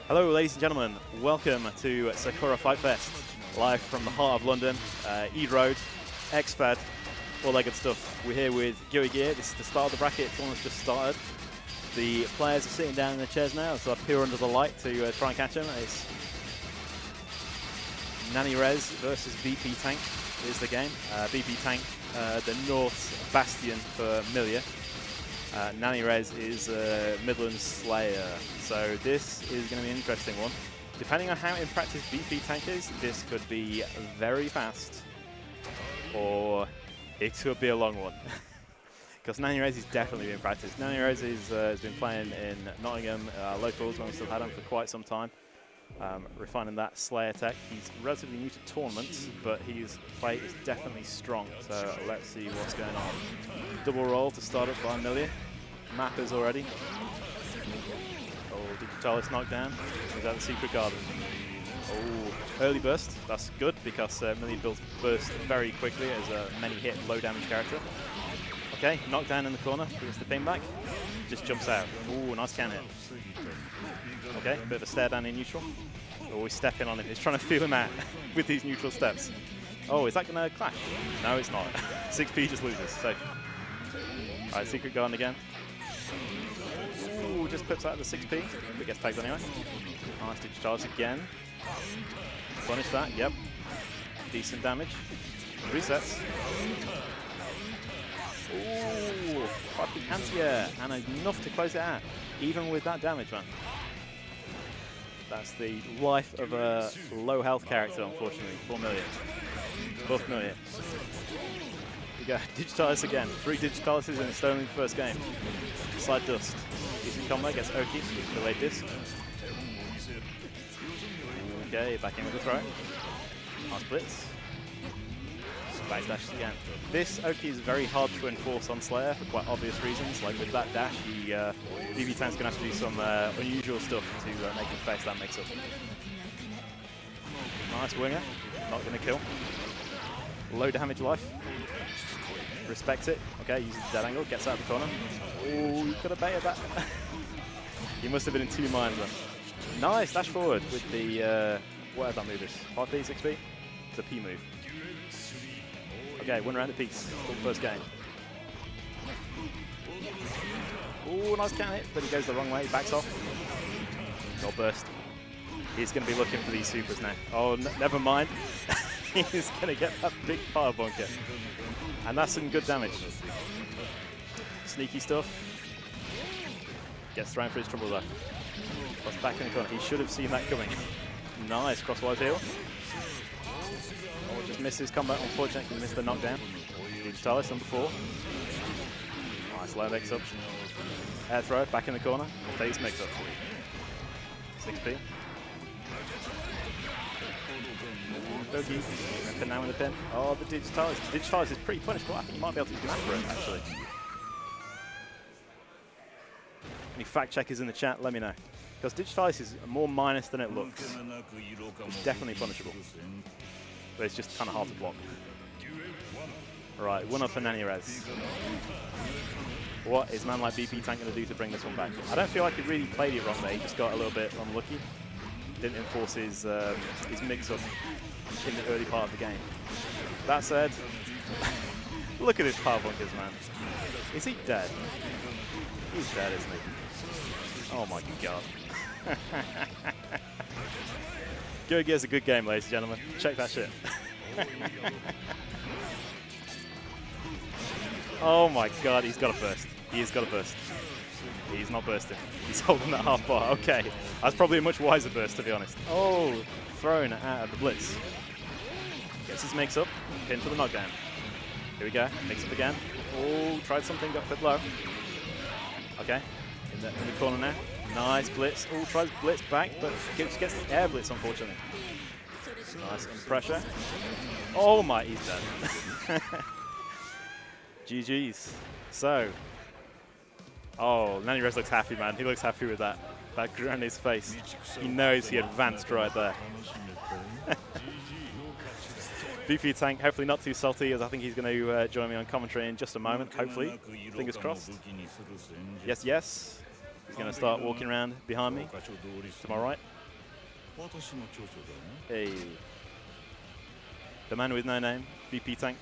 Hello, ladies and gentlemen. Welcome to Sakura Fight Fest, live from the heart of London, Eid Road, X-Fed, all that good stuff. We're here with Gear. This is the start of the bracket. Tournament's just started. The players are sitting down in their chairs now, so I peer under the light to try and catch them. It's NaniRez versus BP Tank is the game. BP Tank, the North Bastion for Milia. NaniRez is Midlands Slayer. So this is going to be an interesting one. Depending on how in practice BP Tank is, this could be very fast, or it could be a long one. Because NaniRez is definitely in practice. NaniRez has been playing in Nottingham locals when we still had him for quite some time. Refining that Slayer tech. He's relatively new to tournaments, but his play is definitely strong. So let's see what's going on. Double roll to start up by Milia. Mappers already. Oh, Digitalis knockdown. Is that the secret garden? Oh, early burst. That's good because Milia burst very quickly as a many hit, low damage character. Okay, knockdown in the corner. Brings the pin back. Just jumps out. Ooh, nice can hit. Okay, bit of a stare down in neutral. Always stepping on him. He's trying to feel him out with these neutral steps. Oh, is that going to clash? No, it's not. 6P just loses. Safe. All right, secret garden again. Ooh, just clips out the 6P, but gets tagged anyway. Nice Digitalis again. Punish that, yep. Decent damage. Resets. Ooh, quite the anti-air, and enough to close it out, even with that damage, man. That's the life of a low health character, unfortunately. 4 million. Buff Milia. We go Digitalis again. 3 Digitalises in it's only the first game. Slide Dust. Decent combo, gets Oki, delayed disc. Okay, back in with the throw. Nice blitz. Back dash again. This Oki is very hard to enforce on Slayer for quite obvious reasons. Like with that dash, BB Tank's going to have to do some unusual stuff to make him face that mix-up. Nice winger. Not going to kill. Low damage life. Respects it. Okay, uses the dead angle, gets out of the corner. Oh, you could have baited that. He must have been in 2 minds then. Nice, dash forward with the, whatever that move is. 5P, 6P? It's a P move. Okay, win round the piece. Full first game. Oh, nice can hit, but he goes the wrong way, backs off. No burst. He's going to be looking for these supers now. Oh, never mind. He's going to get that big fire bunker. And that's some good damage. Sneaky stuff. Gets thrown for his trouble though. Cross back in the corner. He should have seen that coming. Nice crosswise heal. Oh, just missed his combo. Unfortunately, missed the knockdown. Digitalis, number 4. Nice low mix up. Air throw, back in the corner. Base mix up. 6P. Bogey. Pin now in the pin. Oh, the Digitalis. Digitalis is pretty punishable. I think you might be able to go for it, actually. Any fact checkers in the chat, let me know. Because Digitalis is more minus than it looks. It's definitely punishable. But it's just kind of hard to block. Right, 1-up for NaniRez. What is man like BP Tank going to do to bring this one back? I don't feel like he really played it wrong there. He just got a little bit unlucky. Didn't enforce his mix-up in the early part of the game. That said, look at his power bunkers, man. Is he dead? He's dead, isn't he? Oh my god. GGXRD a good game, ladies and gentlemen. Check that shit. Oh my god, he's got a burst. He's got a burst. He's not bursting. He's holding that half bar. Okay. That's probably a much wiser burst, to be honest. Oh, thrown out of the blitz. Gets his mix up. Pin for the knockdown. Here we go. Mix up again. Oh, tried something, got clipped low. Okay. In the corner now. Nice blitz. Oh, tries blitz back, but gets the air blitz, unfortunately. Nice under pressure. Oh my, he's dead. GG's. So, oh, NaniRez looks happy, man. He looks happy with that grin on his face. He knows he advanced right there. BP Tank, hopefully not too salty, as I think he's going to join me on commentary in just a moment, hopefully. Fingers crossed. Yes, yes. He's going to start walking around behind me, to my right. Hey. The man with no name, BP Tank.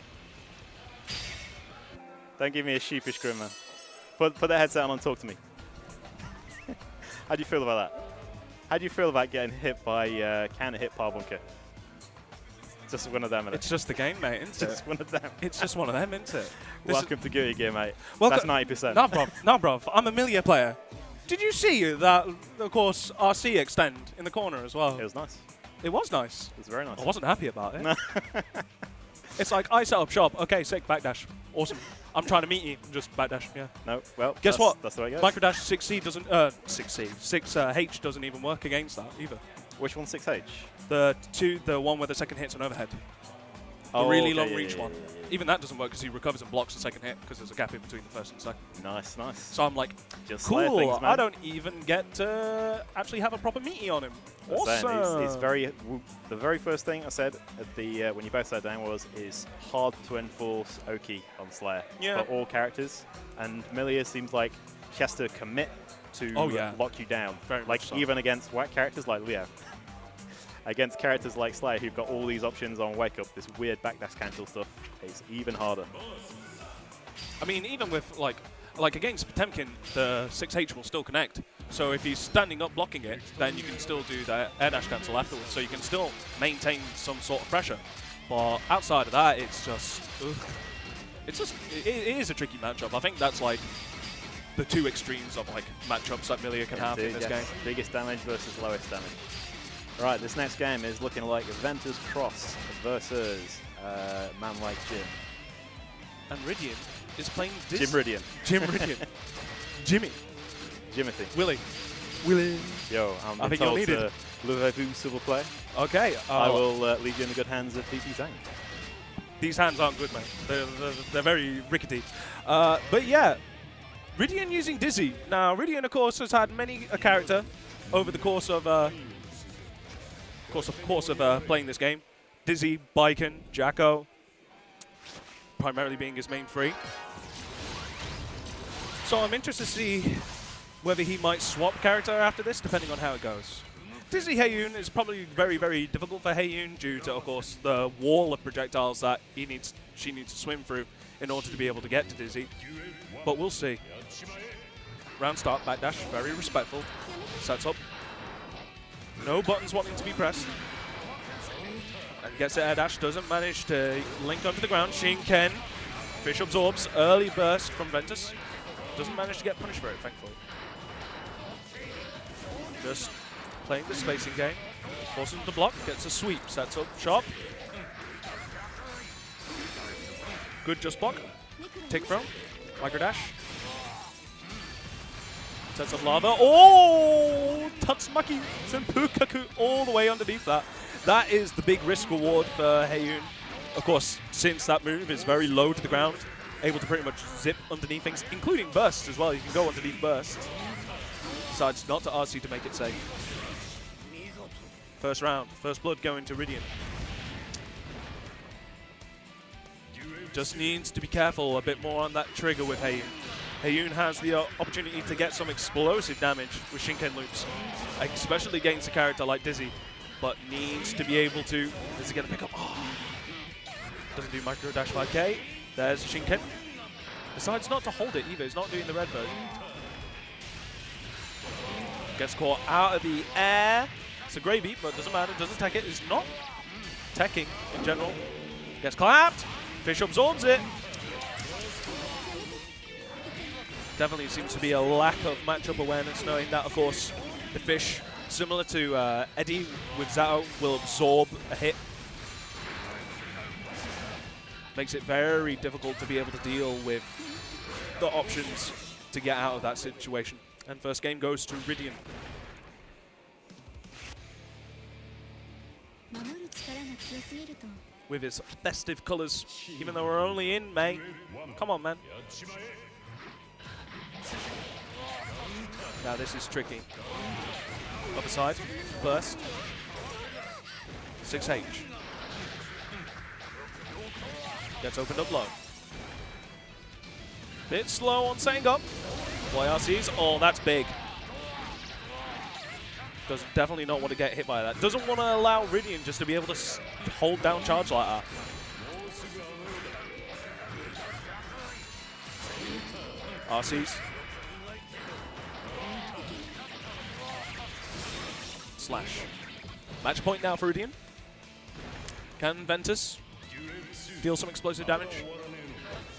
Don't give me a sheepish grin, man. Put that headset on and talk to me. How do you feel about that? How do you feel about getting hit by counter-hit Power Bunker? Just one of them, innit? It's just the game, mate, isn't Just one of them. It's just one of them, isn't it? Welcome to Guilty Gear, mate. That's 90%. No, bruv. No, bruv. I'm a Millia player. Did you see that, of course, RC extend in the corner as well? It was nice. It was nice. It was very nice. I wasn't happy about it. No. It's like, I set up shop. Okay, sick, backdash. Awesome. I'm trying to meet you. Just backdash, yeah. No, well, guess what? That's the way it goes. Microdash 6C doesn't, 6H doesn't even work against that either. Which one's 6H? The one where the second hit's an overhead. The really long reach one. Even that doesn't work because he recovers and blocks the second hit because there's a gap in between the first and second. Nice, nice. So I'm like, just cool, things, man. I don't even get to actually have a proper meaty on him. Awesome. It's very, the very first thing I said at the when you both sat down was, is hard to enforce Oki on Slayer for all characters. And Millia seems like she has to commit to lock you down. Very like so. even against whack characters like Leo. Against characters like Slayer who've got all these options on Wake Up, this weird backdash cancel stuff is even harder. I mean, even with like against Potemkin, the 6H will still connect. So if he's standing up blocking it, then you can still do the air dash cancel afterwards. So you can still maintain some sort of pressure. But outside of that, it's just, it is a tricky matchup. I think that's like the two extremes of like matchups that Millia can have in this game. Biggest damage versus lowest damage. Right, this next game is looking like Ventus Cross versus man like Jim. And Rydian is playing this. Jim Rydian. Jim Rydian. Jimmy. Jimothy. Willei. Yo, I'm I think told you'll need to Rev2 civil play. Okay. I will leave you in the good hands of PP Tank. These hands aren't good, man. They're very rickety. But yeah, Rydian using Dizzy. Now, Rydian, of course, has had many a character over the course of playing this game. Dizzy, Baiken, Jacko, primarily being his main three. So I'm interested to see whether he might swap character after this, depending on how it goes. Dizzy Heiyun is probably very, very difficult for Heiyun due to, of course, the wall of projectiles that she needs to swim through in order to be able to get to Dizzy. But we'll see. Round start, backdash, very respectful. Sets up. No buttons wanting to be pressed. And gets the air dash, doesn't manage to link onto the ground. Shinken, fish absorbs, early burst from Ventus. Doesn't manage to get punished for it, thankfully. Just playing the spacing game. Forces him to block, gets a sweep, sets up sharp. Good just block. Tick throw, micro dash. Sets up lava. Oh! Tatsumaki Senpukaku all the way underneath that. That is the big risk reward for Heiyun. Of course, since that move is very low to the ground, able to pretty much zip underneath things, including bursts as well. You can go underneath bursts. Decides not to RC to make it safe. First round, first blood going to Rydian. Just needs to be careful a bit more on that trigger with Heiyun. Heiyun has the opportunity to get some explosive damage with Shinken loops, especially against a character like Dizzy, but needs to be able to. Is he going to pick up? Oh. Doesn't do micro dash 5k. There's Shinken. Decides not to hold it either. He's not doing the red version. Gets caught out of the air. It's a great beat, but doesn't matter. Doesn't tech it. It's not teching in general. Gets clapped. Fish absorbs it. Definitely seems to be a lack of matchup awareness, knowing that, of course, the fish, similar to Eddie with Zato, will absorb a hit. Makes it very difficult to be able to deal with the options to get out of that situation. And first game goes to Rydian. With his festive colors, even though we're only in May. Come on, man. Now this is tricky. Other side, burst. 6H. Gets opened up low. Bit slow on setting up. YRCs, oh, that's big. Does definitely not want to get hit by that. Doesn't want to allow Rydian just to be able to hold down charge like that. RCs. Slash. Match point now for Rydian. Can Ventus deal some explosive damage?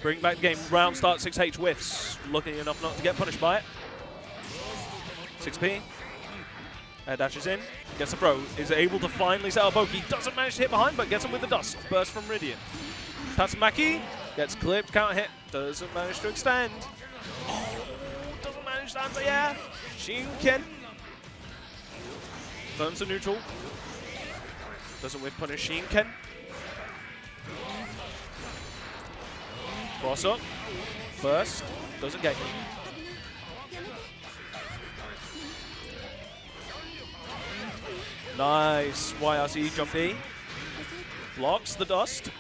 Bring back the game. Round start 6H whiffs. Lucky enough not to get punished by it. 6P. Air dashes in. Gets a throw. Is able to finally set up Oki. Doesn't manage to hit behind, but gets him with the dust. Burst from Rydian. Tatsumaki gets clipped. Counter hit. Doesn't manage to extend. Oh, doesn't manage to answer. Yeah. Shinken. Firms to neutral. Doesn't whiff punish Shinken. Cross up. First. Doesn't get him. Nice. YRC jump E. Blocks the dust.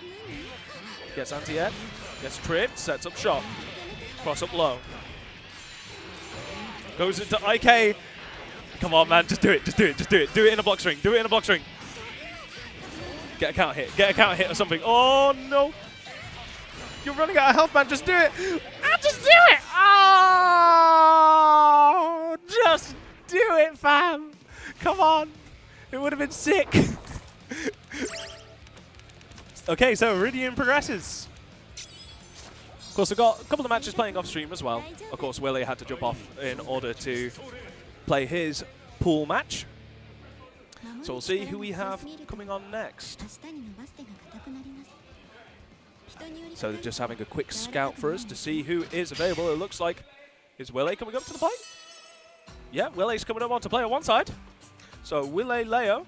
Gets anti-air. Gets tripped. Sets up shot. Cross up low. Goes into IK. Come on, man. Just do it. Just do it. Just do it. Do it in a block string. Do it in a block string. Get a counter hit. Get a counter hit or something. Oh, no. You're running out of health, man. Just do it. Just do it. Oh, just do it, fam. Come on. It would have been sick. Okay, so Rydian progresses. Of course, we've got a couple of matches playing off stream as well. Of course, Willei had to jump off in order to play his pool match. So we'll see who we have coming on next. So they're just having a quick scout for us to see who is available. It looks like, is Willei coming up to the plate? Yeah, Willei's coming up on to play on one side. So Willei Leo.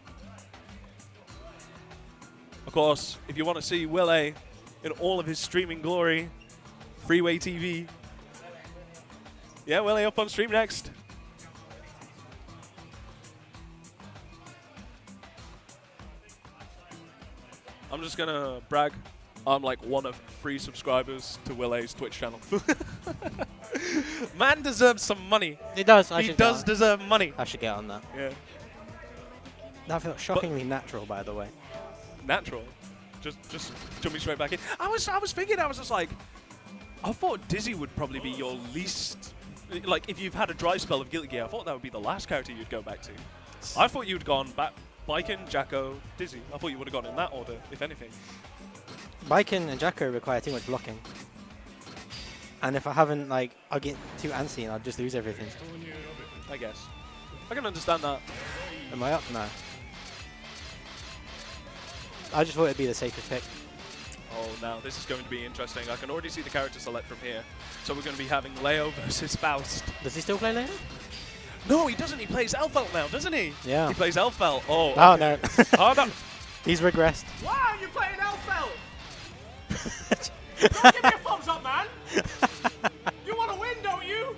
Of course, if you want to see Willei in all of his streaming glory, Freeway TV. Yeah, Willei up on stream next. I'm just gonna brag. I'm like one of 3 subscribers to Willei's Twitch channel. Man deserves some money. He does. He does deserve money. I should get on that. Yeah. That felt shockingly natural, by the way. Natural. Just jumping straight back in. I was thinking. I was just like, I thought Dizzy would probably be your least. Like, if you've had a dry spell of Guilty Gear, I thought that would be the last character you'd go back to. I thought you'd gone back. Baiken, Jacko, Dizzy. I thought you would have gone in that order, if anything. Baiken and Jacko require too much blocking. And if I haven't, like, I'll get too antsy and I'll just lose everything. I guess. I can understand that. Am I up? No. I just thought it'd be the safest pick. Oh, now this is going to be interesting. I can already see the character select from here. So we're going to be having Leo versus Faust. Does he still play Leo? No, he doesn't. He plays Elfelt now, doesn't he? Yeah. He plays Elfelt. Oh. Oh, no. Oh, no. He's regressed. Wow, you're playing Elfelt! Don't give me a thumbs up, man! You want to win, don't you?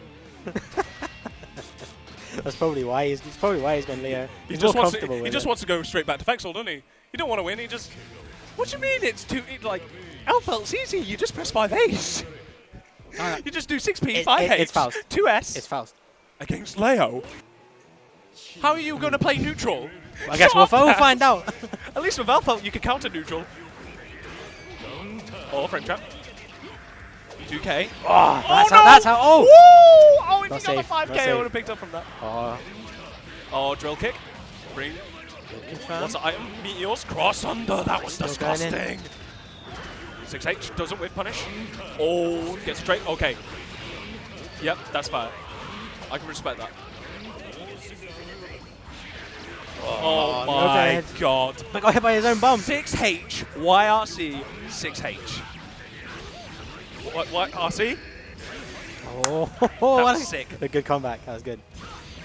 That's probably why he's going Leo. He He's just more wants comfortable with he just it. wants to go straight back to Fexel, doesn't he? He don't want to win. He just. What do you mean? It's too like Elfelt's easy. You just press 5H. You just do 6P, 5H, it's Faust. 2S. It's Faust. Against Leo. How are you going to play neutral? I guess we'll find out. At least with Elfelt, you can counter neutral. Oh, friend trap. 2K. Oh, Oh, that's how. Oh! Woo! Oh, if Not you got safe, the 5K, not I safe. would have picked up from that. Oh. Oh, drill kick. Bring. Confirm. What's the item? Meteors. Cross under. That was Still going in. disgusting. 6H. Doesn't whip punish. Oh, gets straight. Okay. Yep, that's fine. I can respect that. Oh my overhead. god. But got hit by his own bum. 6H. YRC. 6H. What? RC? Oh, That what was sick. a good comeback. That was good.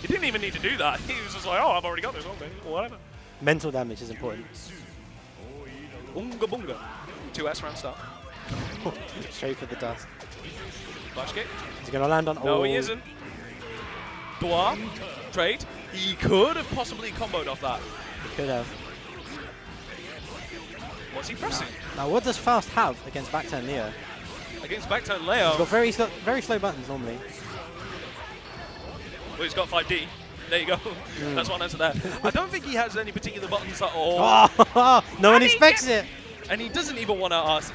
He didn't even need to do that. He was just like, oh, I've already got this on me. Whatever. Mental damage is important. Unga bunga. 2S round start. Straight for the dust. Flash kick. Is he going to land on? No, oh. he isn't. Dwar. Trade. He could have possibly comboed off that. He could have. What's he pressing? Now, what does Faust have against backturn Leo? Against backturn Leo. He's got very slow buttons normally. Well, he's got 5D. There you go. That's one answer there. I don't think he has any particular buttons at all. Oh, no one expects it. And he doesn't even want to RC.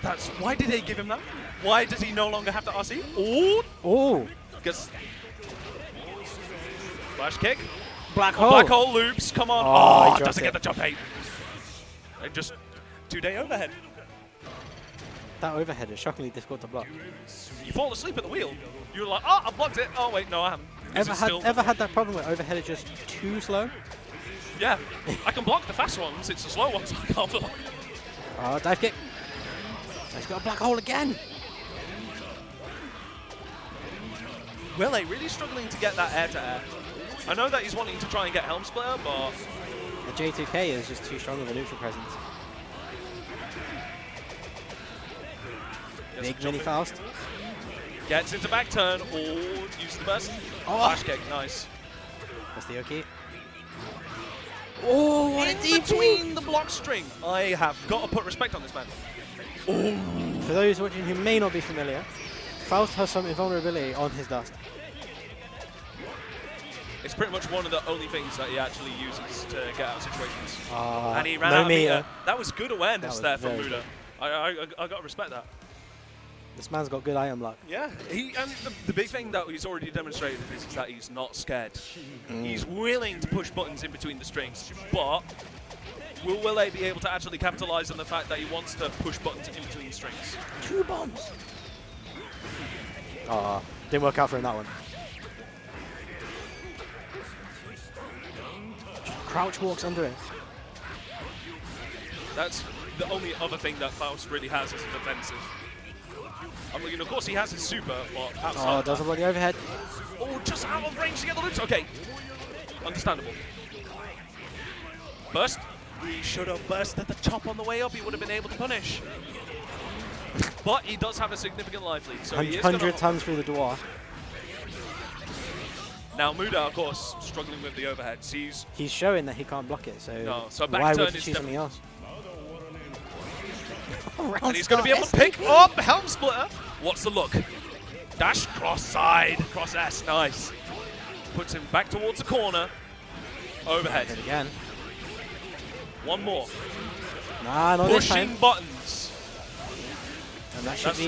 That's why did they give him that? Why does he no longer have to RC? Oh. Oh. Because flash kick. Black hole. Black hole loops. Come on. Oh, Oh, doesn't get the jump 8. And just 2-day overhead. That overhead is shockingly difficult to block. You fall asleep at the wheel. You're like, oh, I blocked it. Oh, wait, no, I haven't. Ever had that problem where overhead is just too slow? Yeah. I can block the fast ones. It's the slow ones I can't block. Oh, dive kick. He's got a black hole again. Willei really struggling to get that air-to-air. I know that he's wanting to try and get Helm Splitter, but The J2K is just too strong of a neutral presence. Big mini Faust. Gets into back turn or use the burst. Oh. Flash kick, nice. That's the Oki. Oh, what a In DP! between the block string. I have got to put respect on this man. For those watching who may not be familiar, Faust has some invulnerability on his dust. It's pretty much one of the only things that he actually uses to get out of situations. Ah, And he ran no out of meter. meter. That was good awareness That there was from very Muda. I got to respect that. This man's got good item luck. Yeah, and the big thing that he's already demonstrated is that he's not scared. He's willing to push buttons in between the strings, but will Willei be able to actually capitalize on the fact that he wants to push buttons in between the strings? 2 bombs. Ah, didn't work out for him that one. Crouch walks under it. That's the only other thing that Faust really has as a defensive. I mean, of course he has his super, but outside of doesn't block the overhead. oh, just out of range to get the loops. Okay, understandable. Burst. He should have burst at the top on the way up. He would have been able to punish. But he does have a significant life lead, so he is 100 tons through the door. Now Muda, of course, struggling with the overheads. He's showing that he can't block it, so, No, so back why turn would he is choose something else? and he's going to be able to pick up Helm Splitter. What's the look? Dash cross side, cross S, nice. Puts him back towards the corner. Overhead. Hit again. One more. Nah, not this Pushing time. buttons. And that should be...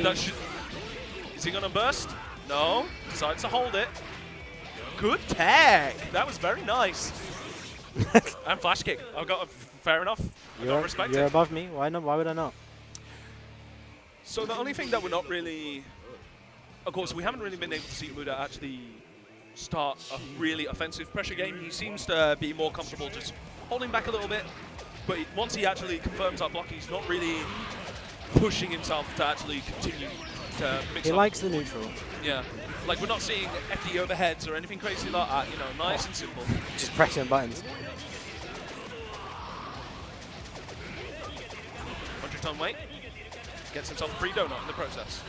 Is he going to burst? No. Decides to hold it. Good tag. That was very nice. And flash kick. I've got fair enough. I've got to respect You're it. above me. Why not? Why would I not? So the only thing that we're not really, of course, we haven't really been able to see Muda actually start a really offensive pressure game. He seems to be more comfortable just holding back a little bit. But once he actually confirms that block, he's not really pushing himself to actually continue to mix up. He likes the neutral. Yeah. Like, we're not seeing FD overheads or anything crazy like that, you know, nice and simple. Just pressing buttons. 100-ton weight. Gets himself a free donut in the process.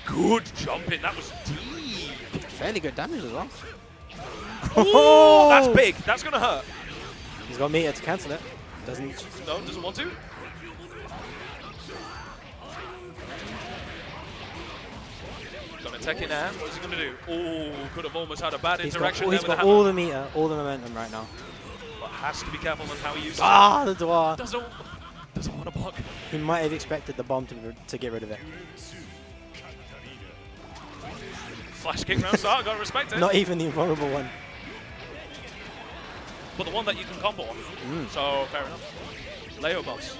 Good jumping. That was deep. Fairly good damage as well. Oh, that's big. That's going to hurt. He's got meter to cancel it. Doesn't. No, doesn't want to. Gonna tech in air. What is he gonna do? Oh, could have almost had a bad interaction. He's got all the meter, all the momentum right now. But has to be careful on how he uses Ah, the door. it. Doesn't want to block. He might have expected the bomb to get rid of it. Flash kick round start. Gotta respect it. Not even the invulnerable one. But the one that you can combo on. So fair enough. Leo boss.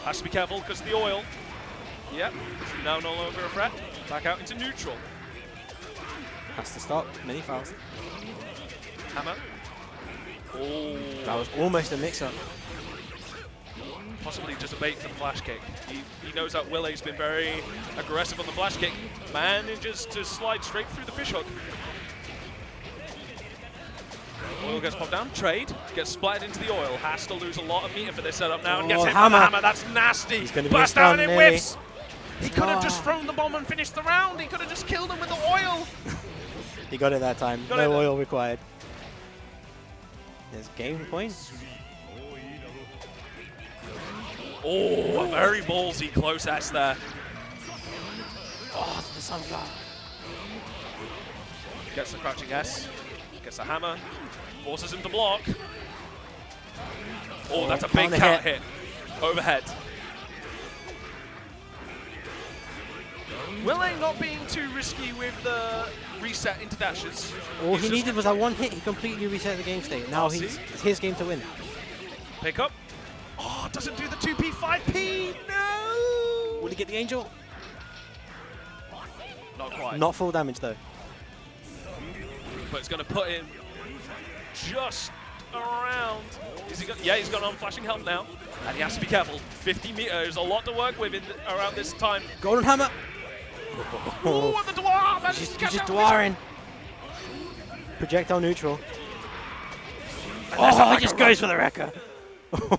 Has to be careful because of the oil. Yep, now no longer a threat. Back out into neutral. Has to stop. Mini Faust. Hammer. Oh. That was almost a mix-up. Possibly just a bait for the flash kick. He knows that Willei's been very aggressive on the flash kick. Manages to slide straight through the fish hook. Oil gets popped down. Trade. Gets splattered into the oil. Has to lose a lot of meter for this setup now. And gets hit by the hammer. That's nasty. Burst down and it whips. He could have just thrown the bomb and finished the round. He could have just killed him with the oil. He got it that time. No oil required. There's game point. Oh, a very ballsy close S there. Oh, the sunflower. Gets the crouching S. Gets a hammer. Forces him to block. Oh, that's a big counter hit. Overhead. Willei not being too risky with the reset into dashes. All he needed was that one hit. He completely reset the game state. Now it's his game to win. Pick up. Oh, doesn't do the 2P, 5P. No! Will he get the angel? Not quite. Not full damage though. But it's going to put him just around. Yeah, he's got on flashing health now. And he has to be careful. 50 meters, a lot to work with around this time. Golden hammer. Oh, and the Dwar! He's just dwarring. Projectile neutral. Oh, he just goes for the wrecker.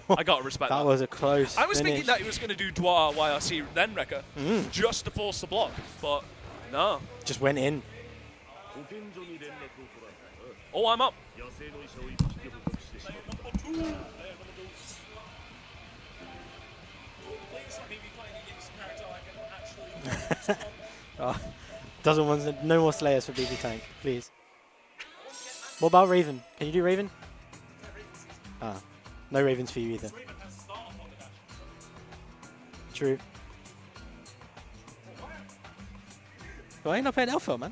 I got to respect that. That was a close I was finish. thinking that he was going to do Dwar, YRC, then wrecker, just to force the block. But no. Just went in. Oh, I'm up. Oh, doesn't want no more Slayers for BB Tank, please. What about Raven? Can you do Raven? Ah, no Ravens for you either. True. Well, I ain't not playing Alpha, man.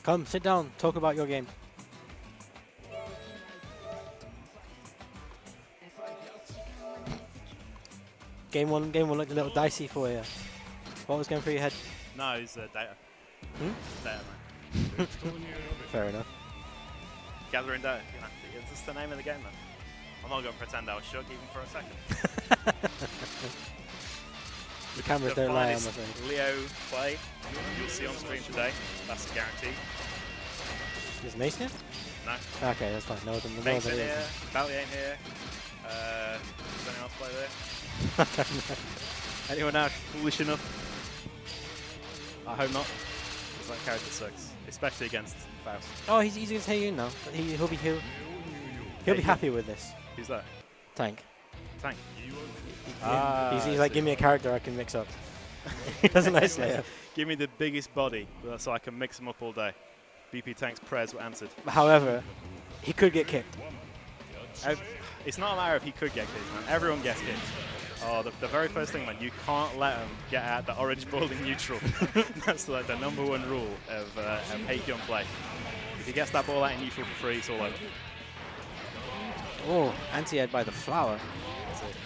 Come, sit down, talk about your game. Game one looked a little dicey for you. What was going through your head? No, it's data. Data, man. Fair enough. Gathering data. You know, it's just the name of the game, man. I'm not going to pretend I was shook even for a second. The cameras don't lie, I'm afraid. Leo play, you'll see on screen today. That's a guarantee. Is Mace here? No. Okay, that's fine. No, Mace in here, Valley ain't here. Does anyone else play there? Anyone else foolish enough? I hope not. Because that character sucks, especially against Faust. Oh, he's against Heiyun now. He'll be happy with this. Who's that? Tank. Tank. He's like, give me a character I can mix up. He doesn't like Slayer. Give me the biggest body so I can mix them up all day. BP Tank's prayers were answered. However, he could get kicked. It's not a matter of he could get kicked, man. Everyone gets kicked. Oh, the very first thing, man, you can't let him get out the orange ball in neutral. That's like the #1 rule of Heiyun play. If he gets that ball out in neutral for free, it's all over. Oh, anti-ed by the flower.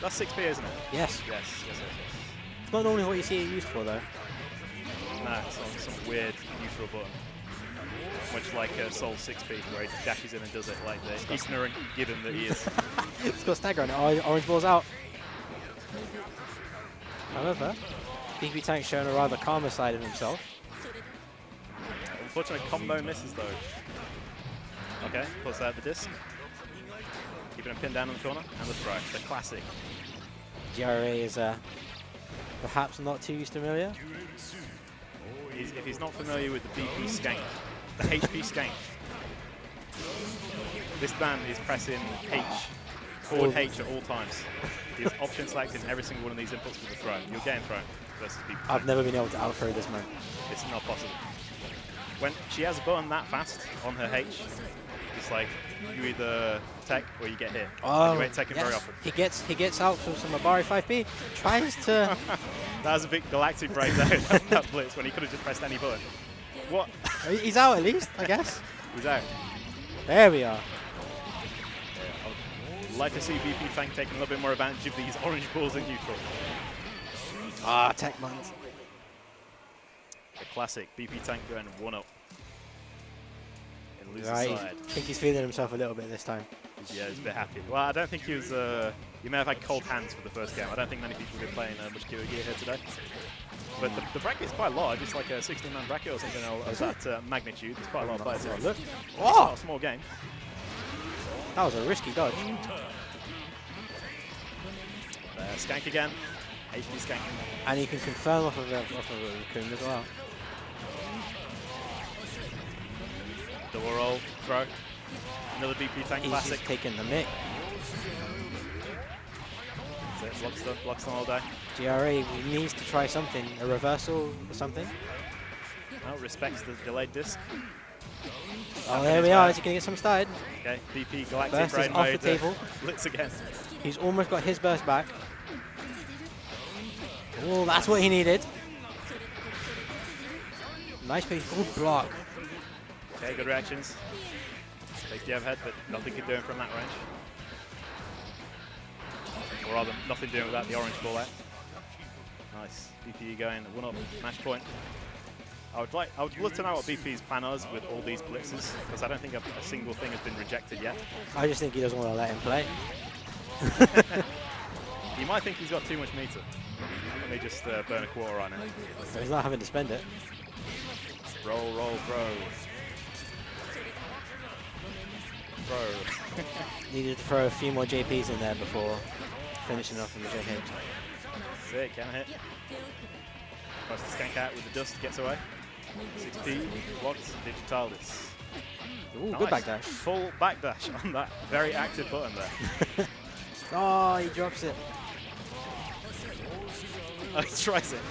That's 6p, isn't it? Yes. Yes. It's not normally what you see it used for, though. Nah, it's on some weird neutral button. Much like Soul 6p, where he dashes in and does it like the ignorant gibbon that he is. It's got stagger on it. Oh, orange ball's out. However, BP Tank's showing a rather calmer side of himself. Unfortunately, combo misses, though. Okay, puts out the disc. Keeping him pinned down in the corner, and the strike, the classic. GRA is perhaps not too familiar. If he's not familiar with the BP skank, the HP skank, this man is pressing H, forward H at all times. He's option selecting every single one of these inputs for the throw. You're getting thrown versus BP. I've never been able to out-throw this man. It's not possible. When she has a button that fast on her H, it's like you either tech or you get hit. Oh, you ain't taking very often. He gets out from some Abari 5P, tries to... That was a big galactic breakdown, that blitz, when he could have just pressed any button. What? He's out at least, I guess. He's out. There we are. I'd like to see BP Tank taking a little bit more advantage of these orange balls in neutral. Ah, tech mines. The classic BP Tank going 1-up. In loser Right, side. I think he's feeling himself a little bit this time. Yeah, he's a bit happy. Well, I don't think he was... he may have had cold hands for the first game. I don't think many people will be playing much gear here today. But the bracket is quite large. It's like a 16-man bracket or something of that magnitude. It's quite a lot of players. Look, it's not a small game. That was a risky dodge. Skank again. HP skank. And he can confirm off of a raccoon as well. Double roll, throw. Another BP tank He's classic. just taking the mic. That's it, block stun all day. GRE needs to try something, a reversal or something. No, respects the delayed disc. Oh, there we are. Is he going to get some started? Okay, BP Galactic Burst is Rain off the mode, table. blitz again. He's almost got his burst back. Oh, that's what he needed. Nice piece. Good block. Okay, good reactions. Takes the overhead, but nothing can do him from that range. Or rather, nothing doing without the orange ball out. Nice. BP going 1-up match point. I would love to know what BP's plan is with all these blitzes, because I don't think a single thing has been rejected yet. I just think he doesn't want to let him play. You might think he's got too much meter. Let me just burn a quarter right now. So he's not having to spend it. Roll, roll, throw. Throw. Needed to throw a few more JPs in there before finishing off in the JH. Sick, can hit. Tries to skank out with the dust, gets away. 6P, blocks, Digitalis. Ooh, Nice. good backdash. Full backdash on that very active button there. Oh, he drops it. Oh, he tries it.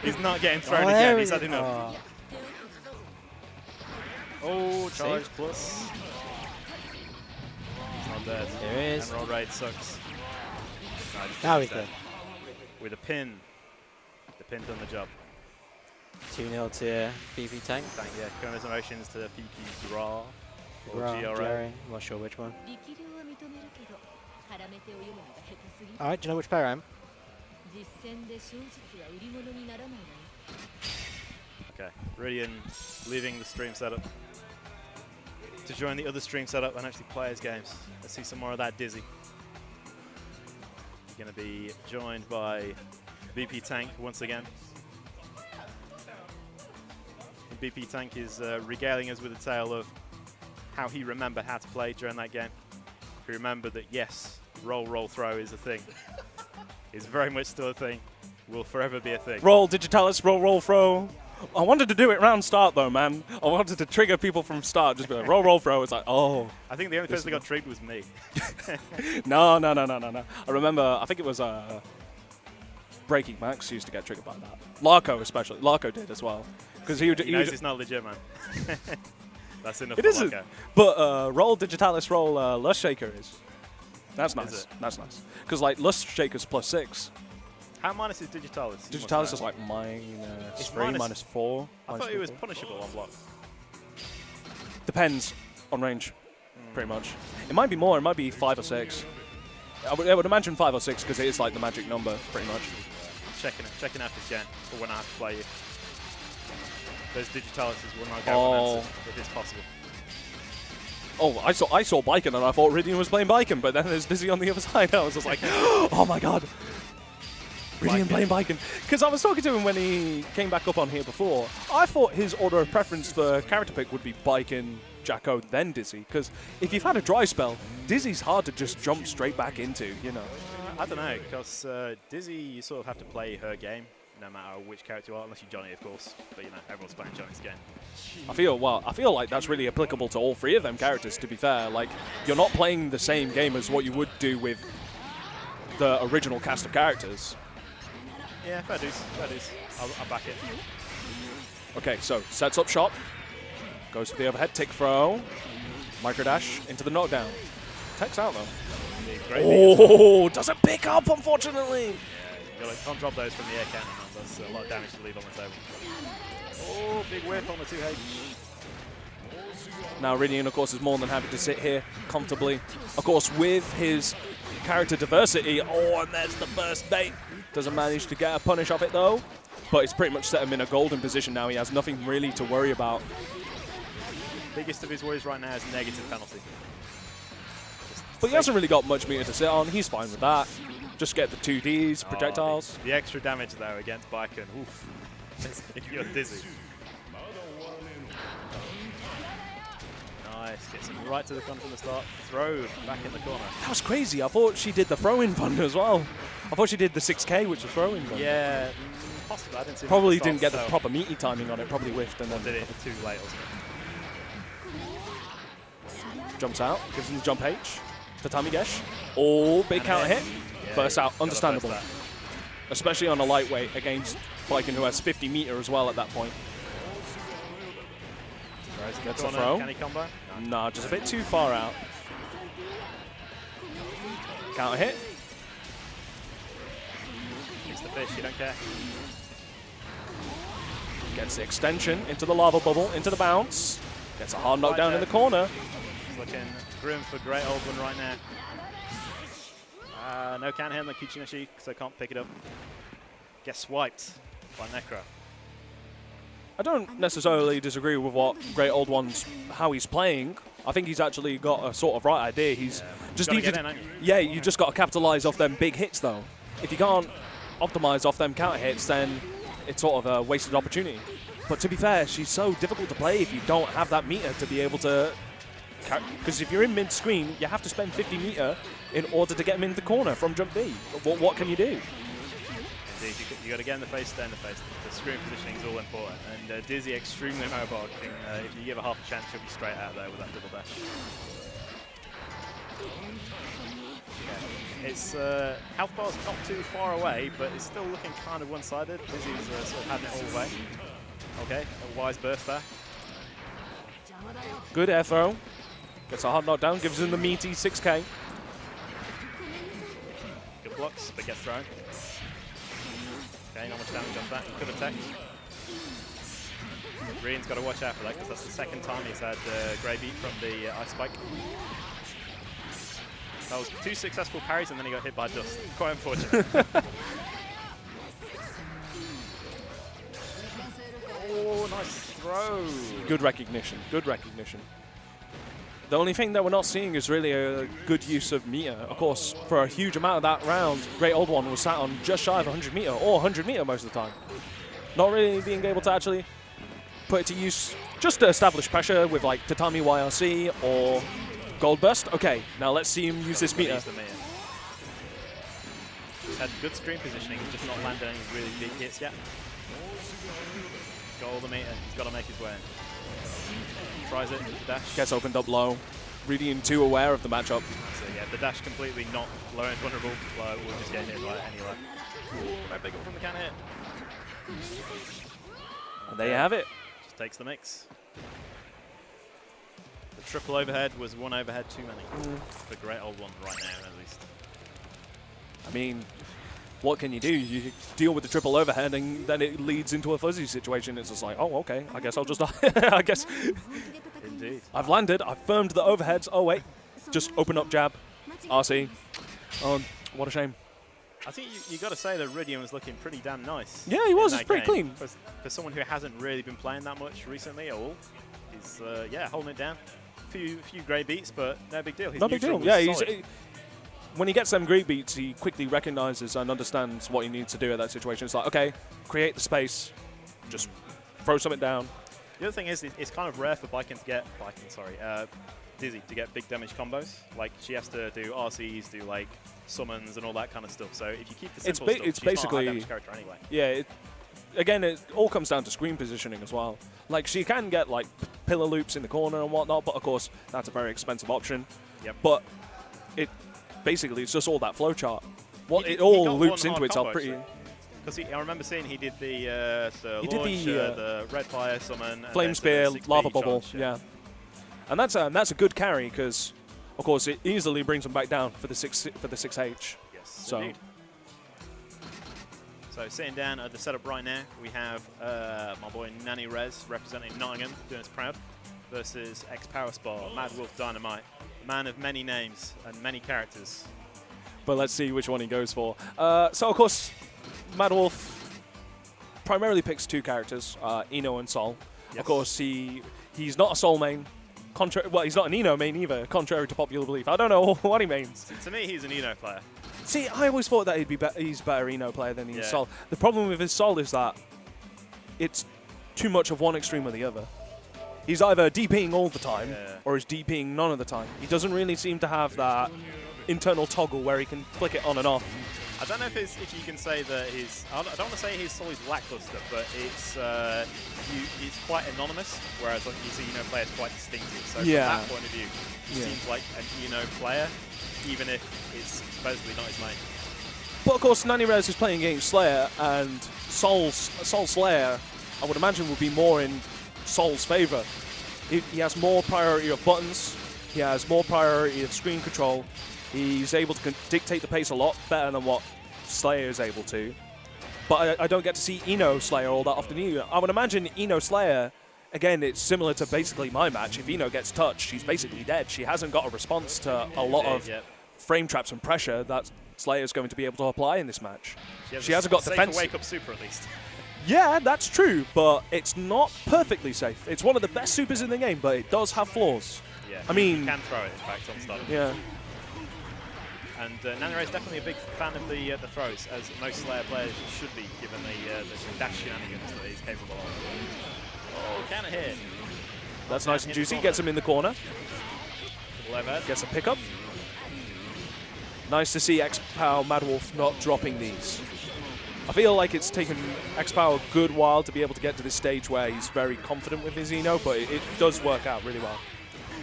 He's not getting thrown Oh, again, there he's we had enough. Oh, charge See? plus. He's not dead. There is. And roll raid sucks. Now he's dead. With a pin. The pin done the job. 2-0 to BP Tank. Thank you. Bonus emotions to PP Gra. Or GRE. GRA. I'm not sure which one. Alright, do you know which player I am? Okay, Rydian leaving the stream setup to join the other stream setup and actually play his games. Let's see some more of that Dizzy. He's going to be joined by BP Tank once again. And BP Tank is regaling us with a tale of how he remembered how to play during that game. He remembered that, yes, roll, roll, throw is a thing. It's very much still a thing. Will forever be a thing. Roll, Digitalis, roll, roll, throw. I wanted to do it round start though, man. I wanted to trigger people from start. Just be like, roll, roll, throw. It's like, oh. I think the only person that got triggered was me. No. I remember, I think it was Breaking Max used to get triggered by that. Larko especially. Larko did as well. Because he knows it's not legit, man. That's enough It for isn't. Larko. But roll, Digitalis, roll, Lust Shaker is. That's Is nice. it? That's nice. Because like Lust Shaker's +6. How minus is Digitalis? You must Digitalis know. is like It's -3, -4. I thought it was punishable on block. Depends on range, pretty much. It might be more. It might be 5 or 6. I would imagine 5 or 6 because it is like the magic number, pretty much. Checking out this game for when I have to play you. Those Digitalises will not go Oh. if it's possible. Oh, I saw Biken and I thought Rydian was playing Biken, but then there's Dizzy on the other side. I was just like, oh my god. Rydian playing Biken. Because I was talking to him when he came back up on here before. I thought his order of preference for character pick would be Biken, Jacko, then Dizzy. Because if you've had a dry spell, Dizzy's hard to just jump straight back into, you know. I don't know, because Dizzy, you sort of have to play her game, no matter which character you are, unless you're Johnny, of course. But you know, everyone's playing Johnny's game. I feel like that's really applicable to all 3 of them characters, to be fair. Like, you're not playing the same game as what you would do with the original cast of characters. Yeah, fair dues. I'll back it. Okay, so sets up shot, goes for the overhead tick throw, micro dash into the knockdown. Tech's out though. Oh, doesn't pick up, unfortunately. Yeah, you can't drop those from the air cannon, man. That's a lot of damage to leave on the table. Oh, big whiff on the 2H. Now Rydian, of course, is more than happy to sit here comfortably. Of course, with his character diversity. Oh, and there's the burst bait. Doesn't manage to get a punish off it though, but it's pretty much set him in a golden position now. He has nothing really to worry about. Biggest of his worries right now is negative penalty. But he hasn't really got much meter to sit on. He's fine with that. Just get the 2Ds, projectiles. The extra damage though against Biken. Oof. If you're Dizzy. Nice. Gets him right to the corner from the start. Throw back in the corner. That was crazy. I thought she did the throw-in fund as well. I thought she did the 6K, which was throwing. Yeah, possibly. I didn't see. Probably didn't get the proper meaty timing on it. Probably whiffed and Or then did it too late or something. Jumps out, gives him the jump H. Tatami Gesh. Oh, big counter hit. Yeah, Bursts out, understandable. burst Especially on a lightweight against Viking, who has 50 meter as well at that point. Gets a throw. Can he combo? Nah, just a bit too far out. Counter hit. It's the fish, you don't care. Gets the extension into the lava bubble, into the bounce. Gets a hard knockdown in the corner. Looking grim for Great Old One right now. No counter hit on the Kichinashi, so can't pick it up. Gets swiped by Necro. I don't necessarily disagree with what Great Old One's, how he's playing. I think he's actually got a sort of right idea. He's just needed, you just got to capitalize off them big hits though. If you can't optimize off them counter hits, then it's sort of a wasted opportunity. But to be fair, she's so difficult to play if you don't have that meter to be able to, because if you're in mid-screen, you have to spend 50 meter in order to get him into the corner from jump B. What can you do? Indeed, you got to get in the face, stay in the face. The screen positioning is all important. And Dizzy extremely mobile. If you give her half a chance, she'll be straight out there with that double dash. Yeah. It's health bar's not too far away, but it's still looking kind of one-sided. Dizzy's sort of having it all the way. Okay, a wise burst there. Good air throw. Gets a hard knockdown, gives him the meaty 6K. Good blocks, but gets thrown. Okay, not much damage on that. He could have teched. Rydian's got to watch out for that because that's the second time he's had Grey Beat from the Ice Spike. That was 2 successful parries and then he got hit by dust. Quite unfortunate. Oh, nice throw. Good recognition, good recognition. The only thing that we're not seeing is really a good use of meter. Of course, for a huge amount of that round, Great Old One was sat on just shy of 100 meter, or 100 meter most of the time. Not really being able to actually put it to use just to establish pressure with like Tatami YRC or Gold Burst. Okay, now let's see him use this meter. He's had good screen positioning, he's just not landed any really big hits yet. Got all the meter, he's got to make his way in. Tries it, dash. Gets opened up low. Rydian too aware of the matchup. So yeah, the dash completely not low and vulnerable. We'll just get hit by it anyway. Ooh, no big up from the counter hit. And there you have it. Just takes the mix. The triple overhead was one overhead too many. For Great Old One right now, at least. I mean, what can you do? You deal with the triple overhead and then it leads into a fuzzy situation. It's just like, oh, okay, I guess I'll just I guess. Indeed. I've landed, I've firmed the overheads. Oh, wait, just open up jab, RC. Oh, what a shame. I think you got to say that Rydian was looking pretty damn nice. Yeah, he was. It's pretty clean. For someone who hasn't really been playing that much recently at all, he's, yeah, holding it down. Few grey beats, but no big deal. No big deal. Yeah, when he gets them great beats, he quickly recognizes and understands what he needs to do at that situation. It's like, okay, create the space, just throw something down. The other thing is, it's kind of rare for Dizzy to get big damage combos. Like, she has to do RCs, do like summons and all that kind of stuff. So if you keep the simple stuff, she's basically not a high damage character anyway. Yeah, again, it all comes down to screen positioning as well. Like, she can get like pillar loops in the corner and whatnot, but of course, that's a very expensive option. Yep. But basically, it's just all that flowchart. It all loops into itself pretty. Because I remember seeing he did the launch, the red fire summon, flame spear, lava bubble, yeah. And that's a good carry because, of course, it easily brings them back down for the 6H. Yes, so. Indeed. So sitting down at the setup right now, we have my boy Nanny Rez representing Nottingham, doing us proud, versus ex-Power Spar, MadWolfDynamite, man of many names and many characters. But let's see which one he goes for. So, of course, MadWolf primarily picks 2 characters, Ino and Sol. Yes. Of course, he's not a Sol main. Well, he's not an Ino main either, contrary to popular belief. I don't know what he means. To me, he's an Ino player. See, I always thought that he's better Ino player than he's Sol. The problem with his Sol is that it's too much of one extreme or the other. He's either DPing all the time, or he's DPing none of the time. He doesn't really seem to have that internal toggle where he can flick it on and off. I don't know if you can say that I don't want to say his solid lackluster, but it's quite anonymous, whereas like you see, player is quite distinctive. So from that point of view, he seems like an player, even if it's supposedly not his main. But of course, NaniRez is playing against Slayer, and Soul Slayer, I would imagine, would be more in Soul's favor. He has more priority of buttons. He has more priority of screen control. He's able to dictate the pace a lot better than what Slayer is able to. But I don't get to see Eno Slayer all that often either. I would imagine Eno Slayer, again, it's similar to basically my match. If Eno gets touched, she's basically dead. She hasn't got a response to a lot of frame traps and pressure that Slayer's going to be able to apply in this match. She hasn't got defense. Wake up super at least. Yeah, that's true, but it's not perfectly safe. It's one of the best supers in the game, but it does have flaws. Yeah, I mean, you can throw it, in fact, on start. Yeah. And NaniRez is definitely a big fan of the throws, as most Slayer players should be, given the dash shenanigans that he's capable of. Oh, can it hit? That's nice and juicy. Gets him in the corner. Gets a pickup. Nice to see X-Pow MadWolf not dropping these. I feel like it's taken X-Pow a good while to be able to get to this stage where he's very confident with his Eno, but it does work out really well.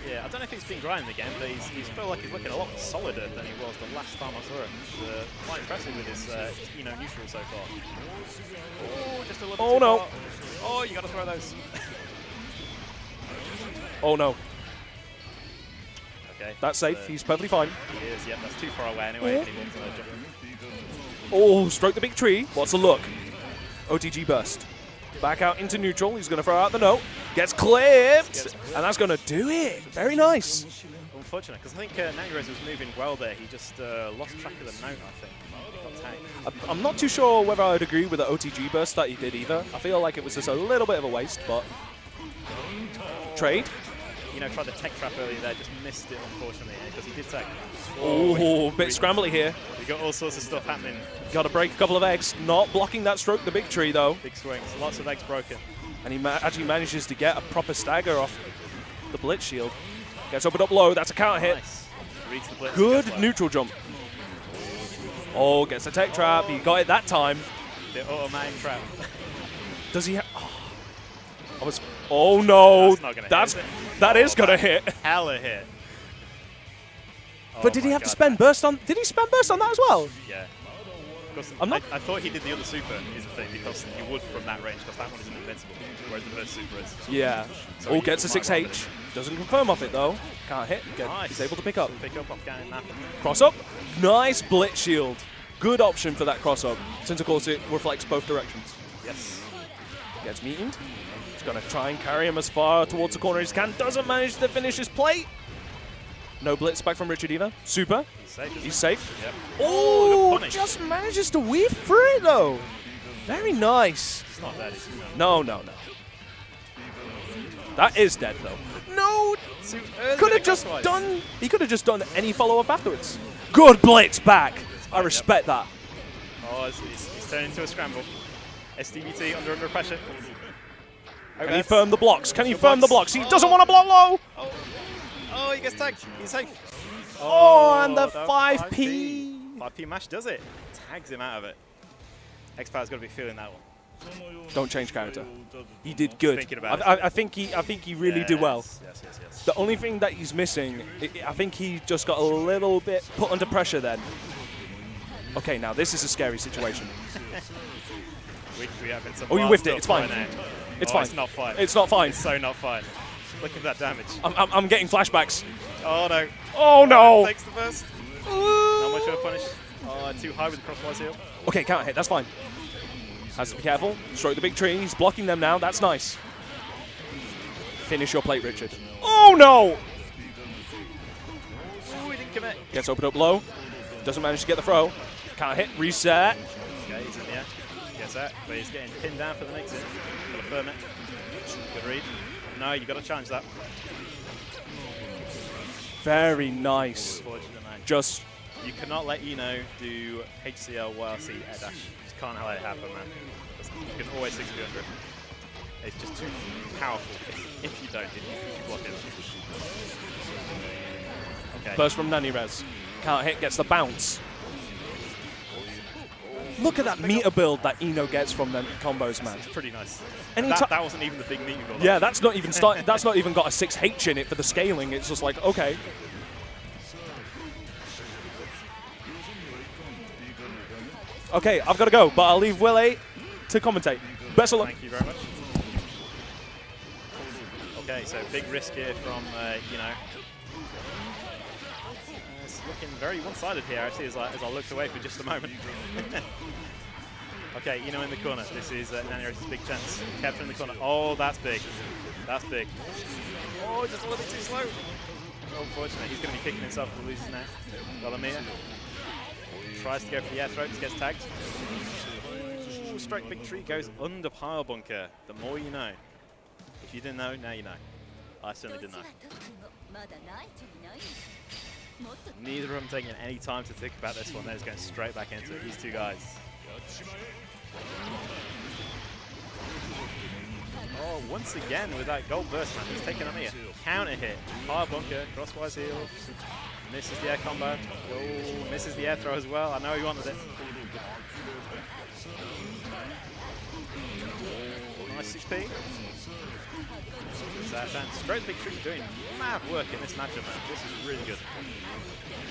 Yeah, I don't know if he's been grinding again, but he's feel like he's looking a lot solider than he was the last time I saw him. Quite impressive with his Eno neutral so far. Oh, just a little bit too far. Oh, you got to throw those. Oh no. Okay. That's safe. He's perfectly fine. He is. Yeah, that's too far away anyway. When he walks on a jump. Oh, stroke the big tree. What's the look? OTG burst. Back out into neutral. He's going to throw out the note. Gets clipped. And that's going to do it. Very nice. Unfortunate, because I think NaniRez was moving well there. He just lost track of the note, I think. I'm not too sure whether I'd agree with the OTG burst that he did either. I feel like it was just a little bit of a waste, but... Trade. Tried the tech trap earlier there, just missed it, unfortunately, because he did tech. Oh, bit scrambly here. We got all sorts of stuff happening. Got to break a couple of eggs. Not blocking that stroke the big tree, though. Big swings. Lots of eggs broken. And he actually manages to get a proper stagger off the blitz shield. Gets opened up low. That's a counter hit. Nice. Reads the blitz. Good neutral jump. Oh, gets a tech trap. He got it that time. The automatic trap. Does he have... Oh, no. That is going to hit. Hella hit. But did he have to spend burst on... Did he spend burst on that as well? Yeah. I thought he did the other super, is the thing, because you would from that range, because that one isn't invincible, whereas the first super is. Yeah. So gets a 6H. Doesn't confirm off it, though. Can't hit. Nice. He's able to pick up. Pick up off Gannon Napa. Cross up. Nice blitz shield. Good option for that cross up, since, of course, it reflects both directions. Yes. Gets meetened. He's going to try and carry him as far towards the corner as he can. Doesn't manage to finish his plate. No blitz back from Richard either. Super. He's safe. Yep. Oh, just manages to weave through it, though. Very nice. It's not dead, is it? No. That is dead, though. No. Could have just done... He could have just done any follow-up afterwards. Good blitz back. I respect that. Oh, he's turned into a scramble. SDBT under pressure. Can he firm the blocks? Can he firm the blocks? He doesn't want to block low. Oh, he gets tagged. He's safe. Oh, and the 5P. 5P mash does it. Tags him out of it. X-Power's got to be feeling that one. Don't change character. He did good. I think he really did well. Yes. The only thing that he's missing, I think he just got a little bit put under pressure then. Okay, now this is a scary situation. Oh, you whiffed it. It's fine. It's fine. It's not fine. It's not fine. It's so not fine. Look at that damage. I'm getting flashbacks. Oh no. Oh no. Takes the first. Not much of a punish. Oh, too high with the crosswise heal. Okay, counter hit. That's fine. Has to be careful. Stroke the big tree. He's blocking them now. That's nice. Finish your plate, Richard. Oh no. Oh, he didn't commit. Gets opened up low. Doesn't manage to get the throw. Counter hit. Reset. Okay, he's in the air. Gets that, but he's getting pinned down for the next hit. Got to firm it. Good read. No, you got to challenge that. Very nice. Just you cannot let Eno do HCL YRC air dash. You just can't let it happen, man. You can always 6 under it. It's just too powerful if you don't. If you block it. Okay. Burst from NaniRez. Can't hit. Gets the bounce. Look at that meter build that Eno gets from them combos, man. It's pretty nice. And That wasn't even the big meter build. yeah, that's not even that's not even got a 6H in it for the scaling. It's just like, okay. Okay, I've got to go, but I'll leave Willei to commentate. Best of luck. Thank you very much. Okay, so big risk here from, you know. It's looking very one-sided here, actually, as I looked away for just a moment. Okay, Eno in the corner. This is Nani's big chance. Capture in the corner. Oh, that's big. That's big. Oh, just a little bit too slow. Unfortunately, he's going to be kicking himself if he loses now. Dolomir tries to go for the air throw, just gets tagged. Ooh, strike victory goes under pile bunker. The more you know. If you didn't know, now you know. I certainly didn't know. Neither of them taking any time to think about this one. They're just going straight back into it. These two guys. Oh, once again with that gold burst, man. He's taking on me. Counter hit. Pile bunker, crosswise heel. Misses the air combo. Oh, misses the air throw as well. I know he wanted it. Oh, nice 6P. Straight victory doing mad work in this matchup, man. This is really good.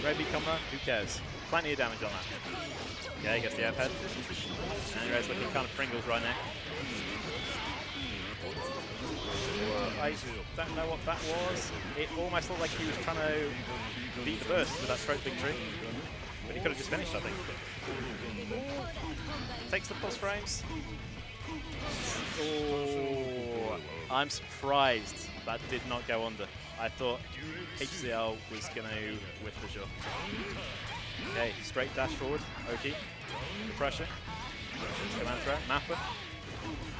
Rev2 combo, who cares? Plenty of damage on that. Okay, gets the F head. And Red's looking kind of Pringles right now. I don't know what that was. It almost looked like he was trying to beat the burst with that straight victory. But he could have just finished, I think. Takes the plus frames. Oh, I'm surprised that did not go under. I thought HCL was going to whiff the shot. Okay, straight dash forward. Oki, the pressure. Command throw, Mapper.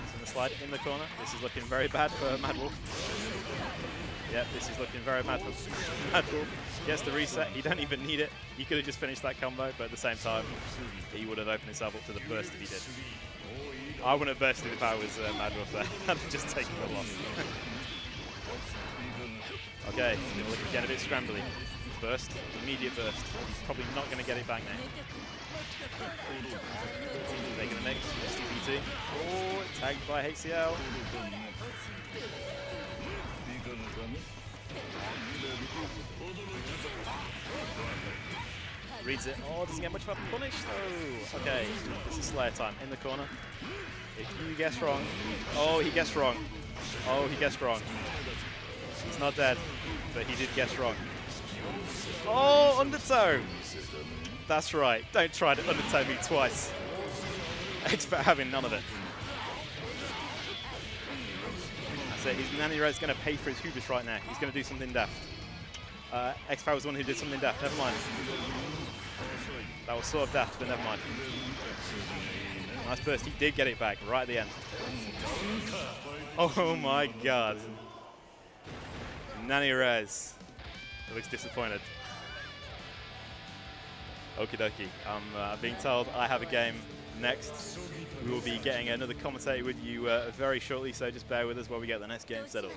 It's in the slide in the corner. This is looking very bad for MadWolf. Yep, this is looking very bad for MadWolf. Gets the reset. He don't even need it. He could have just finished that combo, but at the same time, he would have opened himself up to the burst if he did. I wouldn't have bursted if I was MadWolf there. I'd have just taken the loss. Okay, going to look again a bit scrambly. Burst, immediate burst. He's probably not going to get it back now. Making a mix, STBT. Oh, tagged by HCL. Reads it. Oh, doesn't get much of a punish though. Okay, this is Slayer time in the corner. If you guess wrong. Oh, he guessed wrong. Oh, he guessed wrong. He's not dead, but he did guess wrong. Oh, undertow. That's right. Don't try to undertow me twice. Expect having none of it. That's it. His Nani Red's going to pay for his hubris right now. He's going to do something daft. X-Power was the one who did something daft. Never mind. That was sort of daft, but never mind. Nice burst. He did get it back right at the end. Oh my god. Nani Rez looks disappointed. Okie dokie. I'm being told I have a game next. We will be getting another commentator with you very shortly, so just bear with us while we get the next game settled.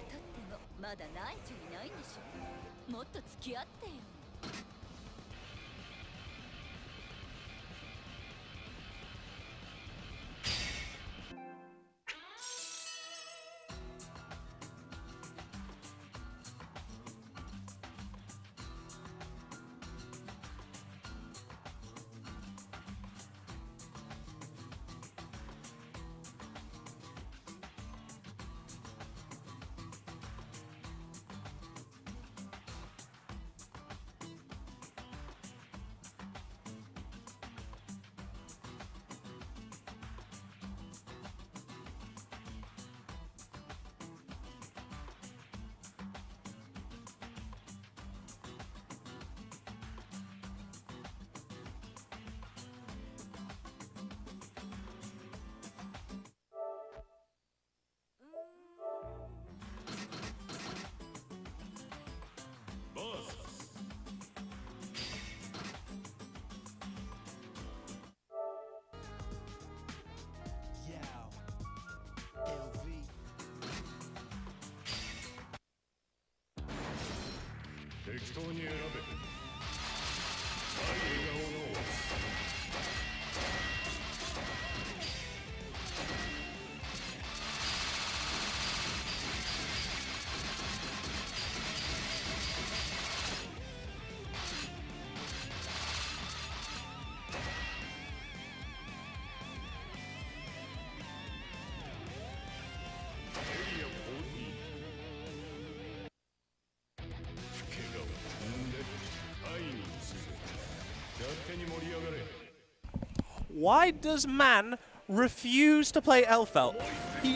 Why does man refuse to play Elfelt?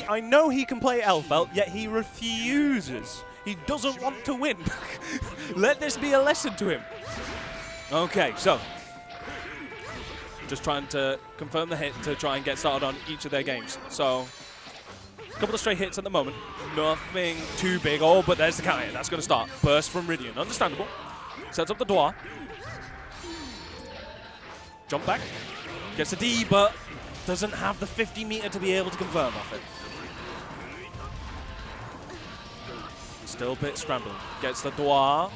I know he can play Elfelt, yet he refuses. He doesn't want to win. Let this be a lesson to him. Okay, so just trying to confirm the hit to try and get started on each of their games. So a couple of straight hits at the moment. Nothing too big. Oh, but there's the counter hit. That's going to start. Burst from Rydian. Understandable. Sets up the Dwar. Jump back. Gets a D, but doesn't have the 50 meter to be able to confirm off it. Still a bit scrambling. Gets the Dwar.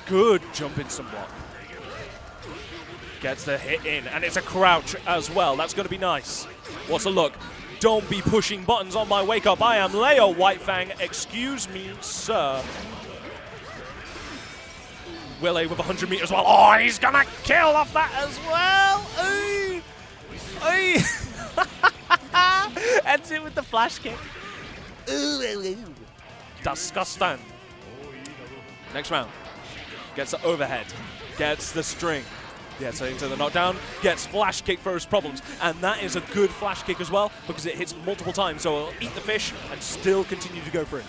Good jumping somewhat. Gets the hit in, and it's a crouch as well. That's going to be nice. What's a look? Don't be pushing buttons on my wake up. I am Leo Whitefang. Excuse me, sir. Willei with 100 meters as well. Oh, he's going to kill off that as well. Ends it with the flash kick. Disgusting. Next round. Gets the overhead. Gets the string. Gets into the knockdown. Gets flash kick for his problems. And that is a good flash kick as well because it hits multiple times. So it'll eat the fish and still continue to go for it.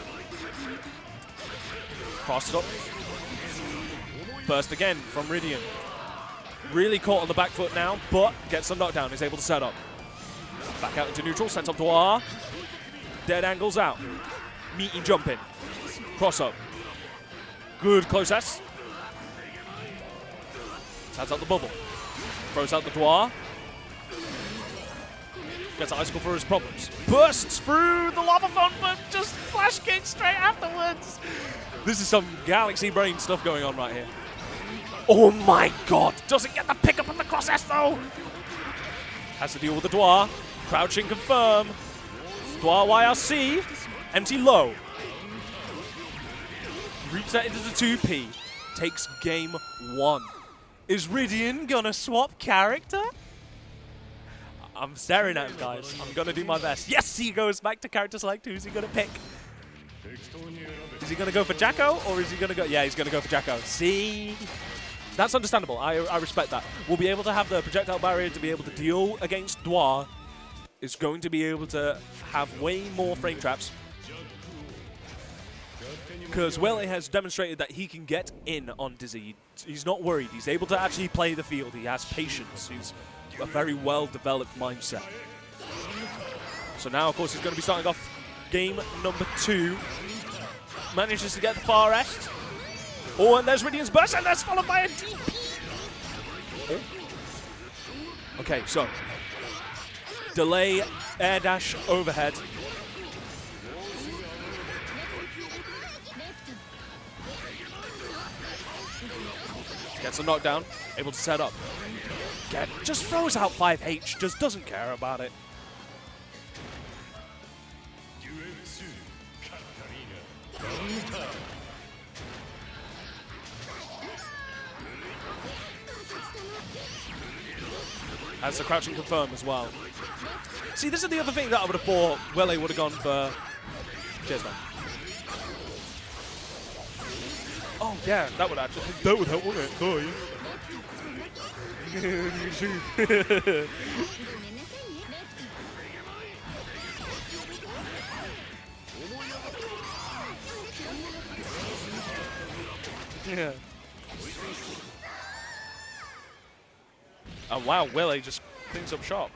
Cross it up. Burst again from Rydian. Really caught on the back foot now, but gets some knockdown. Is able to set up. Back out into neutral. Sends up to R. Dead angles out. Meaty jumping. Cross up. Good close S. Sends out the bubble. Throws out the Dwar. Gets an icicle for his problems. Bursts through the lava font, but just flash kicks straight afterwards. This is some galaxy brain stuff going on right here. Oh my god. Doesn't get the pickup on the cross S though. Has to deal with the Dwar. Crouching confirm. Dwar YRC. Empty low. Reset into the 2P. Takes game 1. Is Rydian gonna swap character? I'm staring at him, guys. I'm gonna do my best. Yes, he goes back to character select. Who's he gonna pick? Is he gonna go for Jacko or is he gonna go? Yeah, he's gonna go for Jacko. See? That's understandable. I respect that. We'll be able to have the projectile barrier to be able to deal against Dwar. Is going to be able to have way more frame traps. Because Willei has demonstrated that he can get in on Dizzy. He's not worried. He's able to actually play the field. He has patience. He's a very well-developed mindset. So now, of course, he's going to be starting off game number 2. Manages to get the far rest. Oh, and there's Rydian's burst, and that's followed by a DP. Oh. Okay, so delay, air dash, overhead. Gets a knockdown, able to set up. Just throws out 5H, just doesn't care about it. Has the crouching confirm as well. See, this is the other thing that I would have thought Willei would have gone for. Cheers, man. Oh, yeah, that would help, wouldn't it? Oh, yeah. Yeah. And wow, Willei just cleans up shop.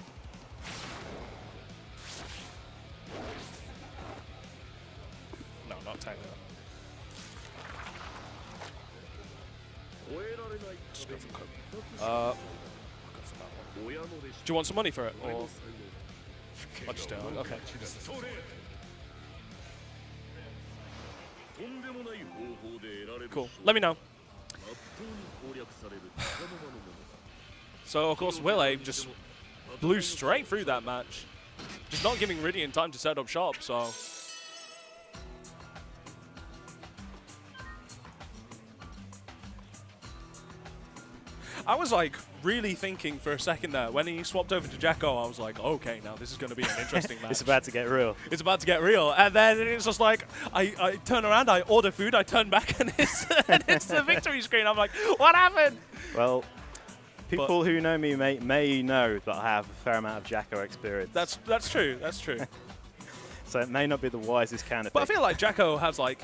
No, not technically. Just go for cook. Do you want some money for it? Or I'll just do it. Okay. Cool. Let me know. So, of course, Willei just blew straight through that match. Just not giving Rydian time to set up shop, so. I was like really thinking for a second there. When he swapped over to Jacko, I was like, okay, now this is going to be an interesting match. It's about to get real. It's about to get real. And then it's just like, I turn around, I order food, I turn back, and it's the victory screen. I'm like, what happened? Well, People who know me may know that I have a fair amount of Jacko experience. That's true. That's true. So it may not be the wisest kind of But I thing. feel like Jacko has like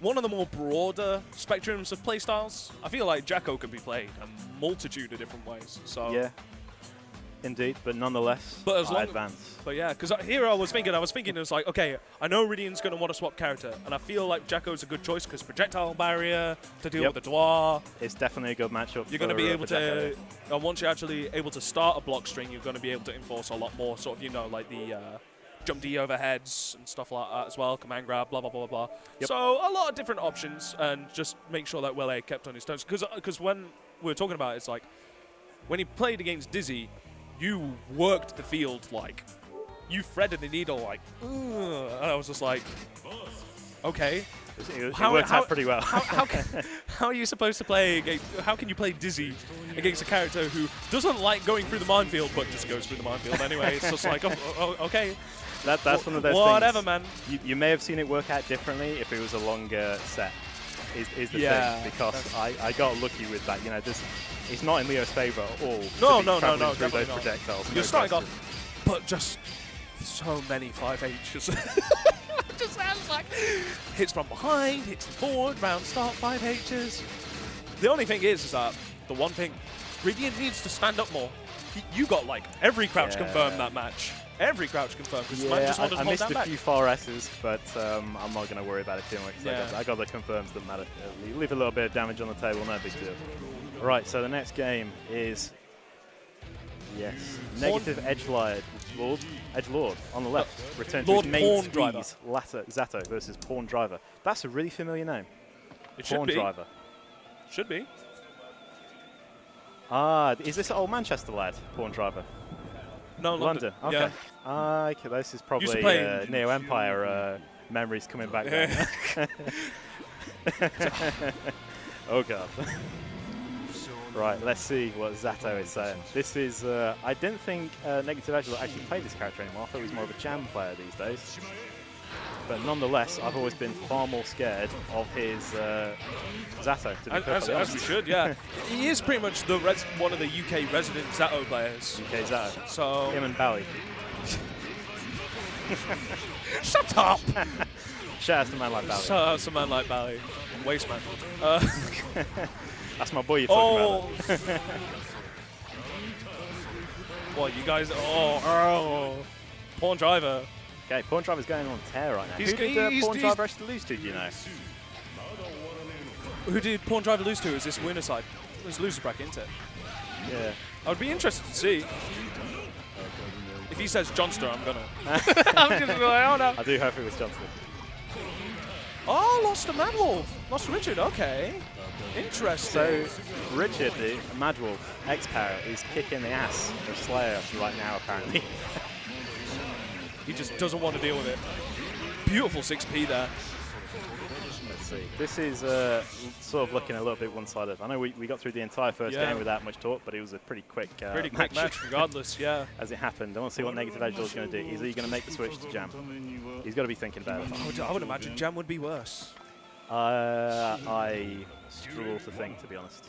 one of the more broader spectrums of playstyles. I feel like Jacko can be played a multitude of different ways. So Yeah, indeed, but nonetheless, But as I long- advance. But yeah, because here I was thinking it was like, okay, I know Rydian's going to want to swap character, and I feel like Jacko's a good choice because projectile barrier to deal Yep. with the Dwar. It's definitely a good matchup. You're going to be able for Jacko. to, and once you're actually able to start a block string, you're going to be able to enforce a lot more sort of, you know, like the jump D overheads and stuff like that as well, command grab, blah, blah, blah, blah, blah. Yep. So a lot of different options, and just make sure that Willei kept on his toes. Because when we were talking about it, it's like, when he played against Dizzy, you worked the field like, you threaded the needle like, ugh, and I was just like, okay. It worked out pretty well. How are you supposed to play against, how can you play Dizzy against a character who doesn't like going through the minefield but just goes through the minefield anyway? It's just like, okay. That's one of those Whatever, things. man. You may have seen it work out differently if it was a longer set, is the Yeah, thing. Because I got lucky with that. You know, it's not in Leo's favour at all. No, to be no, travelling no, through definitely those not. projectiles. You're no starting question. off, but just so many 5Hs. Just sounds like hits from behind, hits forward, round start, 5Hs. The only thing is that the one thing, Rydian needs to stand up more. You got like every crouch confirmed that match. Every crouch confirmed because man just wanted to I hold missed that a back. few far S's, but I'm not going to worry about it too much. Yeah. I got the confirms that matter. Leave a little bit of damage on the table, no big deal. Right, so the next game is negative Edgelord on the left. Return to Lord his main Pawn squeeze. Zato versus Pawn Driver. That's a really familiar name. It should Pawn be. Driver. Should be. Ah, is this old Manchester lad, Pawn Driver? No, London. Okay. Yeah. Okay, this is Used to probably play- Neo Empire memories coming back there. Oh god. Right, let's see what Zato is saying. This is, I didn't think Negative Edge will actually play this character anymore. I thought he was more of a jam player these days. But nonetheless, I've always been far more scared of his Zato, to be perfectly As we honest. should, yeah. He is pretty much the one of the UK resident Zato players. UK Zato. So Him and Bally. shut up. Shout out to a man like Bally. Shout out to a man like Bally, waste man. That's my boy you're talking about. What you guys? Oh, Pawn Driver. Okay, Pawn Driver's going on tear right now. He's- Who did he's- Pawn he's- Driver actually lose to, do you know? Who did Pawn Driver lose to? Is this winner side? It's loser bracket, isn't it? Yeah. I would be interested to see. If he says Johnston, I'm gonna. I'm just like, oh no. I do hope it was Johnson. Oh, lost to MadWolf. Lost to Richard. Okay. Interesting. So, Richard, the MadWolf X-Power, is kicking the ass of Slayer right now, apparently. He just doesn't want to deal with it. Beautiful 6P there. Let's see. This is sort of looking a little bit one-sided. I know we got through the entire first game without much talk, but it was a pretty quick match regardless, yeah. as it happened. I want to see what Negative Edge is going to do. Is he going to make the switch to Jam? He's got to be thinking about it. I would imagine Jam would be worse. I struggle to think, to be honest.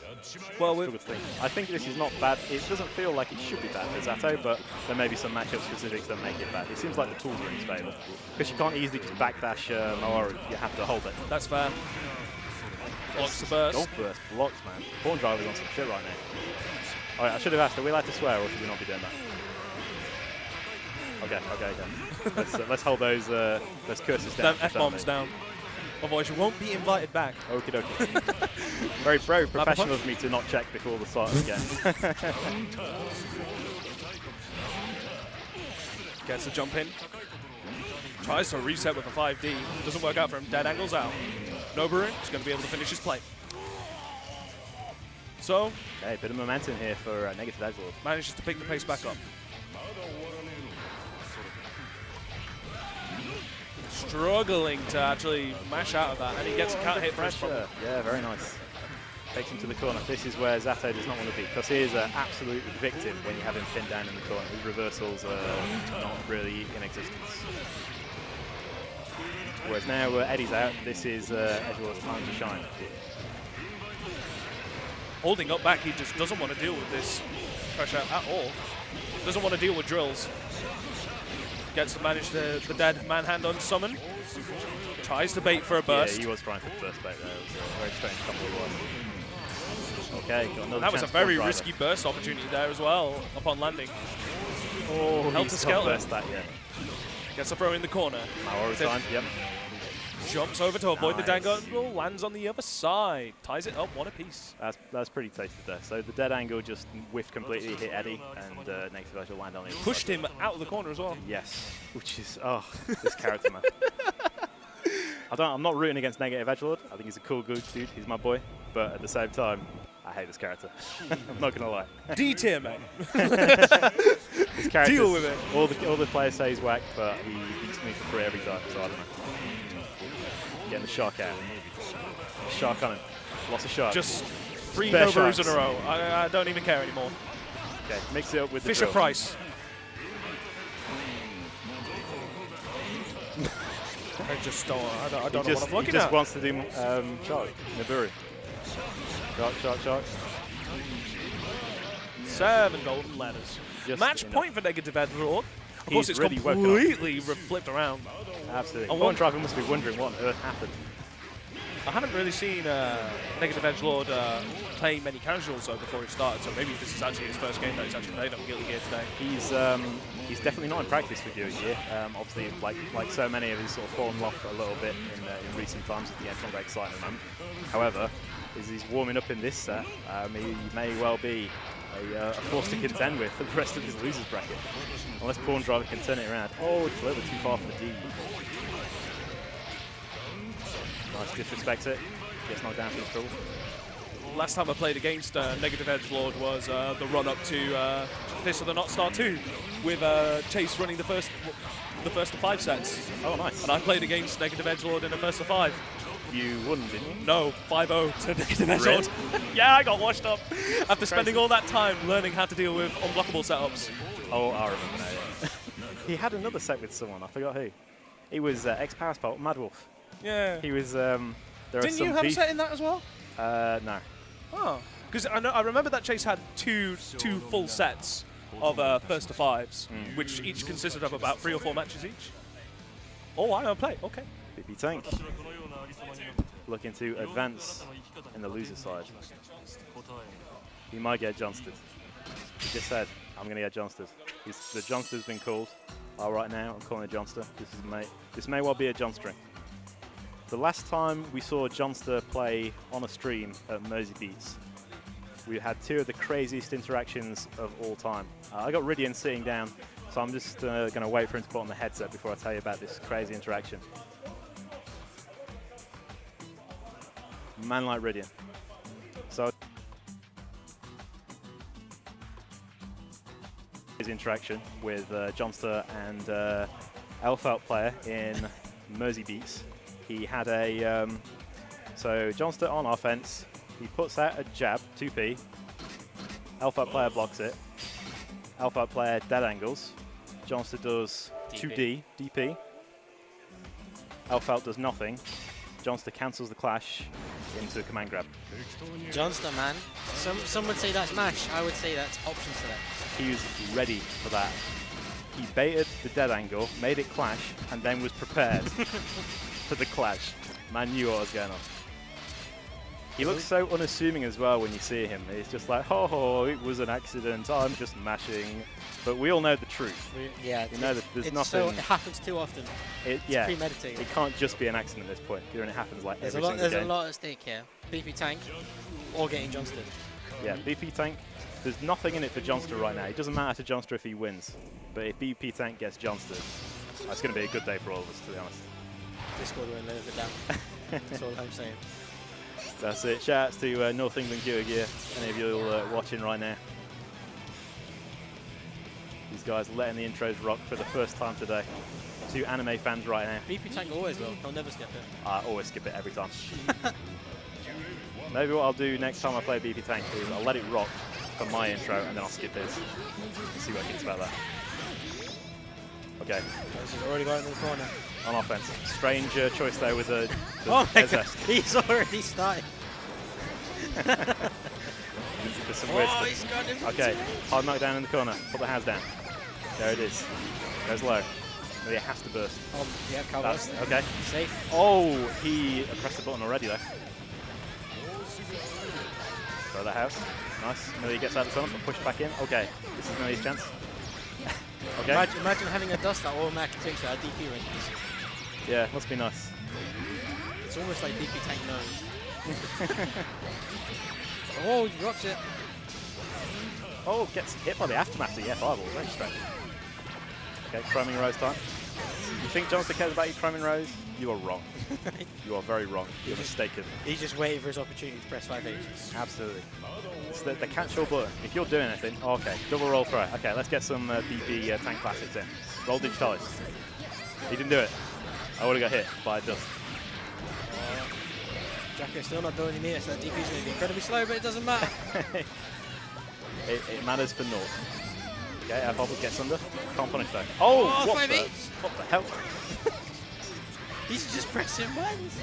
Well, Struggle to think. I think this is not bad. It doesn't feel like it should be bad for Zato, but there may be some matchup specifics that make it bad. It seems like the tools are in his favour. Because you can't easily just backdash Maoru, you have to hold it. That's fair. Blocks the burst. Gold burst, blocks, man. Pawn Driver's on some shit right now. Alright, I should have asked, are we allowed to swear or should we not be doing that? Okay. Let's hold those curses down. F-bombs down. Otherwise you won't be invited back. Okie dokie. Very professional of me to not check before the start of the game. Gets the jump in. Tries to reset with a 5D. Doesn't work out for him. Dead angles out. Noburun is going to be able to finish his play. So, Okay, bit of momentum here for Negative Edgelord. manages to pick the pace back up. Struggling to actually mash out of that, and he gets a cat hit for his Pressure. Yeah, very nice. Takes him to the corner. This is where Zato does not want to be, because he is an absolute victim when you have him pinned down in the corner. His reversals are not really in existence. Whereas now Eddie's out, this is Edgelord's time to shine. holding up back. He just doesn't want to deal with this pressure at all. Doesn't want to deal with drills. Gets to manage the dead man-hand on summon. Tries to bait for a burst. Yeah, he was trying for the burst bait there. It was a very strange couple of words. Okay, got another That was a chance very for a risky burst opportunity there as well upon landing. Oh, Help he's to Skeleton. burst that yet. Gets a throw in the corner. Maori time, yep. Jumps over to avoid the Nice. dangle, lands on the other side. Ties it up, one apiece. That's pretty tasty there. So the dead angle just whiffed completely, hit Eddie, and negative edge will land on him. Pushed him out of the corner as well. Yes, which is, this character, man. I'm not rooting against Negative Edgelord. I think he's a cool good dude. He's my boy. But at the same time, I hate this character. I'm not gonna lie. D tier, man. This character. Deal with it. All the players say he's whack, but he beats me for free every time. So I don't know. Getting the shark out. Shark on him. Lots of sharks. Just 3 Bear Nobarus in sharks. a row. I don't even care anymore. Okay, mix it up with the Fisher drill. Price. I just don't. I don't know what I'm looking He just at. wants to do shark. Naburi. Shark. 7 golden ladders. Just Match enough. point for Negative Edgelord. Of He's course, it's really woken up. completely flipped around. Absolutely. I Corn want- Driver must be wondering what on earth happened. I haven't really seen Negative Edgelord play many casuals though before he started, so maybe this is actually his first game that he's actually played on Guilty Gear today. He's definitely not in practice for Guilty Gear. Obviously, like so many of his sort of fallen off a little bit in recent times at the end, not very exciting at the moment. However, as he's warming up in this set, he may well be a force to contend with for the rest of his losers bracket. Unless Pawn Driver can turn it around. Oh, it's a little bit too far for the D. Nice, disrespects it. Gets knocked down for the trouble. Last time I played against Negative Edgelord was the run-up to Fist of the Not Star 2, with Chase running the first of 5 sets. Oh, nice. And I played against Negative Edgelord in the first of 5. You won, didn't you? No, 5-0 to Negative Red? Edgelord. Yeah, I got washed up after spending all that time learning how to deal with unblockable setups. Oh, I remember now, yeah. He had another set with someone, I forgot who. It was ex-Paraspot, MadWolf. Yeah. He was, there Didn't you have a set in that as well? No. Oh, because I remember that Chase had two full sets of first to 5s, which each consisted of about 3 or 4 matches each. Oh, I don't play. Okay. BB Tank looking to advance in the loser side. He might get Johnsted. He just said, I'm going to get Johnsted. The Johnster's been called. Right now, I'm calling it Johnster. This may well be a Johnstring. The last time we saw Johnster play on a stream at Mersey Beats, we had 2 of the craziest interactions of all time. I got Rydian sitting down, so I'm just going to wait for him to put on the headset before I tell you about this crazy interaction. Man like Rydian. So his interaction with Johnster and Elfelt player in Mersey Beats. He had a so Johnster on offense. He puts out a jab, 2P. Elfelt player blocks it. Elfelt player dead angles. Johnster does 2D, DP. Elfelt does nothing. Johnster cancels the clash into a command grab. Johnster, man. Some would say that's mash. I would say that's option select. He was ready for that. He baited the dead angle, made it clash, and then was prepared for the clash. Man knew what was going on. He looks so unassuming as well when you see him. He's just like, oh, it was an accident, I'm just mashing. But we all know the truth. Yeah, We know that there's it nothing. happens too often. It's premeditated. It can't just be an accident at this point. It happens like There's every a lot. single There's game. a lot at stake here. BP Tank or getting Johnston. Yeah, BP Tank. There's nothing in it for Johnster right now. It doesn't matter to Johnster if he wins. But if BP Tank gets Johnster, that's going to be a good day for all of us, to be honest. Discord won't let it down. That's all I'm saying. That's it. Shout outs to North England Gear Gear. Any of you watching right now. These guys letting the intros rock for the first time today. 2 anime fans right now. BP Tank always will. He'll never skip it. I always skip it every time. Maybe what I'll do next time I play BP Tank is I'll let it rock for my intro and then I'll skip his. And see what he thinks about that. Okay. He's already got it in the corner. On offense. Strange choice there with the Oh my god, zest. he's already started. There's some weird Oh, stuff. he's got him. Okay, hard knockdown in the corner. Put the hands down. There it is. Goes low. Maybe it has to burst. Yeah, cover. Okay. Safe. Oh, he pressed the button already though. Throw the house. Nice. Millie gets out of the tunnel, push back in. Okay, this is Millie's chance. Okay. Imagine having a dust that automatically takes out DP ranges. Yeah, must be nice. It's almost like DP tank knows. Oh, he drops it. Oh, gets hit by the aftermath of the F5 ball. Very strange. Okay, chroming rose time. You think Johnston cares about you chroming rose? You are wrong. You are very wrong. You're mistaken. He's just waiting for his opportunity to press 5H. Absolutely. It's the catch-all button. If you're doing anything, okay, double roll throw. Okay, let's get some BP tank classics in. Roll digitalis. He didn't do it. I would have got hit by dust. Jacko's still not doing any near, so that DP's going to be incredibly slow, but it doesn't matter. it matters for naught. Okay, F5 gets under. Can't punish though. Oh, what 5H! What the hell? He's just pressing buttons.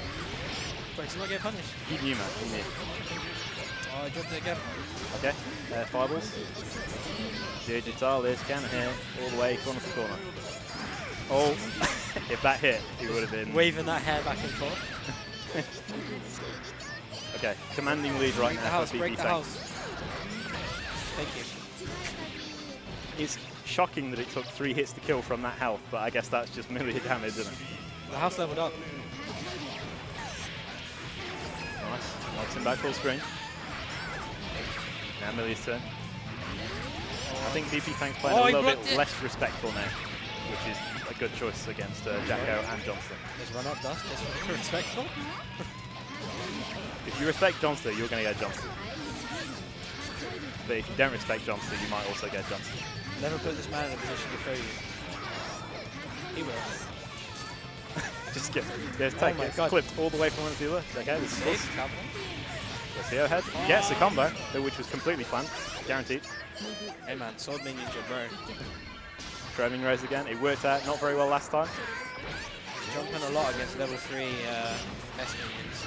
But he's not getting punished. He knew, man. He knew. Oh, I dropped it again. Okay, fireballs. Digitalis can hit all the way corner to corner. Oh, if that hit, he would have been waving that hair back and forth. Okay, commanding lead right now for break BP the tank. house. Thank you. It's shocking that it took 3 hits to kill from that health, but I guess that's just melee damage, isn't it? The house leveled up. Nice. Knocks him back full screen. Now Millie's turn. I think BP Tank's playing a little bit less respectful now, which is a good choice against Jacko and Johnston. Just run up dust, just respectful. If you respect Johnston, you're going to get Johnston. But if you don't respect Johnston, you might also get Johnston. Never put this man in a position to throw you. He will. Just get there's take it clipped all the way from one to the other. Okay, this is Safe. let's see ahead. Gets a combo, which was completely planned, guaranteed. Hey man, sword minions are burned. Chroming raise again. It worked out not very well last time. Jumping a lot against level 3 S minions.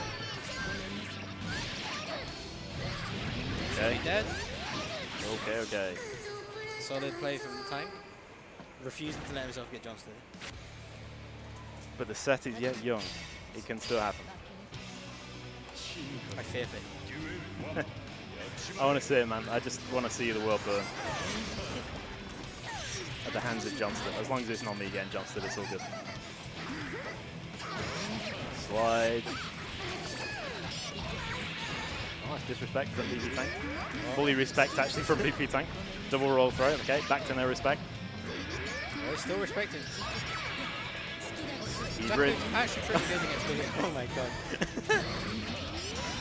Okay. Dead. Okay. Solid play from the tank. Refusing to let himself get Johnston. But the set is yet young. It can still happen. I fear for it. I want to see it, man. I just want to see the world burn. At the hands of Johnston. As long as it's not me getting Johnston, it's all good. Slide. Nice disrespect from BP Tank. Fully respect actually from BP Tank. Double roll throw. Okay, back to no respect. Oh, he's still respecting. He's really actually pretty good against William. Oh my god.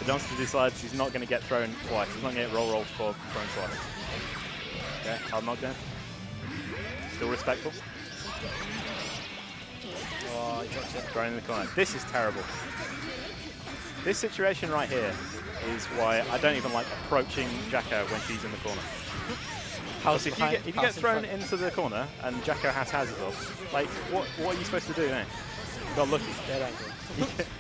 Johnston decides he's not going to get thrown twice. He's not going to get roll for thrown twice. Okay, hard knockdown. Still respectful. Oh, he drops it. Thrown in the corner. This is terrible. This situation right here is why I don't even like approaching Jacko when she's in the corner. If you get thrown into the corner and Jacko has hazard up, like what are you supposed to do now? You got lucky.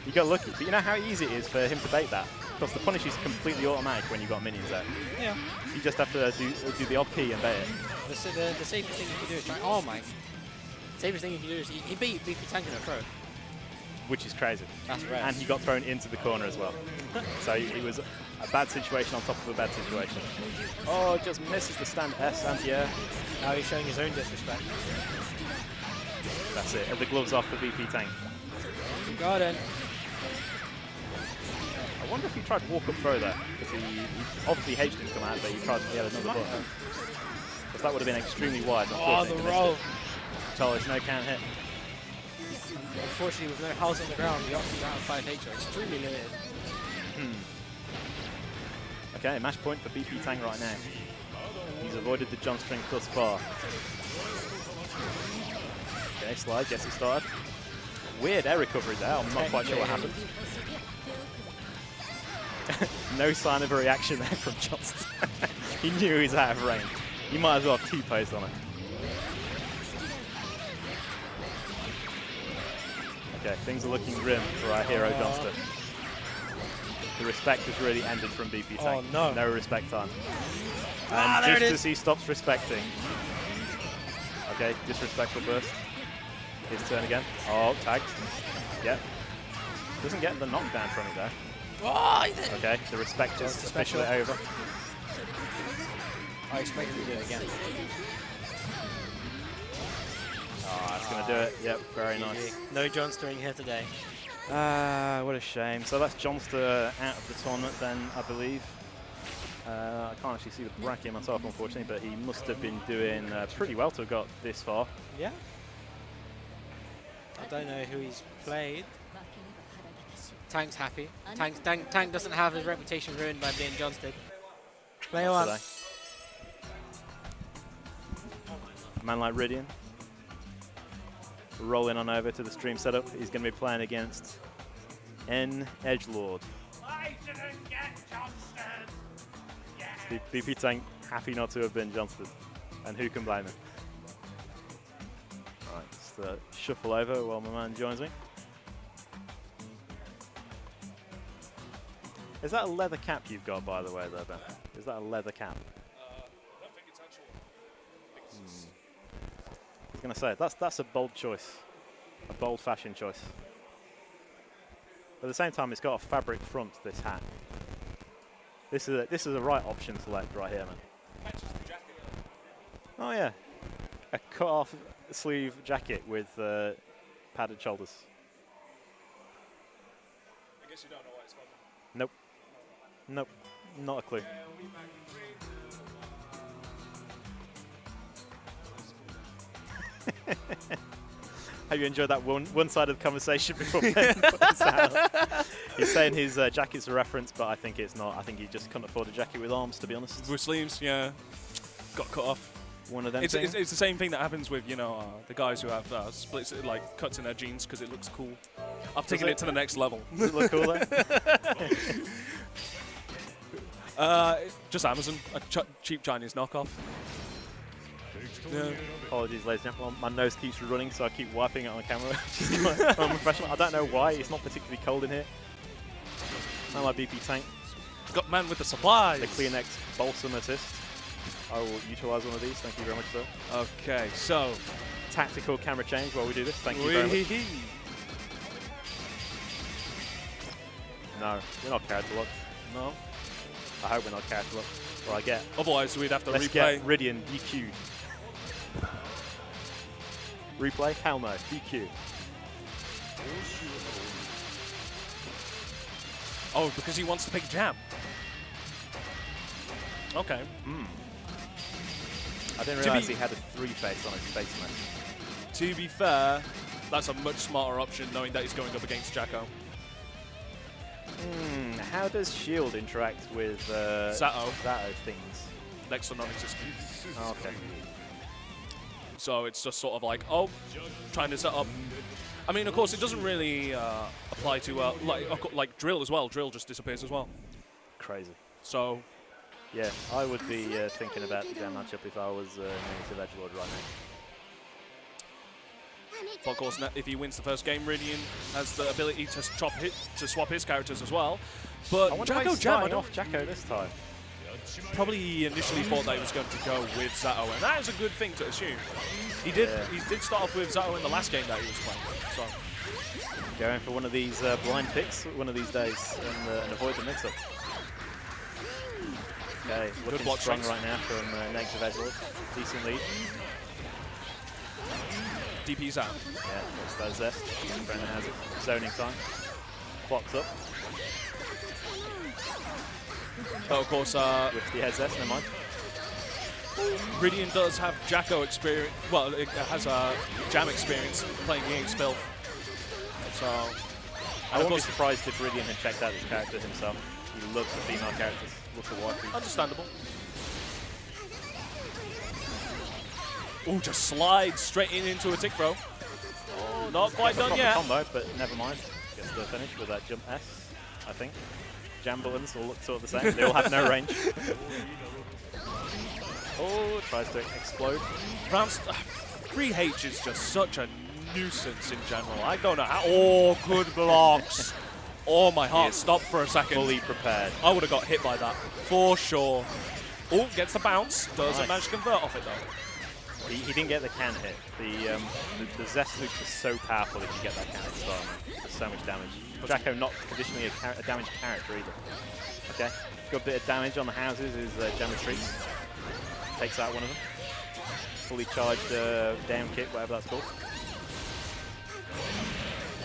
You got lucky. But you know how easy it is for him to bait that? Because the punish is completely automatic when you've got minions out. Yeah. You just have to do the odd key and bait it. The safest thing you can do is try. Oh my. Safest thing you can do is he beat BP Tank in a throw. Which is crazy. That's rare. And he got thrown into the corner as well. So it was a bad situation on top of a bad situation. Oh, just misses the stand S anti-air. Now he's showing his own disrespect. That's it. And the gloves off for BP Tank. Got it. I wonder if he tried walk up throw there. Because he obviously H didn't come out, but he had another button. Because that would have been extremely wide. Oh, the roll. Charles, no count hit. Unfortunately, with no house on the ground, the options out of 5H are extremely limited. Okay, match point for BP Tank right now. He's avoided the jump string thus far. Okay, slide, gets it started. Weird air recovery there, I'm not quite sure what happened. No sign of a reaction there from Johnston. He knew he was out of range. He might as well have T-posed on it. Okay, things are looking grim for our hero Johnston. The respect has really ended from BP Tank. Oh, no. No respect time. Ah, And there it just is. as he stops respecting. Okay, disrespectful burst. His turn again. Oh, tagged. Yep. Doesn't get the knockdown from it though. Oh, he did. Okay, the respect is officially over. I expect him to do it again. Oh, that's going to do it. Yep, very nice. No Johnstering here today. What a shame. So that's Johnster out of the tournament then, I believe. I can't actually see the bracket myself, unfortunately, but he must have been doing pretty well to have got this far. Yeah. I don't know who he's played. Tank's happy. Tank doesn't have his reputation ruined by being Johnston. Play on. Today. A man like Rydian. Rolling on over to the stream setup. He's going to be playing against N Edgelord. BP Tank happy not to have been Johnston. And who can blame him? Alright, just shuffle over while my man joins me. Is that a leather cap you've got, by the way, there, Ben? Is that a leather cap? I don't think it's actual. I was going to say, that's a bold choice. A bold fashion choice. At the same time, it's got a fabric front, this hat. This is a right option select right here, man. Oh, yeah. A cut-off sleeve jacket with padded shoulders. I guess you don't know why it's from. Nope. Nope. Not a clue. Have you enjoyed that one-sided conversation before Ben put this out? He's saying his jacket's a reference, but I think it's not. I think he just couldn't afford a jacket with arms, to be honest. With sleeves, yeah. Got cut off. One of them It's things. the same thing that happens with, you know, the guys who have splits, like cuts in their jeans because it looks cool. I've taken it to the next level. Does it look cool there? Just Amazon, a cheap Chinese knockoff. Yeah. Apologies, ladies and gentlemen. My nose keeps running, so I keep wiping it on the camera. Which is quite unprofessional. I don't know why. It's not particularly cold in here. Not like BP Tank. Got man with the supplies. The Kleenex Balsam Assist. I will utilise one of these. Thank you very much, sir. Okay, so Tactical camera change while we do this. Thank you very much. No, we're not character locked. No. I hope we're not character locked. Or I get. Otherwise, we'd have to Let's replay. get Rydian DQ'd. Replay? Hell no. DQ. Oh, because he wants to pick Jam. Okay. I didn't realise he had a 3-face on his face match. To be fair, that's a much smarter option, knowing that he's going up against Jacko. How does Shield interact with Zato. Zato things? Next to non-existent. Oh, okay. So it's just sort of like, oh, trying to set up. I mean, of course, it doesn't really apply to like Drill as well. Drill just disappears as well. Crazy. So Yeah, I would be thinking about the Jam matchup if I was native Edgelord right now. but of course, if he wins the first game, Rydian has the ability to swap his characters as well. But I wonder Jacko why he's Jam, I starting don't off Jacko this time. probably initially thought that he was going to go with Zato, and that is a good thing to assume. He did start off with Zato in the last game that he was playing. So Going for one of these blind picks one of these days and avoid the mix-up. Okay, looking block strong strength. right now from negative Edgelord. Decent lead. DP's out. Yeah, that's that zest. Brennan has it. Zoning time. Clock's up. But of course, With the head zest, never mind. Rydian does have Jacko experience. Well, it has a Jam experience playing against Filth. So, I wouldn't be surprised if Rydian had checked out his character himself. He loves the female characters. Loves the waifu. understandable. Oh, just slides straight into a tick throw. Oh, not quite done yet. Combo, but never mind. Gets the finish with that jump S, I think. Jam buttons all look sort of the same. They all have no range. Oh, tries to explode. Rounds 3H is just such a nuisance in general. I don't know how. Oh, good blocks. Oh, my heart is stopped for a second. Fully prepared. I would have got hit by that, for sure. Oh, gets the bounce. Doesn't Nice. manage to convert off it, though. He didn't get the can hit. The Zest loop is so powerful if you get that can hit start, man. Does so much damage. Jacko not traditionally a damaged character either. Okay, got a bit of damage on the houses. Is Jam retreats. Takes out one of them. Fully charged down kick, whatever that's called.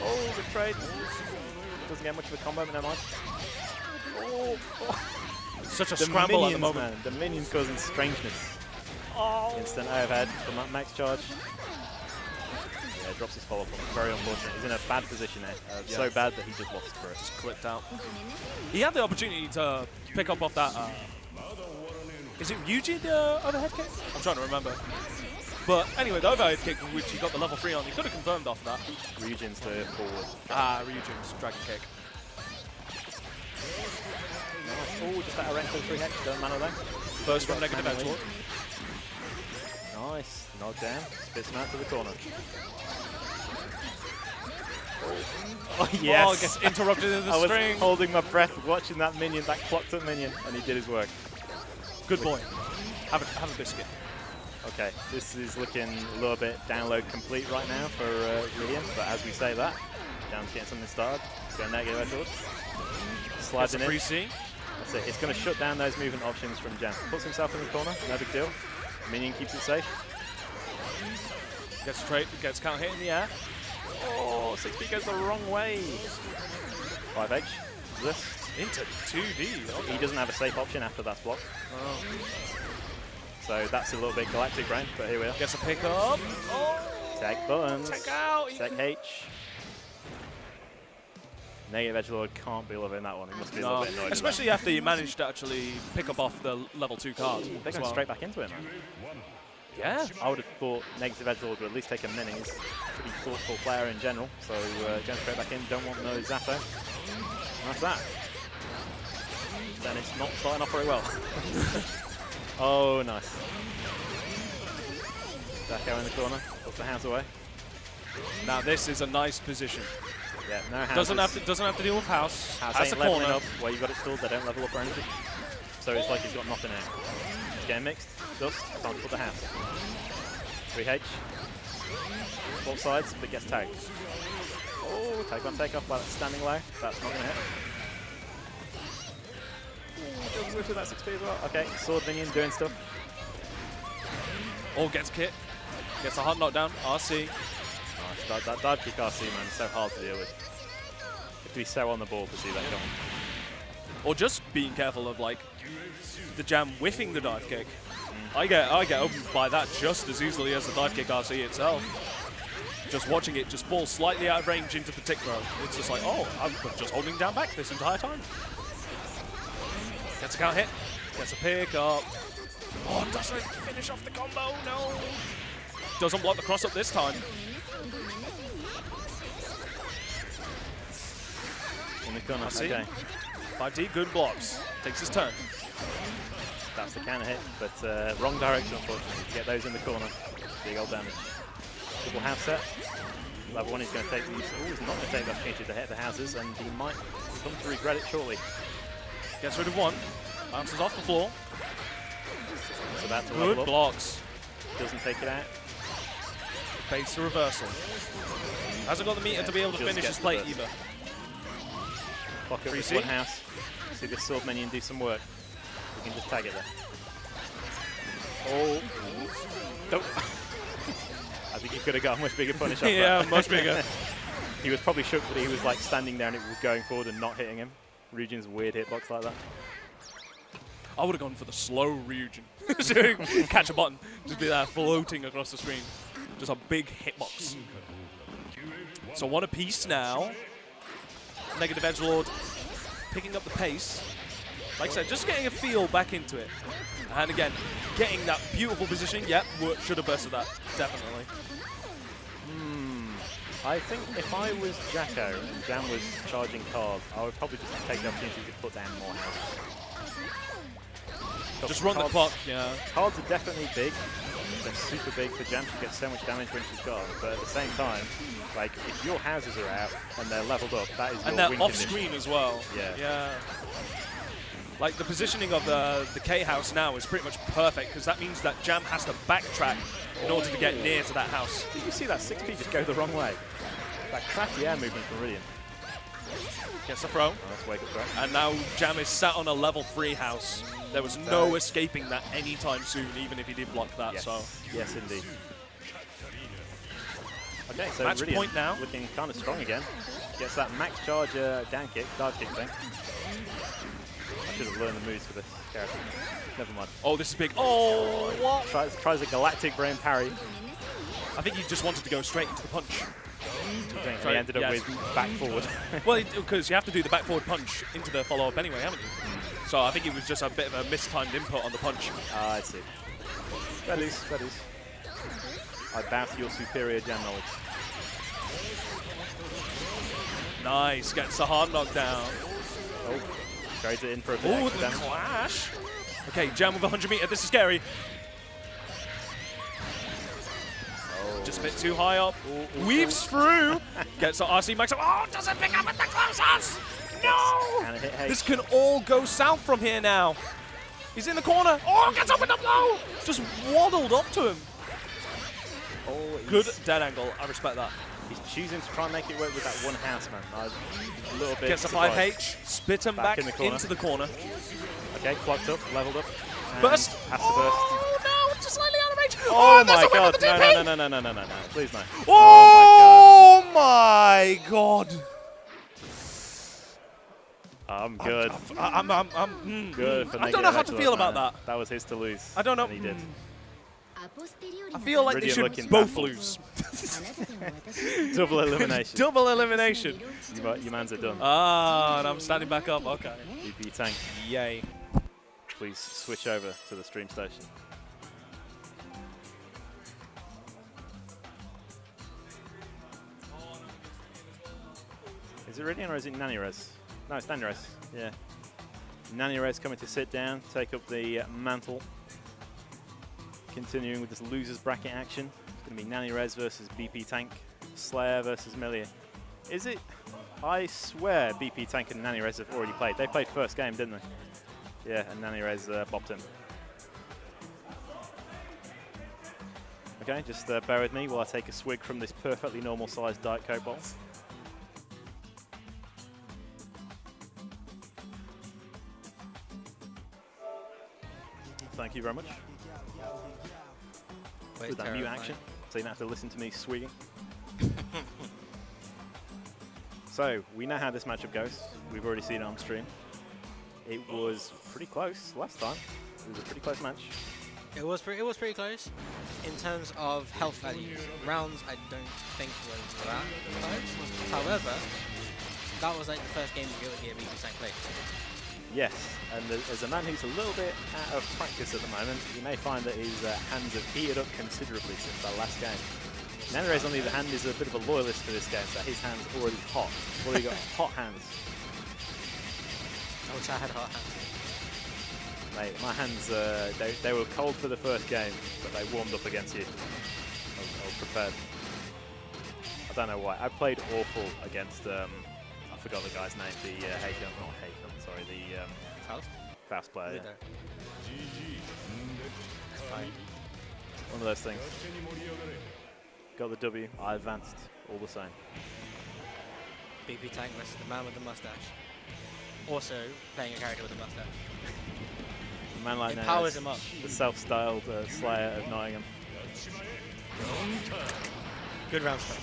Oh, the trade. Doesn't get much of a combo, but never mind. Oh. Such a The scramble minions, at the moment. man. The minions causing strangeness. Oh. Instant overhead from that max charge. Yeah, drops his follow-up. Very unfortunate. He's in a bad position there. So bad that he just lost for it. Just clipped out. He had the opportunity to pick up off that. Is it Ryuji, the overhead kick? I'm trying to remember. But anyway, the overhead kick, which he got the level 3 on, he could have confirmed off that. Ryujin's the forward. Ryujin's dragon kick. Nice. Oh, just that Arenco 3H. Don't matter though. Burst from negative edge lord. Nice. Knocked down. Spits him out to the corner. Oh, yes. Oh, gets interrupted in the I string. was holding my breath watching that minion, that clocked up minion, and he did his work. Good boy. Have a biscuit. Okay, this is looking a little bit download complete right now for Rydian, but as we say that, Jam's getting something started. It's going negative edge lord. Slides in. Free C. That's it. It's going to shut down those movement options from Jam. Puts himself in the corner, no big deal. Minion keeps it safe. Gets straight, gets counter hit in the air. Oh, 6B goes the wrong way. 5H. This. Into 2D. Okay. He doesn't have a safe option after that's blocked. Oh. So that's a little bit galactic brain, but here we are. Gets a pick up. Oh. Tech buttons. Tech out. Tech H. Negative Edgelord can't be loving that one. He must be a little bit annoyed. Especially after you managed to actually pick up off the level 2 card. They're going straight back into it, man. Yeah. I would have thought Negative Edgelord would at least take a mini. He's a pretty thoughtful player in general. So going straight back in, don't want no Zappo. And that's that. Then it's not starting off very well. Oh, nice. Zacko in the corner, puts the house away. Now this is a nice position. Yeah, no houses. Doesn't have to deal with house. House Has ain't the leveling corner. up where you got it stalled, they don't level up or anything. So it's like he's got nothing out. It's getting mixed. Dust, time to put the house. 3H. Both sides, but gets tagged. Oh, tag on takeoff while it's standing low. That's not going to hit. Ooh, goes with that 6P as well. Okay, sword minion doing stuff. Or gets kit. Gets a hard knockdown. RC. Nice. That dive kick RC, man, is so hard to deal with. You have to be so on the ball to see that coming. Or just being careful of like the Jam whiffing the dive kick. I get opened by that just as easily as the dive kick RC itself. Just watching it just fall slightly out of range into the tick throw. It's just like, oh, I'm just holding down back this entire time. Gets a count hit. Gets a pick up. Oh, doesn't finish off the combo. No. Doesn't block the cross up this time. In the corner. RC. Okay. 5D, good blocks. Takes his turn. That's the counter hit, but wrong direction, unfortunately. To get those in the corner, big old damage. Double house set. Level 1 is going to take these. Oh, he's not going to take the opportunity to hit the houses, and he might come to regret it shortly. Gets rid of one. Bounces off the floor. It's about to Good level up. blocks. Doesn't take it out. Base the reversal. Hasn't got the meter to be able to just finish gets his plate reversed. either. Block up this 3C. one house. See this sword minion do some work. We can just tag it there. Oh. Nope. I think he could have got a much bigger punish off Yeah, that. much bigger. He was probably shook that he was like standing there and it was going forward and not hitting him. Ryujin's weird hitbox like that. I would have gone for the slow Ryujin. So catch a button, just be there floating across the screen. Just a big hitbox. So one apiece now. Negative Edgelord picking up the pace. Like I said, just getting a feel back into it. And again, getting that beautiful positioning. Yep, should have bursted that, definitely. I think if I was Jacko and Jam was charging cards, I would probably just take the opportunity to put down more houses. Just run the clock, yeah. Cards are definitely big, they're super big for Jam. She gets so much damage when she's gone, but at the same time, like, if your houses are out and they're leveled up, that is your And they're win off condition. screen as well. Yeah. Yeah. Like, the positioning of the K house now is pretty much perfect, because that means that Jam has to backtrack in order to get near to that house. Did you see that 6P just go the wrong way? That crafty air movement from Rydian. Gets the throw. Oh, that's wake up throw. And now Jam is sat on a level 3 house. There was no escaping that anytime soon, even if he did block that. Yes. So Yes, indeed. Okay, so match Rydian point now. looking kind of strong again. Gets that max charge down kick, dive kick thing. I should have learned the moves for this character. Never mind. Oh, this is big. Oh, what? Tries a galactic brain parry. I think he just wanted to go straight into the punch. He ended up with back forward. Well, because you have to do the back forward punch into the follow-up anyway, haven't you? So I think it was just a bit of a mistimed input on the punch. Ah, I see. That is. I bow to your superior Jam knowledge. Nice, gets the hard knockdown. Oh, trades it in for a bit Oh, extra the damage. clash. Okay, Jam with 100 meter. This is scary. Oh. Just a bit too high up. Weaves through. Gets the RC max up. Oh, doesn't pick up with the closers. No! And a hit H. This can all go south from here now. He's in the corner. Oh, gets up with the blow. Just waddled up to him. Oh, Good dead angle. I respect that. He's choosing to try and make it work with that one house, man. I'm a little bit Gets the surprised. 5H. Spit him back in the corner. into the corner. Okay, clocked up, leveled up. and Burst. Has to burst. Oh, no. Just slightly out of range. Oh, there's my a whip god. with the DP. No. Please, no. Oh, my god. I'm good. I'm Good for I don't know how to negative feel excellence, about man. that. That was his to lose. I don't know. And he did. I feel like they Rydian should looking both baffled. lose. Double elimination. Double elimination. You mans are done. Ah, and I'm standing back up. Okay. BP Tank, Yay. please switch over to the stream station. Is it Rydian or is it Nanirez? No, it's Nanirez. Yeah. Nanirez coming to sit down, take up the mantle. Continuing with this losers bracket action. It's going to be Nanirez versus BP Tank, Slayer versus Millia. Is it? I swear BP Tank and Nanirez have already played. They played first game, didn't they? Yeah, and Nanirez bopped him. Okay, just bear with me while I take a swig from this perfectly normal sized Diet Coke bottle. Thank you very much. With that mute action, so you don't have to listen to me swigging. So, we know how this matchup goes. We've already seen it on stream. It was pretty close last time. It was a pretty close match. It was pretty close. In terms of health values, rounds I don't think was that close. However, that was like the first game of Guilty BP Tank played. Yes, and as a man who's a little bit out of practice at the moment, you may find that his hands have heated up considerably since that last game. Nanirez, on the other hand, is a bit of a loyalist for this game, so his hands are already hot. Already got hot hands. I wish I had hot hands. Mate, my hands, they were cold for the first game, but they warmed up against you. I was prepared. I don't know why. I played awful against, I forgot the guy's name, the sorry, the Faust player. Yeah. One of those things. Got the W, I advanced, all the same. BP Tank versus the man with the mustache. Also playing a character with a mustache. A man like It Nanirez, powers him up. the self-styled Slayer of Nottingham. Good round start.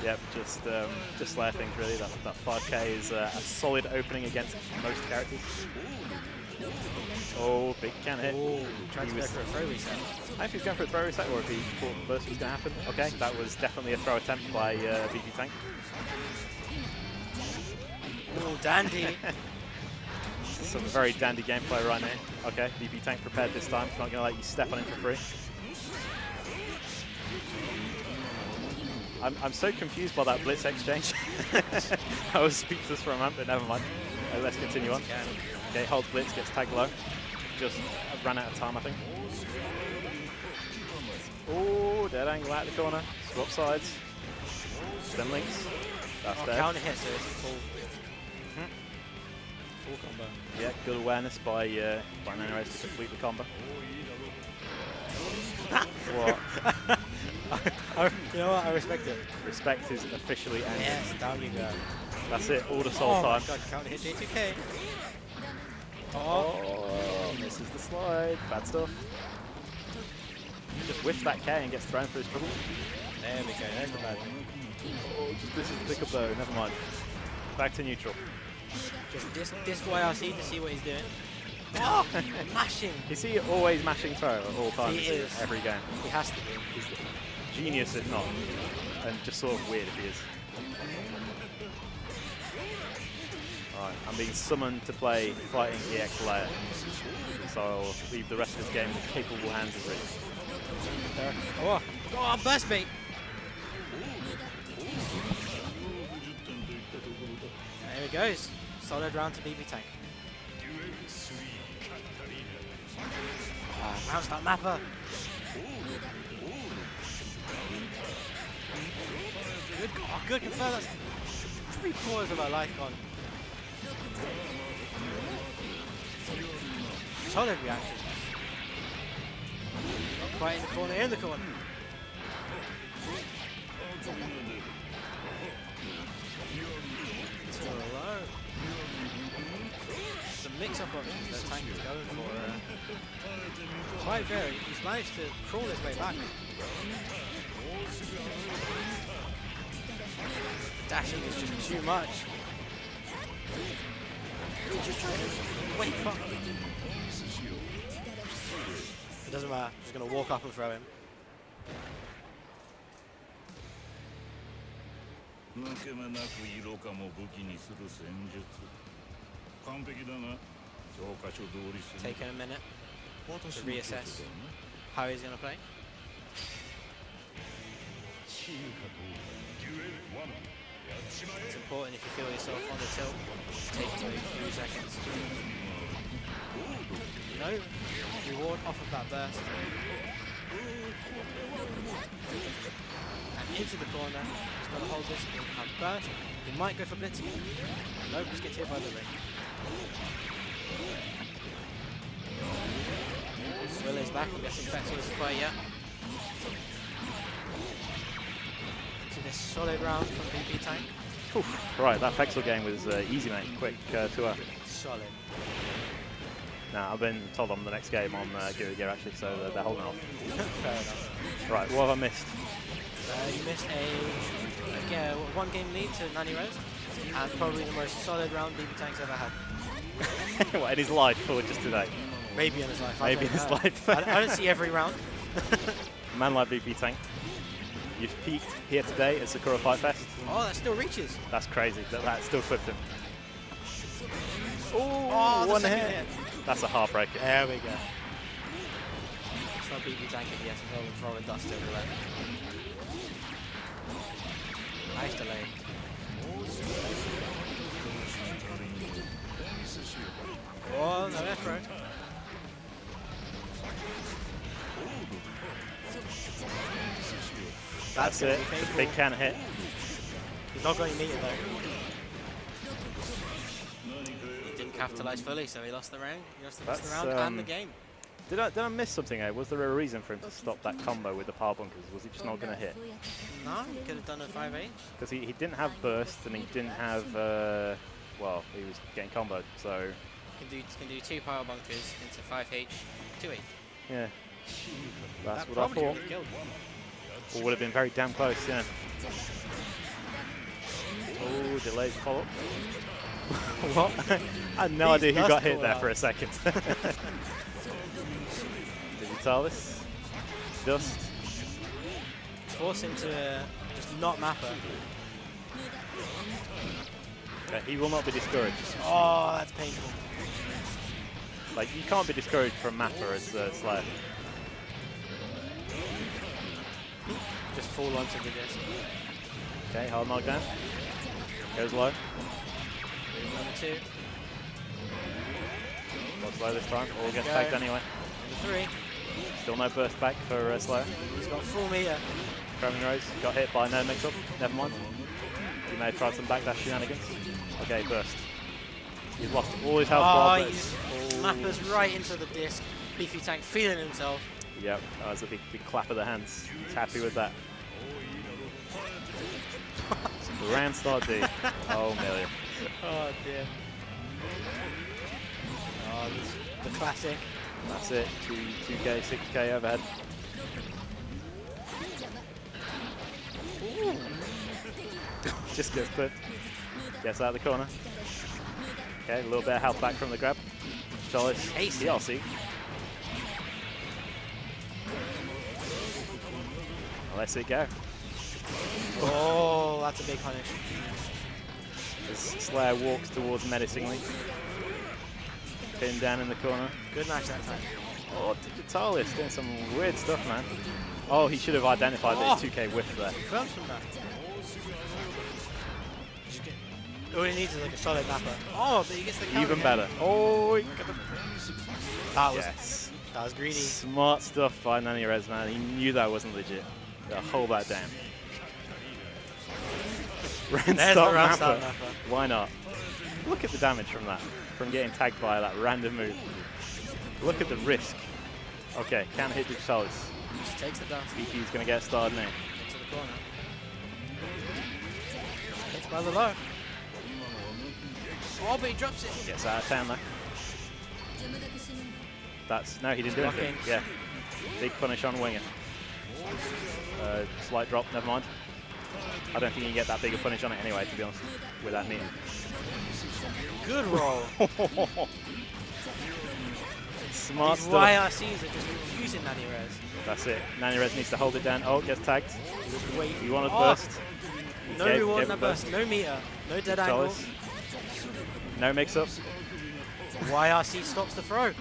Yep, just Slayer things really. That 5k is a solid opening against most characters. Oh, big can hit. Ooh, tried to go for a throw reset. I don't know if he's going for a throw reset or if he thought the burst was going to happen. Okay, that was definitely a throw attempt by BP Tank. Oh, dandy. Some very dandy gameplay right now. Okay, BP Tank prepared this time. Not going to let you step on him for free. I'm so confused by that blitz exchange. I was speechless for a moment, but never mind. Let's continue on. Okay, holds blitz, gets tagged low. Just ran out of time, I think. Oh, dead angle out the corner. Swap sides. Stem links. That's dead. Counter hit, so it's full combo. Yeah, good awareness by Nanirez to complete the combo. What? You know what? I respect it. Respect is officially ended. Yes, down you go. That's it, all the soul Oh time. my god, counter hit J2K. Oh, misses the slide. Bad stuff. Just whiffs that K and gets thrown for his trouble. There we go, there's the bad one. Oh, this is the pick up though, never mind. Back to neutral. Just this YRC to see what he's doing. Oh, mashing! Is he always mashing throw at all times? He is. Every game. He has to be. He's genius if not. And just sort of weird if he is. Alright, I'm being summoned to play Fighting EX Layer. So I'll leave the rest of this game in the capable hands of Rydian. Oh, burst bait! There he goes. Solid round to BB Tank. Bounce that mapper. Good, good confirm. That's 3/4 of our life gone. Solid reaction. Not quite in the corner, in the corner. Too low. The mix-up options that Tank is going for quite varied. He's managed to crawl his way back. Dashing is just too much. Wait, fuck. It doesn't matter, just gonna walk up and throw him. Taking a minute to reassess how he's gonna play. It's important if you feel yourself on the tilt, take a few seconds. No reward off of that burst. And into the corner, he's got to hold this and burst. He might go for blitz again. No, just gets hit by the ring. Willei's back, I'm guessing Festa isn't quite yet. To this solid round from BB Tank. Oof. Right, that Fexel game was easy, mate. Quick 2-0. Solid. Now, I've been told on the next game on Gear actually, so they're holding off. Fair enough. Right, what have I missed? You missed a one-game lead to Nanirez, and probably the most solid round BB Tank's ever had. What, in his life or just today? Maybe in his life. Maybe in his life. I don't see every round. Man like BP Tank. You've peaked here today at Sakura Fight Fest. Oh, that still reaches. That's crazy. That still clipped him. Oh, one hit. That's a heartbreaker. There we go. It's not BB Tank if he has to roll and throw and dust everywhere. Nice delay. Oh, no left throw. That's it. The big can hit. He's not going to meet it though. He didn't capitalize fully, so he lost the round. He lost the round and the game. Did I miss something there? Was there a reason for him to stop that combo with the power bunkers? Was he just not going to hit? No, he could have done a 5H. Because he didn't have burst and he didn't have, well, he was getting comboed, so... Can do 2 power bunkers into 5H, 2H. Yeah. That's That what I probably thought. would have killed. Or would have been very damn close, yeah. Oh, delays follow-up. What? I had no idea who got hit there for a second. Did you tell this? Dust. Force him to just not map her. Okay, he will not be discouraged. Oh, that's painful. Like, you can't be discouraged from mapper as Slayer. Just fall onto the disc. Okay, hard knockdown. Goes low. Number 2. Goes low this time. All gets tagged anyway. Number 3. Still no burst back for Slayer. He's got full meter. Chroming Rose got hit by no mix-up. Never mind. He may have tried some backdash shenanigans. Okay, burst. He's lost all his health bar. Mappers right into the disc. Beefy Tank feeling himself. Yep, that was a big clap of the hands. He's happy with that. Grand start D. Oh, million. Oh, dear. Oh, this is the classic. That's it. 2K, 6K overhead. Ooh. Just gets clipped. Gets out of the corner. Okay, a little bit of health back from the grab. Solid DLC. Let's it go. Oh, that's a big punish. As Slayer walks towards menacingly. Pinned down in the corner. Good match that time. Oh, Digitalis doing some weird stuff, man. Oh, he should have identified that it's 2K whiff there. Confirms from that. All he needs is like a solid mapper. Oh, but he gets the counter. Even better. Oh, he got the... That was greedy. Smart stuff by Nanirez, man. He knew that wasn't legit. Hold that down. There's the round start mapper. Why not? Look at the damage from that. From getting tagged by that random move. Look at the risk. Okay, can't hit Digitalis. Just takes the down. BP's going to get started now. Into the corner. Takes by the low. Oh, but he drops it. Gets out of town there. That's... No, he didn't do anything. Yeah. Big punish on Winger. Slight drop, never mind. I don't think you can get that big a punish on it anyway, to be honest, with that knee. Good roll. Smart These stuff. YRCs are just confusing Nanirez. That's it. Nanirez needs to hold it down. Oh, gets tagged. You want to Oh. burst. No reward, no burst, no meter, no dead angle. No mix-up. YRC stops the throw.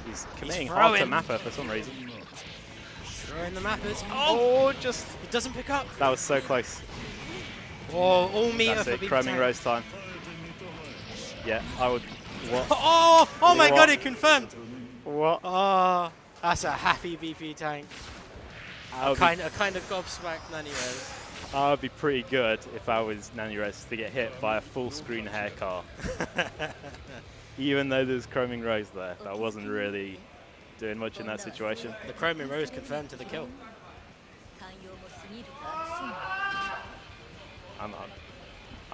He's committing hard to Mapper for some reason. Throwing the mappers. Oh, just... It doesn't pick up. That was so close. Oh, all meter That's for it. Big Chroming Tank. Rose time. Yeah, I would... What? Oh my What? god, it confirmed. What? Oh, that's a happy BP Tank. I A kind of gobsmacked Nanirez. I would be pretty good if I was Nanirez to get hit by a full screen hair car. Even though there's Chroming Rose there, that wasn't really doing much in that situation. The Chroming Rose confirmed to the kill. I'm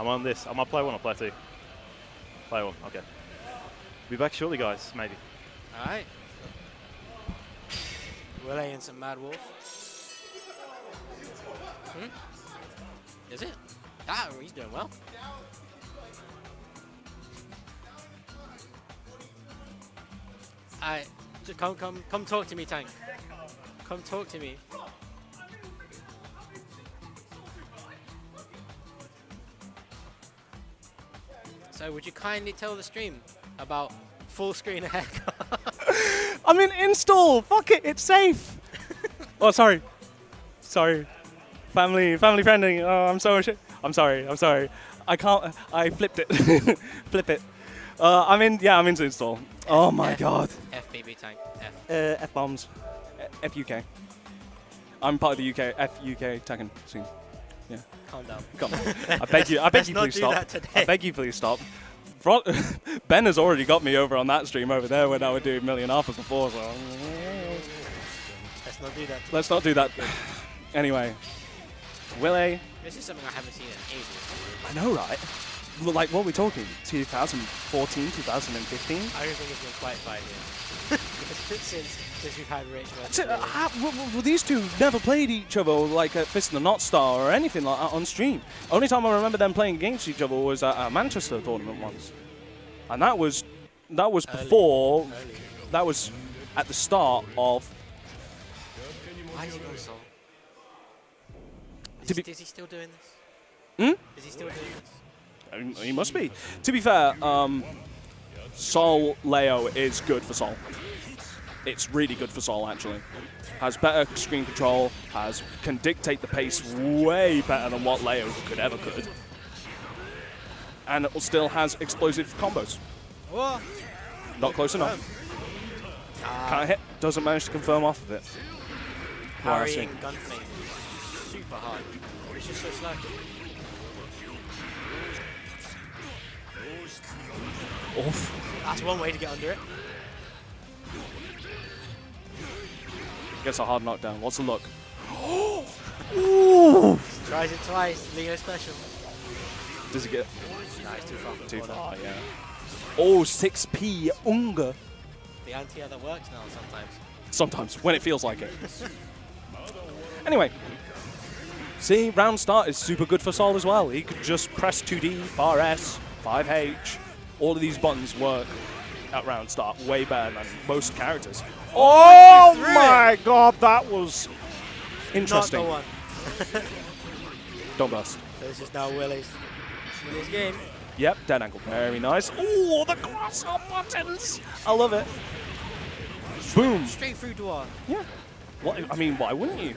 on this. I'm on play one or play two? Play one, okay. Be back shortly, guys, maybe. Alright. Willei and some Mad Wolf. Is it? Ah, he's doing well. Alright, come talk to me, Tank. Come talk to me. So, would you kindly tell the stream about full screen haircut? I mean, install. Fuck it, it's safe. Oh, sorry. Family friendly. Oh, I'm sorry. I'm sorry. I can't. I flipped it. Flip it. I'm into install. Oh my god. FBB Tank. F bombs. FUK. I'm part of the FUK Tekken scene. Yeah. Calm down. Come on. I beg you please stop. That today. I beg you please stop. Ben has already got me over on that stream over there when I would do a million alphas before, so Let's not do that. let's not do that. Anyway. Willei. This is something I haven't seen in ages. I know, right? Well, like, what are we talking? 2014, 2015? I don't think it's been quite 5 years. since we've had Rich versus Well, these two never played each other like at Fist of the Not Star or anything like that on stream. Only time I remember them playing against each other was at a Manchester tournament once. And that was before, that was at the start of... Why is he going Soul? Is he still doing this? Is he still doing this? He must be. To be fair, Sol Leo is good for Sol. It's really good for Sol, actually. Has better screen control, can dictate the pace way better than what Leo could. And it still has explosive combos. Whoa. Not close enough. Can't hit. Doesn't manage to confirm off of it. Parrying gunflame. Super hard. It's just so slow. Oof. That's one way to get under it. Gets a hard knockdown. What's the look? Ooh. Tries it twice. Leo special. Does he get? Nah, it's too far. Too far, yeah. Oh, 6p Unga. The anti-air that works now sometimes. Sometimes, when it feels like it. Anyway. See, round start is super good for Sol as well. He could just press 2D, far S, 5H. All of these buttons work at round start way better than most characters. Oh my god, that was interesting. Not the one. Don't burst. So this is now Willei's game. Yep, dead ankle. Very nice. Oh, the cross-up buttons. I love it. Boom. Straight through Dwar. Yeah. Well, I mean, why wouldn't you?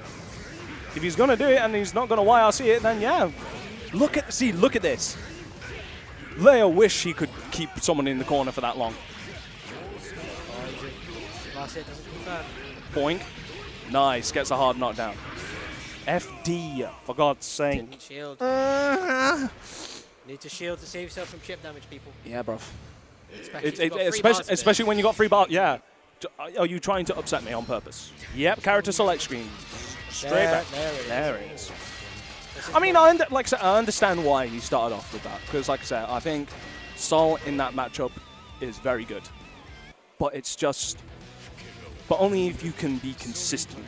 If he's going to do it and he's not going to YRC it, then yeah. Look at this. Leo wish he could keep someone in the corner for that long. Last hit doesn't confirm. Boink. Nice. Gets a hard knockdown. FD, for God's sake. Didn't shield. Need to shield to save yourself from chip damage, people. Yeah, bruv. Especially when you got free bar. Yeah. Are you trying to upset me on purpose? Yep, character select screen. Straight back. There it is. I mean, I understand why he started off with that. Because, like I said, I think Sol in that matchup is very good. But it's just... But only if you can be consistent.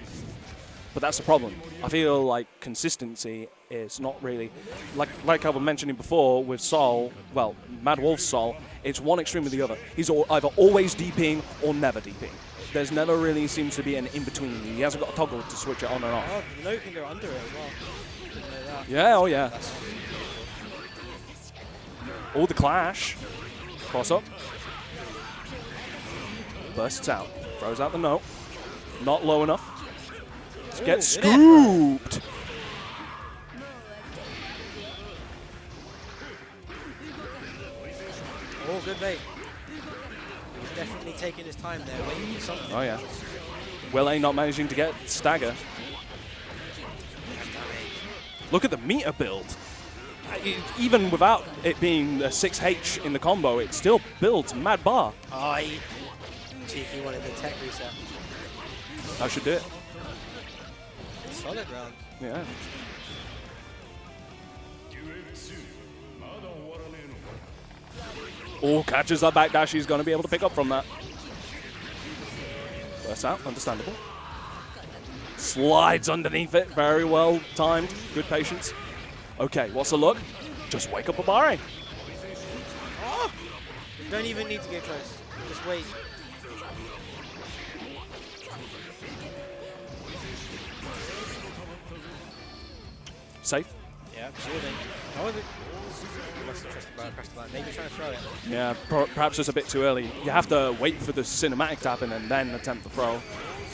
But that's the problem. I feel like consistency is not really... Like I was mentioning before with Sol, well, MadWolf's Sol, it's one extreme or the other. He's either always DPing or never DPing. There's never really seems to be an in-between. He hasn't got a toggle to switch it on and off. Oh, the note can go under it as well. Didn't know that. Yeah, oh yeah. Oh, the clash. Cross up. Bursts out. Throws out the note. Not low enough. Gets scooped. Oh, good bait. He's definitely taking his time there, waiting for something. Oh, yeah. Willei not managing to get stagger. Look at the meter build. Even without it being a 6H in the combo, it still builds mad bar. Oh, cheeky wanted the tech reset. I should do it. Solid round. Yeah. Oh, catches that backdash. He's going to be able to pick up from that. Burst out, understandable. Slides underneath it, very well timed. Good patience. Okay, what's the look? Just wake up a Bare. Oh! Don't even need to get close. Just wait. Safe. Yeah, shielding. How was it? Must have pressed the button. Maybe trying to throw it. Yeah, perhaps just a bit too early. You have to wait for the cinematic to happen and then attempt the throw.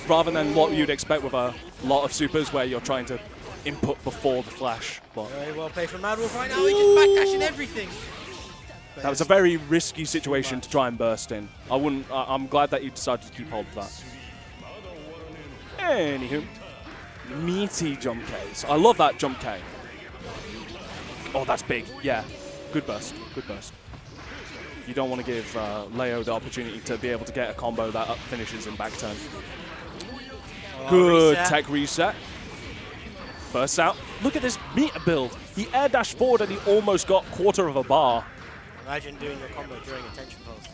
Rather than what you'd expect with a lot of supers where you're trying to input before the flash. But very well played from MadWolf right now. He's just backdashing everything. That was a very risky situation to try and burst in. I'm glad that you decided to keep hold of that. Anywho. Meaty jump Ks. I love that jump K. Oh, that's big. Yeah. Good burst. Good burst. You don't want to give Leo the opportunity to be able to get a combo that finishes in back turn. Oh, good reset. tech reset. Bursts out. Look at this meter build. He air dashed forward and he almost got quarter of a bar. Imagine doing your combo during attention pulse.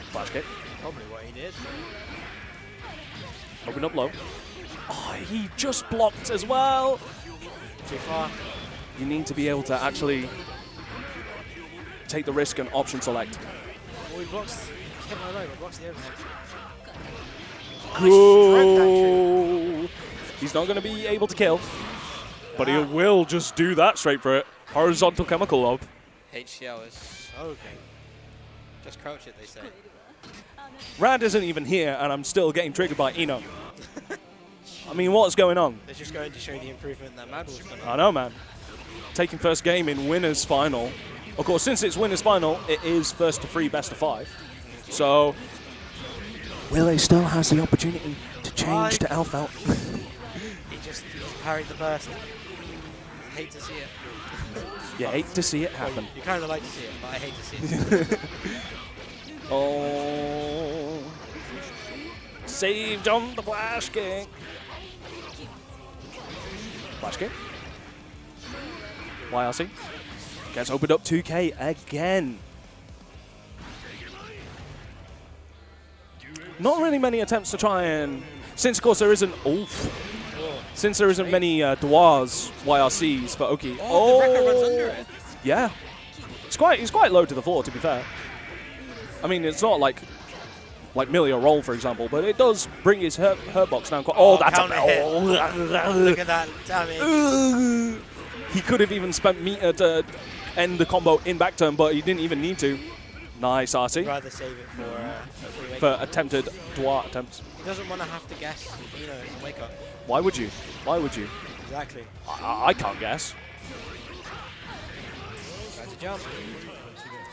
Flash kick. Probably what he did. Open up low. Oh, he just blocked as well. Too far. You need to be able to actually take the risk and option select. Oh, he blocks. Hit my low, but blocks the overhead. Cool. He's not going to be able to kill, but he will just do that straight for it. Horizontal chemical lob. HCL is okay. Just crouch it, they say. Rad isn't even here, and I'm still getting triggered by Eno. I mean, what's going on? They're just going to show the improvement that MadWolf's done. I know, man. Taking first game in winners final. Of course, since it's winners final, it is first to 3, best of 5. So Willei still has the opportunity to change to Alpha. He just parried the burst. Hate to see it. You hate to see it happen. You kind of like to see it, but I hate to see it. Oh, saved on the flash kick. Flash kick. YRC gets opened up 2K again. Not really many attempts to try and, since of course there isn't, since there isn't many Dwars YRCs for Oki. Oh, the record runs under it. Yeah, he's quite low to the floor, to be fair. I mean, it's not like Millie or Roll, for example, but it does bring his hurt box down. Oh, that's a Look at that damage. He could have even spent meter to end the combo in back turn, but he didn't even need to. Nice, RC. I'd rather save it for attempted Dwar attempts. He doesn't want to have to guess, you know, wake up. Why would you? Why would you? Exactly. I can't guess. Try to jump.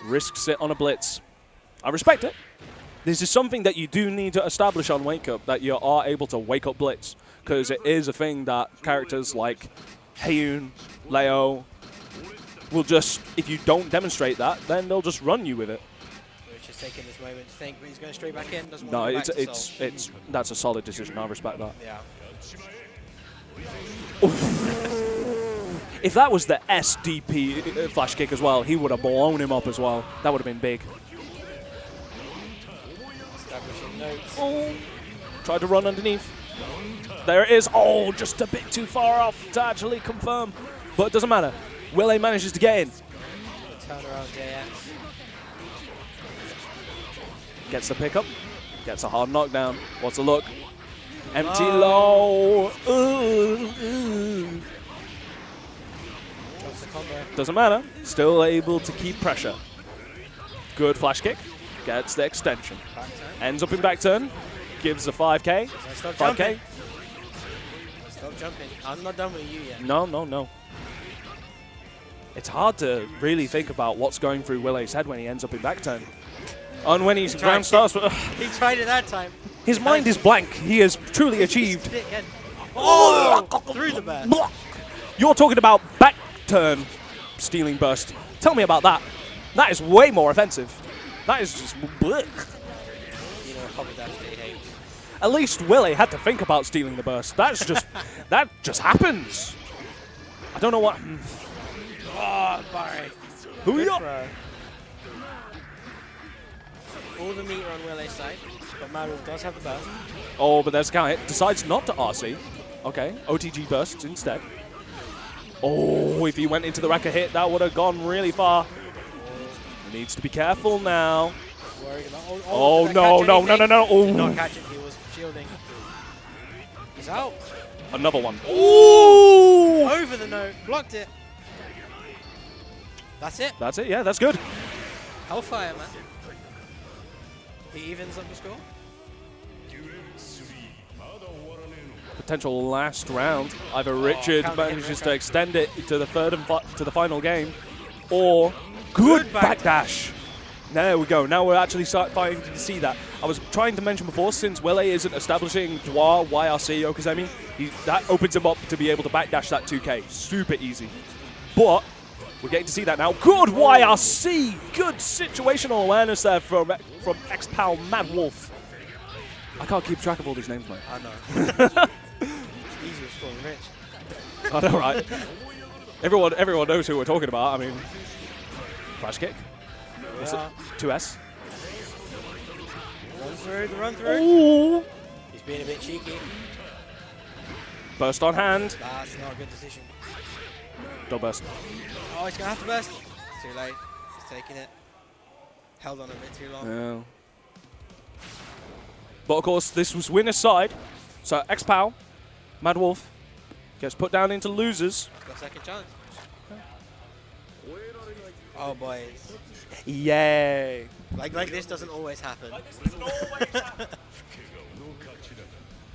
Risks it on a blitz. I respect it. This is something that you do need to establish on Wake Up, that you are able to wake up blitz, because it is a thing that characters like Heiyun, Leo will just, if you don't demonstrate that, then they'll just run you with it. Which is taking this moment to think, but he's going straight back in. Doesn't No, want to go back it's that's a solid decision. I respect that. Yeah. If that was the SDP flash kick as well, he would have blown him up as well. That would have been big. Establishing notes. Oh. Tried to run underneath. There it is. Oh, just a bit too far off to actually confirm. But it doesn't matter. Willei manages to get in. Turn around JX. Gets the pickup. Gets a hard knockdown. What's a look? Empty low. Doesn't matter. Still able to keep pressure. Good flash kick. Gets the extension. Ends up in back turn. Gives a 5K. 5K. Stop jumping. I'm not done with you yet. No. It's hard to really think about what's going through Willei's head when he ends up in back turn. And when he's ground starts. He tried it that time. His mind is blank. He has truly achieved. Oh! Through the back. You're talking about back turn stealing burst. Tell me about that. That is way more offensive. That is just blech. You know, probably that's what he hates. At least Willei had to think about stealing the burst. That's just that just happens. I don't know what. Oh, Barry. Who you? All the meter on Willei's side, but MadWolf does have the burst. Oh, but there's a count hit. Decides not to RC. Okay, OTG bursts instead. Oh, if he went into the racker hit, that would have gone really far. He needs to be careful now. Oh, no. Did not catch it, he was shielding. He's out. Another one. Ooh! Over the note, blocked it. That's it. That's it, yeah, that's good. Hellfire, man. He evens up the score. Potential last round. Either Richard manages to extend it to the third and to the final game, or good backdash. There we go. Now we're actually starting to see that. I was trying to mention before, since Willei isn't establishing Dwar, YRC, Okazemi, that opens him up to be able to backdash that 2K. Super easy. But we're getting to see that now. Good YRC. Good situational awareness there from ex-pal MadWolf. I can't keep track of all these names, mate. I know. It's easier scoring Rich. I know, right? Everyone knows who we're talking about. I mean, flash kick. What's it? 2S. Run through. Ooh. He's being a bit cheeky. Burst on hand. That's not a good decision. Don't burst. Oh, he's going to have to burst. It's too late. He's taking it. Held on a bit too long. Yeah. But of course, this was winner's side. So X-Pow, MadWolf, gets put down into losers. Got a second chance. Oh, boys. Yay. Like this doesn't always happen.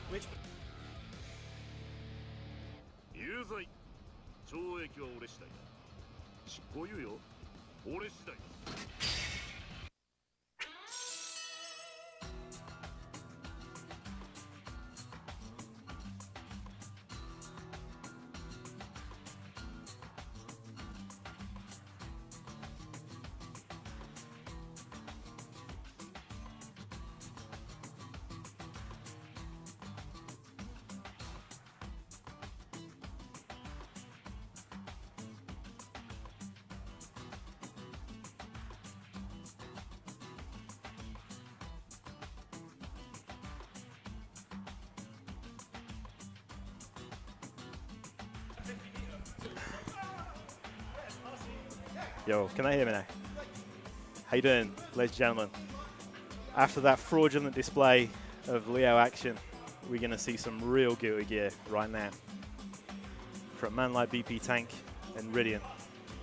Which? 有罪懲役は俺したい執行猶予 Yo, can I hear me now? How you doing, ladies and gentlemen? After that fraudulent display of Leo action, we're going to see some real Guilty Gear right now. From a man like BP Tank and Rydian.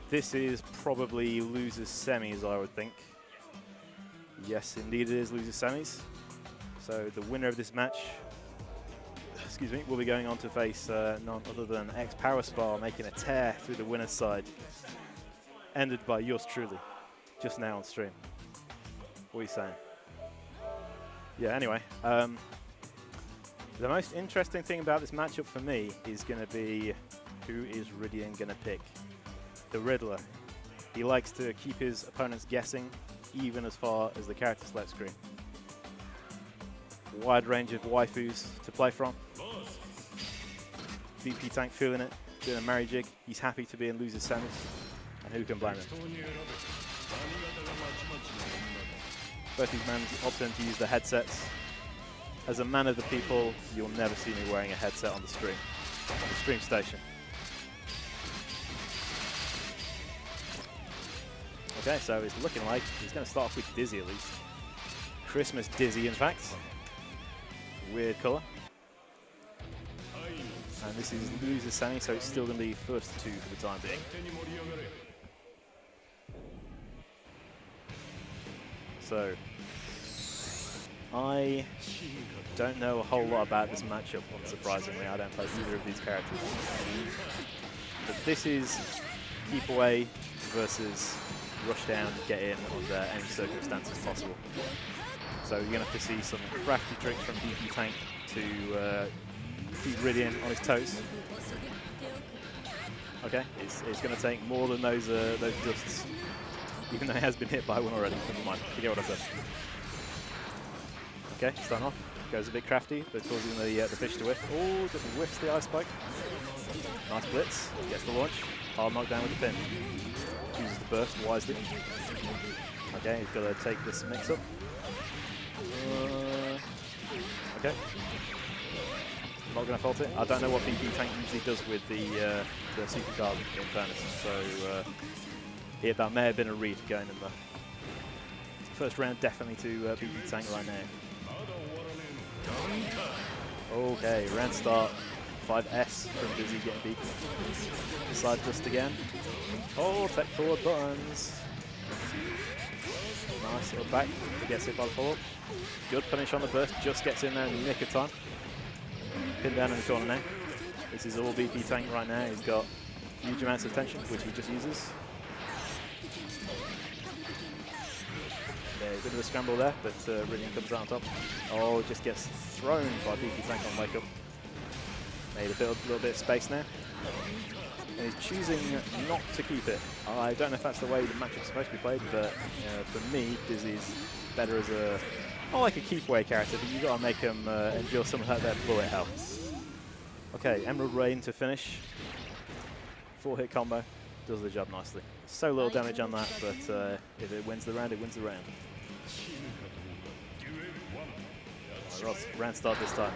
This is probably losers semis, I would think. Yes, indeed it is losers semis. So the winner of this match, excuse me, will be going on to face none other than X-Power Spar, making a tear through the winner's side. Ended by yours truly, just now on stream. What are you saying? Yeah, anyway. The most interesting thing about this matchup for me is going to be who is Rydian going to pick. The Riddler. He likes to keep his opponents guessing, even as far as the character select screen. Wide range of waifus to play from. BP Tank feeling it, doing a merry jig. He's happy to be in losers semis. And who can blame him? Both these men opting to use the headsets. As a man of the people, you'll never see me wearing a headset on the stream station. Okay, so it's looking like he's going to start off with Dizzy at least. Christmas Dizzy, in fact. Weird colour. And this is loser semi, so it's still going to be first two for the time being. So, I don't know a whole lot about this matchup, unsurprisingly. I don't play either of these characters. But this is keep away versus rush down, get in under any circumstances possible. So you're going to have to see some crafty tricks from BP Tank to keep Rydian on his toes. Okay, it's going to take more than those dusts. Even though he has been hit by one already. Never mind, forget what I said. Okay, starting off. Goes a bit crafty, but causing the fish to whiff. Oh, just whiffs the ice spike. Nice blitz. Gets the launch. Hard knockdown with the pin. Chooses the burst wisely. Okay, he's got to take this mix up. Okay. Not going to fault it. I don't know what BP Tank usually does with the super card, in fairness. So, yeah, that may have been a read going in the first round, definitely to BP Tank right now. Okay, round start. 5S from Dizzy getting beat. Side just again. Oh, tech forward buttons. Nice little back. Gets hit by the follow-up. Good punish on the burst. Just gets in there in the nick of time. Pinned down in the corner now. This is all BP Tank right now. He's got huge amounts of tension, which he just uses. Yeah, a bit of a scramble there, but Rydian comes out on top. Oh, just gets thrown by BP Tank on wake up. Made a little bit of space now. And he's choosing not to keep it. I don't know if that's the way the matchup's supposed to be played, but for me, Dizzy's better as not like a keep away character, but you've got to make him endure some of that bullet hell. Okay, Emerald Rain to finish. 4-hit combo. Does the job nicely. So little damage on that, but if it wins the round, it wins the round. Right, Ross, round start this time.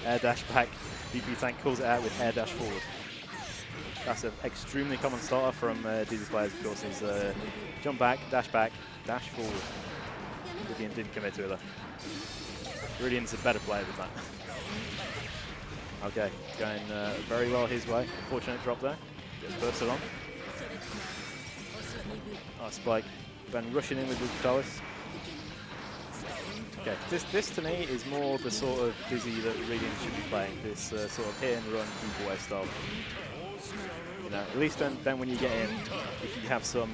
Air dash back. BP Tank calls it out with air dash forward. That's an extremely common starter from Dizzy players, of course, is jump back, dash forward. Rydian didn't commit to it though. Rydian's a better player than that. Okay, going very well his way. Unfortunate drop there. Gets bursted on. Nice spike. Ben rushing in with the Tolis. Okay, this to me is more the sort of Dizzy that Rydian should be playing. This sort of hit and run, keep away style. You know, at least then when you get in, if you have some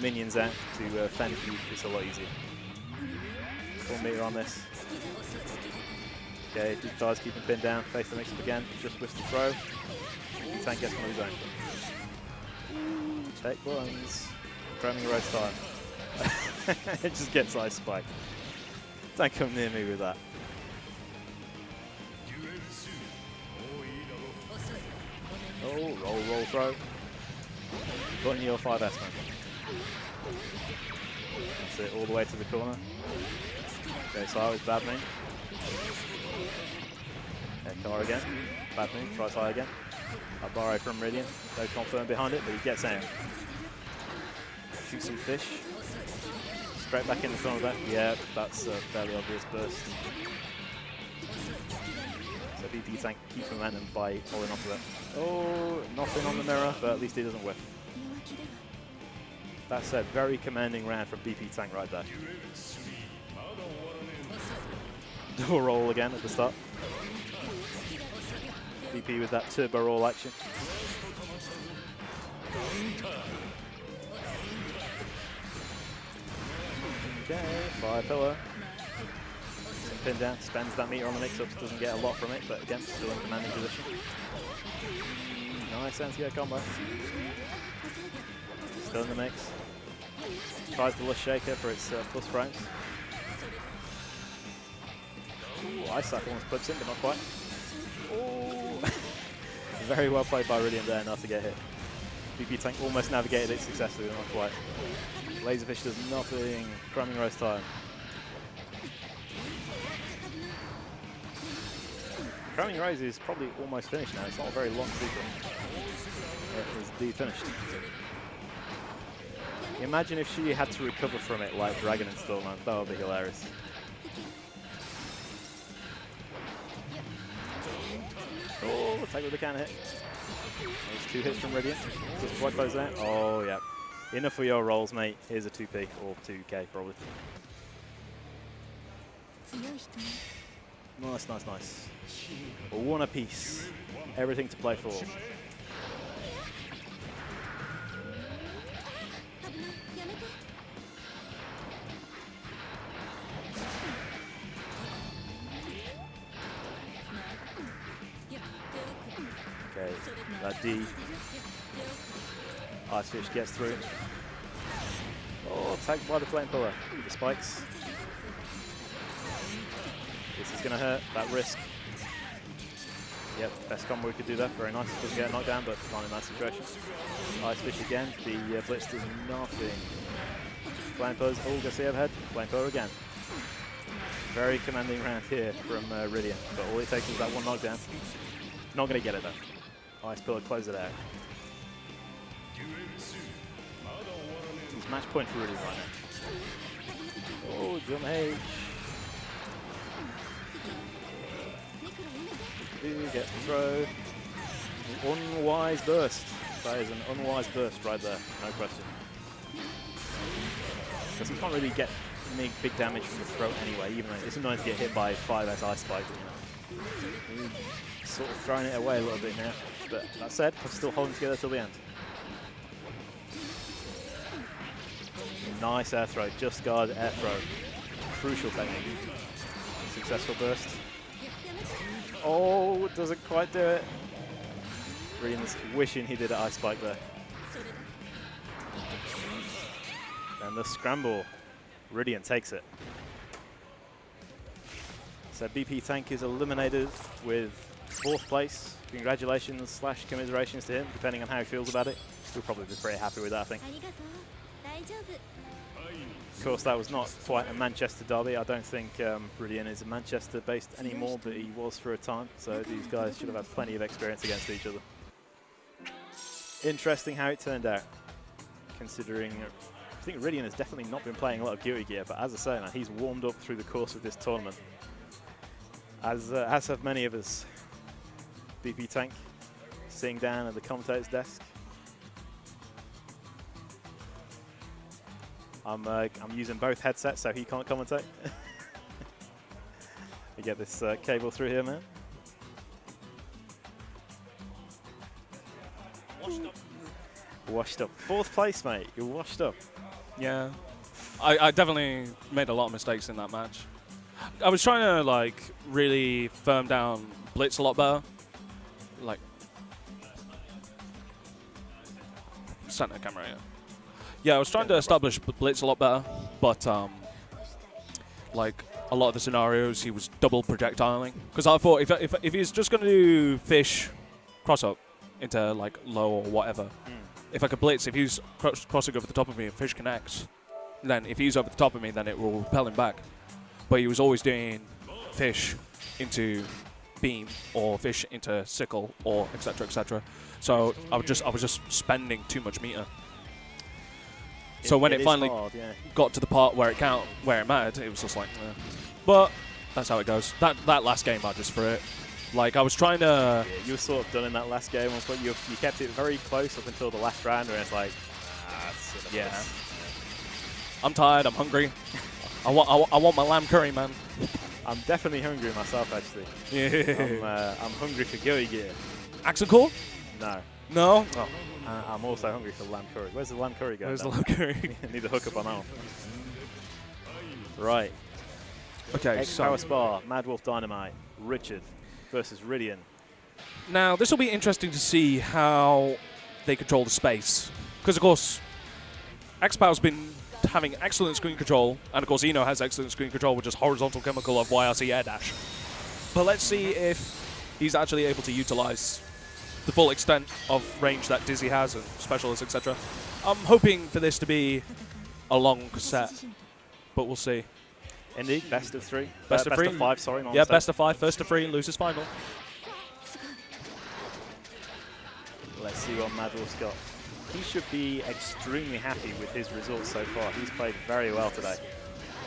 minions out to fend you, it's a lot easier. 4 meter on this. Okay, deep thighs, keep him pinned down. Face the mix-up again. Just whiffs the throw. Tank gets one of his own. Take ones. Grabbing a red time. It just gets ice spike. Don't come near me with that. Oh, roll, throw. Put in your 5S, man. That's it, all the way to the corner. Okay, so I was bad main. Okay, car again. Bad move, tries high again. A borrow from Rydian. No confirm behind it, but he gets out. Shoot some fish. Straight back in the corner back. Yeah, that's a fairly obvious burst. So BP Tank keeps momentum by holding onto it. Oh, nothing on the mirror, but at least he doesn't whiff. That said, very commanding round from BP Tank right there. Double roll again at the start. BP with that turbo roll action. Okay, fire pillar. Some pin down, spends that meter on the mix-up, doesn't get a lot from it, but again, still in commanding position. Nice anti-air combo. Still in the mix. Tries the Lush Shaker for its plus frames. Ooh, Ice Cycle almost puts in, but not quite. Oh, very well played by Rydian there, not to get hit. BP Tank almost navigated it successfully, but not quite. Laserfish does nothing. Cramming roast time. Cramming Rose is probably almost finished now. It's not a very long sequence. It is indeed finished. Imagine if she had to recover from it like Dragon and Stormland. That would be hilarious. Oh, take with the can hit. There's 2 hits from Rydian. Just quite close there. Oh, yeah. Enough for your rolls, mate. Here's a 2p or 2k, probably. Nice, nice, nice. 1 apiece. Everything to play for. Okay, that D. Ice Fish gets through. Oh, tagged by the flame pillar. The spikes. This is going to hurt. That risk. Yep, best combo we could do that. Very nice. Doesn't get a knockdown, but fine in that situation. Ice Fish again. The blitz does nothing. Flame pillars. Oh, Garcia overhead. Flame pillar again. Very commanding round here from Rydian, but all it takes is that 1 knockdown. Not going to get it though. Ice pillar close it out. It's match point for Rydian right now. Oh, jump H. Gets the throw. Unwise burst. That is an unwise burst right there, no question. Because he can't really get big damage from the throw anyway, even though it's annoying to get hit by 5S Ice Spike, you know. He's sort of throwing it away a little bit now. But that said, we're still holding together till the end. Nice air throw, just guard air throw. Crucial technique. Successful burst. Oh, doesn't quite do it. Rydian's wishing he did an Ice Spike there. And the scramble. Rydian takes it. So BP Tank is eliminated with 4th place. Congratulations / commiserations to him, depending on how he feels about it. He'll probably be pretty happy with that, I think. Of course, that was not quite a Manchester derby. I don't think Rydian is Manchester-based anymore, but he was for a time. So these guys should have had plenty of experience against each other. Interesting how it turned out, considering I think Rydian has definitely not been playing a lot of Geary gear, but as I say, man, he's warmed up through the course of this tournament, as have many of us. BP Tank sitting down at the commentator's desk. I'm using both headsets so he can't commentate. We get this cable through here, man. Washed up. 4th place, mate. You're washed up. Yeah. I definitely made a lot of mistakes in that match. I was trying to, like, really firm down Blitz a lot better. Like, center camera, yeah. Yeah, I was trying to establish Blitz a lot better, but, like, a lot of the scenarios, he was double projectiling. Because I thought if he's just going to do fish cross-up into, like, low or whatever, if I could Blitz, if he's crossing over the top of me and fish connects, then if he's over the top of me, then it will repel him back. But he was always doing fish into beam or fish into sickle or etc. etc. So I was just spending too much meter. So when it finally got to the part where it mattered, it was just like, but that's how it goes. That last game I just threw it. Like I was trying to. Yeah, you were sort of done in that last game, but you kept it very close up until the last round, where it's like, yeah. I'm tired. I'm hungry. I want my lamb curry, man. I'm definitely hungry myself, actually. Yeah. I'm hungry for Gilly gear. Axel Core? No. No? Oh. I'm also hungry for lamb curry. Where's the lamb curry going? Where's the lamb curry? Need to hook up on that one. Right. Okay, X-Power Spa, MadWolfDynamite, Richard versus Rydian. Now, this will be interesting to see how they control the space. Because, of course, X-Power's been having excellent screen control, and, of course, Eno has excellent screen control with just horizontal chemical of YRC air dash. But let's see if he's actually able to utilize the full extent of range that Dizzy has and specialists, etc. I'm hoping for this to be a long set, but we'll see. Indeed, best of 3. Best of 5, sorry. Yeah, best of 5, first to 3, loses final. Let's see what MadWolf's got. He should be extremely happy with his results so far. He's played very well today.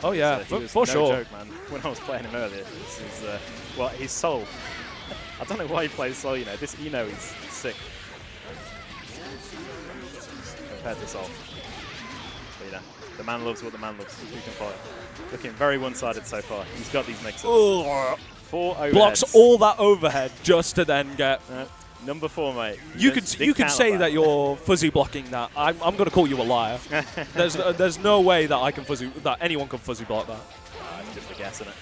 Oh yeah, so for sure. Joke, man. When I was playing him earlier, this is well, his soul. I don't know why he plays soul. You know, this Eno is sick compared to soul. But, you know, the man loves what the man loves. Who can play? Looking very one-sided so far. He's got these mixes. 4 overheads. Blocks all that overhead just to then get. Number 4, mate. You could say that you're fuzzy blocking that. I'm going to call you a liar. There's no way that anyone can fuzzy block that. It's just a guess, isn't it?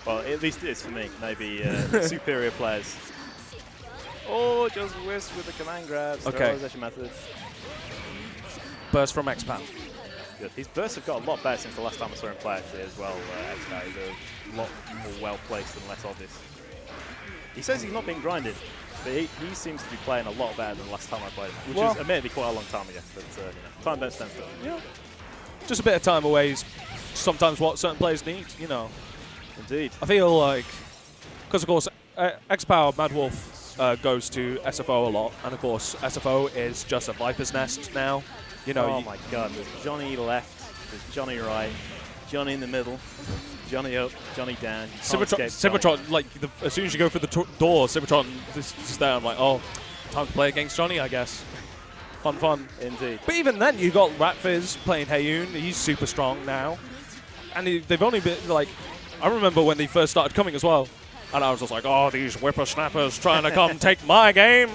Well, at least it is for me. Maybe superior players. Oh, just whisk with the command grab. Okay. Method. Burst from X-Power. Good. His bursts have got a lot better since the last time I saw him play, actually, as well. X-Power is a lot more well-placed and less obvious. He says he's not being grinded. But he seems to be playing a lot better than the last time I played him, which is admittedly quite a long time ago. But you know, time don't stand still. Yeah. Just a bit of time away is sometimes what certain players need, you know. Indeed. I feel like, because of course, X-Power MadWolf goes to SFO a lot, and of course, SFO is just a Viper's Nest now. You know. Oh my God! There's Johnny left, there's Johnny right, Johnny in the middle. Johnny up, Johnny down. Cybertron, like, as soon as you go through the door, Cybertron is just there. I'm like, oh, time to play against Johnny, I guess. Fun. Indeed. But even then, you got Ratfizz playing Heyoon. He's super strong now. And they've only been, like, I remember when they first started coming as well. And I was just like, oh, these whippersnappers trying to come take my game.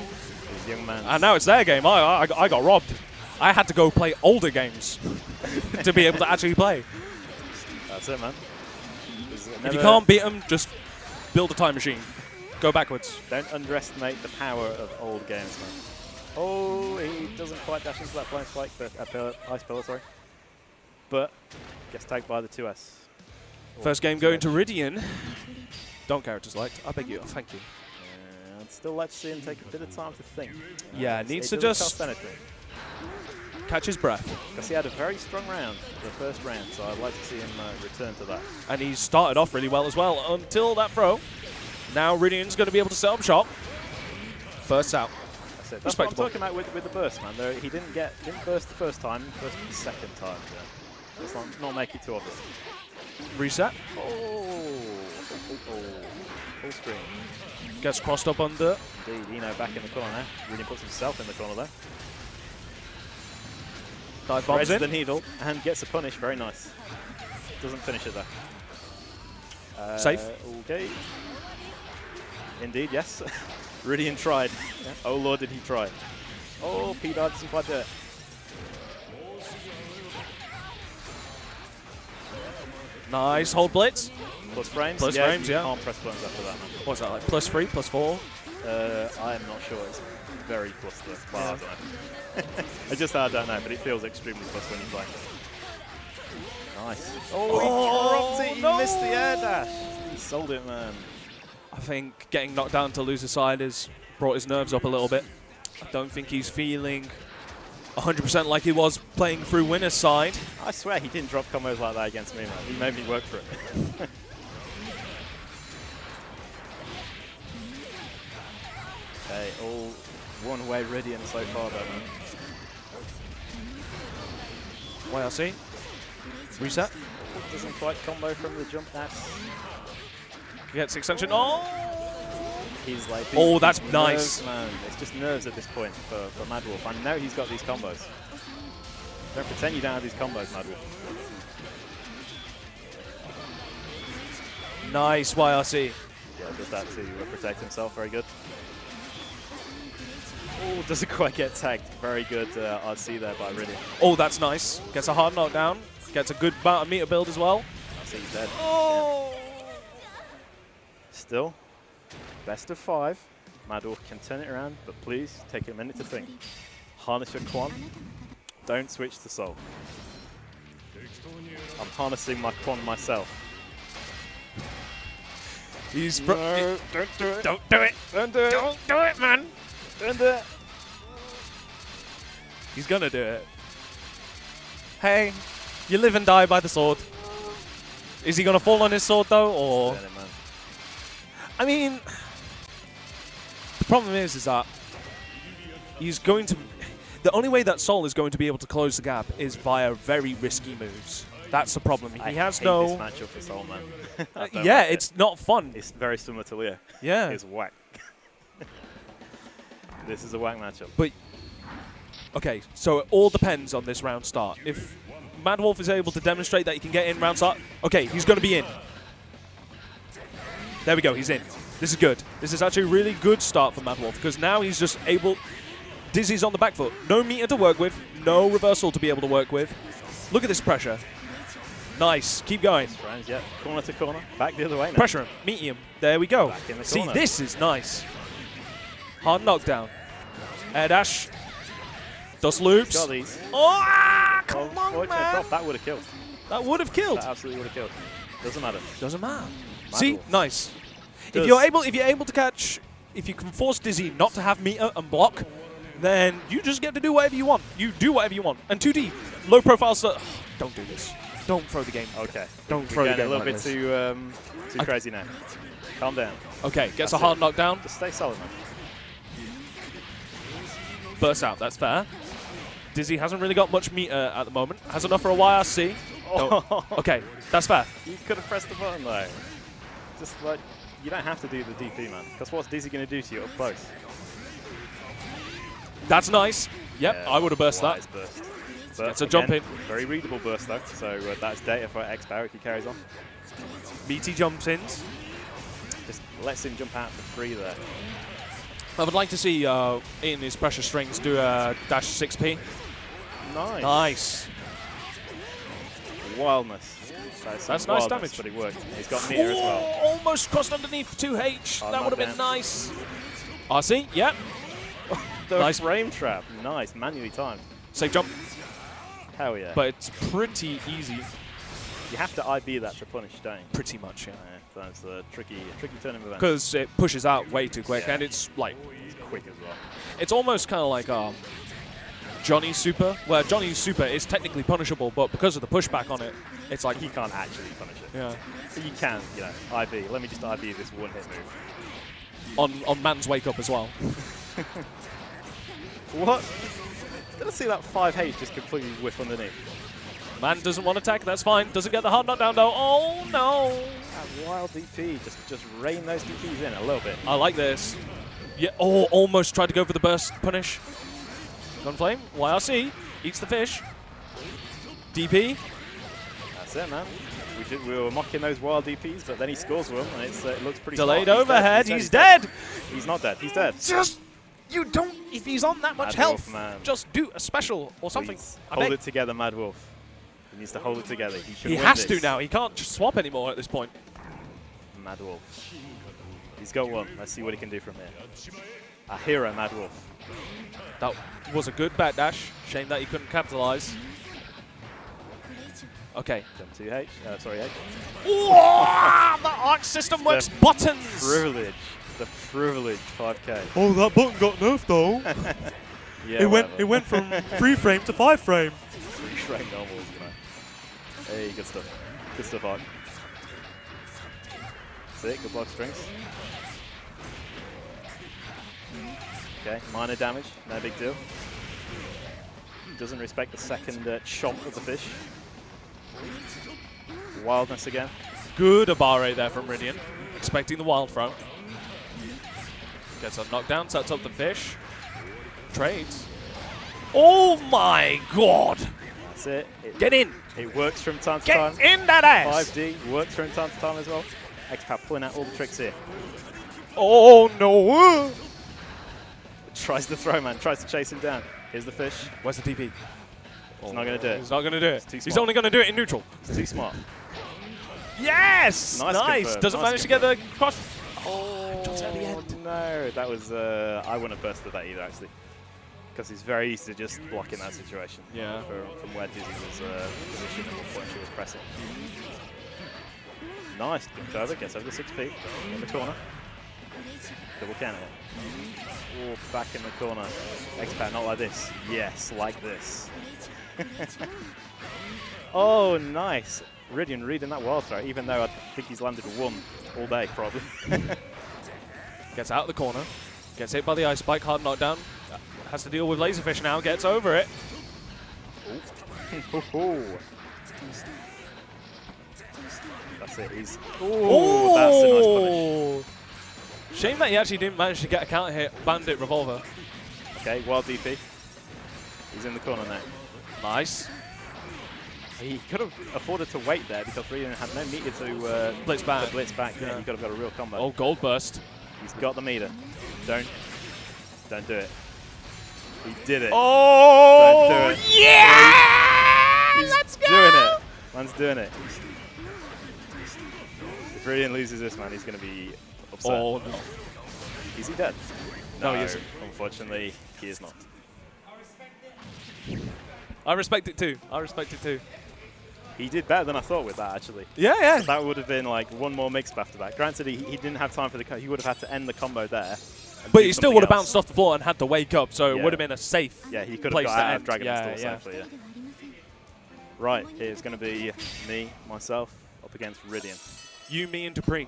These young men. And now it's their game. I got robbed. I had to go play older games to be able to actually play. That's it, man. If you can't beat them, just build a time machine. Go backwards. Don't underestimate the power of old games, man. Oh, he doesn't quite dash into that flame spike, but ice pillar, sorry. But gets tagged by the 2S. First game going to Rydian. Don't characters liked. I beg you. Thank you. I'd still like to see him take a bit of time to think. Yeah, needs to just catch his breath. Because he had a very strong round, the first round, so I'd like to see him return to that. And he started off really well as well until that throw. Now Rydian's going to be able to set up shop. Bursts out. That's it. That's what I'm talking about with the burst, man. He didn't burst the first time, burst the second time. Yeah. Let's not make it too obvious. Reset. Oh. Full screen. Gets crossed up under. Indeed, Eno back in the corner. Rydian puts himself in the corner there. Dive bombs in. the needle and gets a punish. Very nice. Doesn't finish it though. Safe. Okay. Indeed, yes. Rydian tried. Yeah. Oh lord, did he try. Oh, P-Dot doesn't quite do it. Nice hold blitz. Plus frames? Plus frames, you yeah. can't press buttons after that, man. What's that, like +3, +4? I am not sure. It's very cluster. Well, I don't know. I just don't know, but it feels extremely cluster when you play. Nice. Oh, he dropped it. He missed the air dash. He sold it, man. I think getting knocked down to loser side has brought his nerves up a little bit. I don't think he's feeling 100% like he was playing through winner's side. I swear he didn't drop combos like that against me, man. He made me work for it. Okay, all one-way Rydian so far, though, man. YRC. Reset. Doesn't quite combo from the jump dash. Gets extension. Oh! He's like, oh, that's nerves, nice. Man. It's just nerves at this point for MadWolf. I know he's got these combos. Don't pretend you don't have these combos, MadWolf. Nice YRC. Yeah, does that to protect himself. Very good. Oh, doesn't quite get tagged. Very good RC there by Rydian. Oh, that's nice. Gets a hard knockdown. Gets a good amount of meter build as well. I see he's dead. Oh! Yeah. Still, best of 5. MadWolf can turn it around, but please take a minute to think. Harness your Quan. Don't switch to Soul. I'm harnessing my Quan myself. He's no, don't do it. Don't do it. Don't do it. Don't do it, man. Don't do it. He's gonna do it. Hey, you live and die by the sword. Is he gonna fall on his sword though, or? It, man. I mean, the problem is that he's going to. The only way that Sol is going to be able to close the gap is via very risky moves. That's the problem. He has hate no. this matchup for Sol, man. Yeah, like it's not fun. It's very similar to Leo. Yeah. It's whack. This is a whack matchup. But okay, so it all depends on this round start. If MadWolf is able to demonstrate that he can get in round start, okay, he's going to be in. There we go, he's in. This is good. This is actually a really good start for MadWolf because now he's just able. Dizzy's on the back foot. No meter to work with. No reversal to be able to work with. Look at this pressure. Nice. Keep going. Rounds, yeah. Corner to corner. Back the other way now. Pressure him. Meet him. There we go. Back in the See, corner. this is nice. Hard knockdown. Air dash. Dust loops. Got these. Oh, come on, Drop. man. That would have killed. That would have killed. That absolutely would have killed. Doesn't matter. Doesn't matter. MadWolf. See, nice. Does. If you're able to catch, if you can force Dizzy not to have meter and block, then you just get to do whatever you want. You do whatever you want. And 2D, low profile stuff. Don't do this. Don't throw the game. Okay. Don't We're throw the getting game a little like bit too crazy now. Calm down. Okay, gets That's a hard it. knockdown. Just stay solid, man. Bursts out. That's fair. Dizzy hasn't really got much meter at the moment. Has enough for a YRC. Oh. Okay, that's fair. You could have pressed the button though. Just like, you don't have to do the DP, man. Because what's Dizzy going to do to you up close? That's nice. Yep, Yeah, I would have burst that. wise burst. But It's a jump in. Very readable burst though. So that's data for X Barrack he carries on. BT jumps ins. Just lets him jump out for free there. I would like to see in his pressure strings do a dash 6P. Nice. Nice. Wildness. That's some nice wildness, damage. But it worked. He's got meter as well. Almost crossed underneath 2H. Oh, That would have been knockdown. nice. RC, yep. The Nice. frame trap. Nice. Manually timed. Safe jump. Hell yeah. But it's pretty easy. you have to IB that to punish, don't you? Pretty much, yeah. That's a tricky turn of events. Because it pushes out way too quick, Yeah. and it's like, It's quick as well. it's almost kind of like Johnny's Super, where Johnny's Super is technically punishable, but because of the pushback on it, it's like, You can't actually punish it. yeah. But you can, IB. Let me just IB this one-hit move. On Man's Wake Up as well. What? Did I see that 5H just completely whiff underneath? Man doesn't want to attack, that's fine. Doesn't get the hard knockdown though. Oh no! That wild DP, just rain those DPs in a little bit. I like this. Yeah, oh, almost tried to go for the burst punish. Gunflame, YRC, eats the fish. DP. That's it, man. We were mocking those wild DPs, but then he scores one, and it looks pretty Delayed smart. overhead, He's he's dead! He's not dead, he's dead. Just You don't, if he's on that much Mad health, Wolf, man. just do a special or something. Please, I hold beg. it together, Mad Wolf. He needs to hold it together. He has to now. He can't just swap anymore at this point. Mad Wolf. He's got one. Let's see what he can do from here. A hero, Mad Wolf. That was a good backdash. Shame that he couldn't capitalize. Okay. Jump to H. Sorry, H. Whoa! The arc system works buttons. Privilege. The privilege 5K. Oh, that button got nerfed though. Yeah, it went from 3 frame to 5 frame. 3 frame normals, you know. Hey, good stuff. Good stuff, Arc. Sick, good block strings. Okay, minor damage, no big deal. Doesn't respect the second chomp of the fish. Wildness again. Good Abare there from Rydian. Expecting the wild throw. Gets a knockdown, sets up the fish. Trades. Oh my god! That's it. Get in! It works from time to time. Get in that ass! 5D works from time to time as well. X-Pat pulling out all the tricks here. Oh no! Tries the throw, man. Tries to chase him down. Here's the fish. Where's the TP? He's not going to do it. He's not going to do it. too He's smart. only going to do it in neutral. It's too smart. Yes! Nice. Doesn't Nice manage to get the confirm. cross. Oh, at the end. no. That was... I wouldn't have bursted that either, actually. Because he's very used to just blocking that situation. Yeah. From where Dizzy was positioned when she was pressing. Nice. Jumps over. Gets over the 6P. In the corner. Double can here. Oh, back in the corner. X-Pat, not like this. Yes, like this. Oh, nice. Rydian reading that wild throw, even though I think he's landed 1 all day, probably. Gets out of the corner. Gets hit by the ice spike, hard knockdown. Has to deal with Laserfish now, gets over it. That's it. He's... Oh, that's a nice punish. Shame that he actually didn't manage to get a counter hit, Bandit Revolver. Okay, wild DP. He's in the corner now. Nice. He could have afforded to wait there because Rydian had no meter to Blitz back. Blitz back. Yeah. Yeah, he could have got a real combo. Oh, Gold Burst. He's got the meter. Don't do it. He did it. Oh, Don't do it. yeah! He's Let's go! doing it. Man's doing it. If Rydian loses this, man, he's going to be upset. Oh, no. Is he dead? No, he isn't. Unfortunately, he is not. I respect it too. I respect it too. He did better than I thought with that, actually. Yeah, yeah. That would have been like 1 more mix after that. Granted, he didn't have time for the... He would have had to end the combo there. But he still would have bounced off the floor and had to wake up, so it would have been a safe Yeah, he could have place got to out end. of Dragon Yeah, Pistol, yeah. essentially, yeah. Right, here's going to be me, myself, up against Rydian. You, me, and Dupree.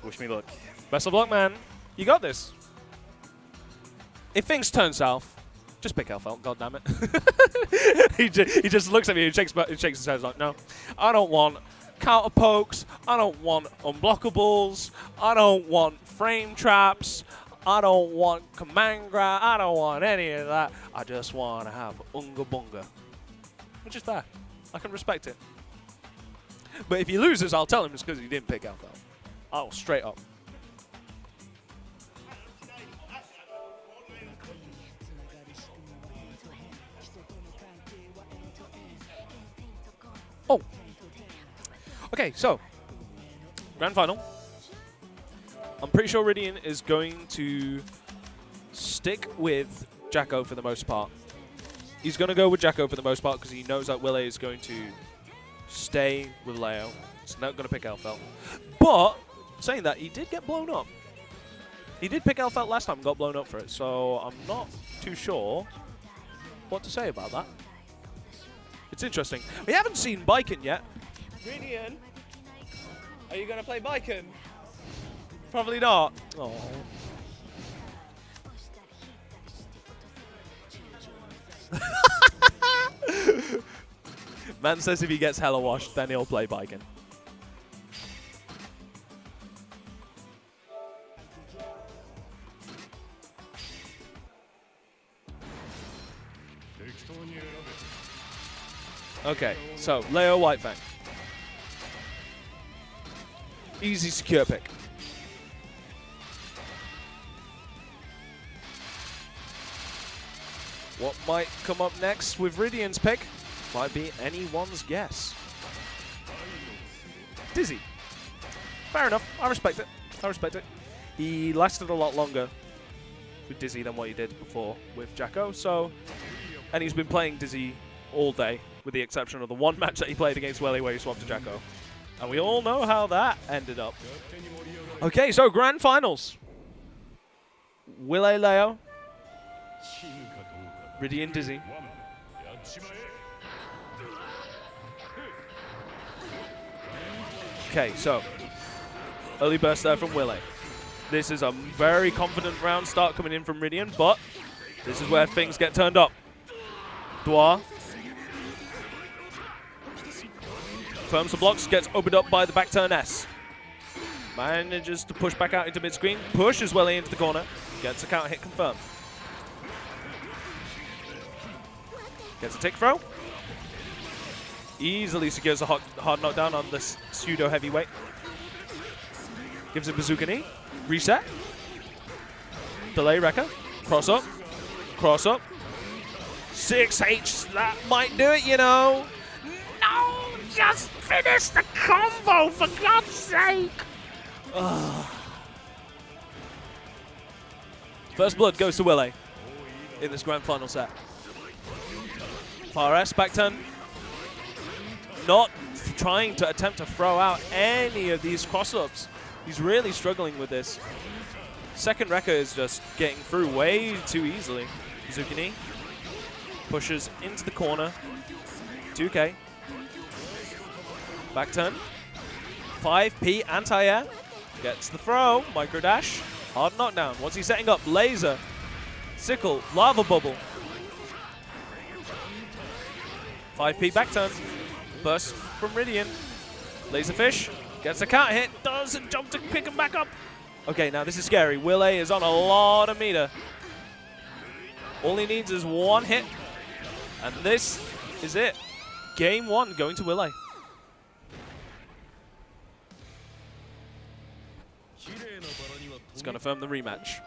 Wish me luck. Best of luck, man. You got this. If things turn south, just pick Elfelt, goddammit. he just looks at me and shakes his head like, no, I don't want counter pokes, I don't want unblockables, I don't want frame traps, I don't want command grab, I don't want any of that. I just want to have Unga Bunga. Which is fair. I can respect it. But if he loses, I'll tell him it's because he didn't pick Elfelt. Oh, straight up. Oh. Okay, so grand final. I'm pretty sure Rydian is going to stick with Jacko for the most part. He's going to go with Jacko for the most part because he knows that Willei is going to stay with Leo. He's not going to pick Elfelt. But saying that, he did get blown up. He did pick Elfelt last time and got blown up for it, so I'm not too sure what to say about that. It's interesting. We haven't seen Biken yet. Rydian, are you going to play Biken? Probably not. Oh. Man says if he gets hella washed, then he'll play Biken. Okay, so Leo Whitefang. Easy secure pick. What might come up next with Rydian's pick might be anyone's guess. Dizzy. Fair enough. I respect it. I respect it. He lasted a lot longer with Dizzy than what he did before with Jacko. So, and he's been playing Dizzy all day, with the exception of the one match that he played against Willei where he swapped to Jacko. And we all know how that ended up. Okay, so grand finals. Willei Leo. Rydian Dizzy. Okay, so early burst there from Willei. This is a very confident round start coming in from Rydian, but this is where things get turned up. Dwar firms the blocks, gets opened up by the back turn S. Manages to push back out into mid-screen, pushes Willei into the corner, gets a counter hit confirmed. Gets a tick throw. Easily secures a hard knockdown on this pseudo heavyweight. Gives him bazooka knee. Reset. Delay wrecker. Cross up. Cross up. 6H. That might do it, you know. No! Just finish the combo, for God's sake! First blood goes to Willei in this grand final set. Far S back turn. Not trying to attempt to throw out any of these cross-ups. He's really struggling with this. Second wrecker is just getting through way too easily. Bazooka knee. Pushes into the corner. 2K. Back turn. 5P anti-air. Gets the throw. Micro dash. Hard knockdown. What's he setting up? Laser. Sickle. Lava bubble. 5P back turn. Burst from Rydian. Laserfish. Gets a counter hit. Doesn't jump to pick him back up. Okay, now this is scary. Willei is on a lot of meter. All he needs is one hit. And this is it. Game 1 going to Willei. It's going to firm the rematch.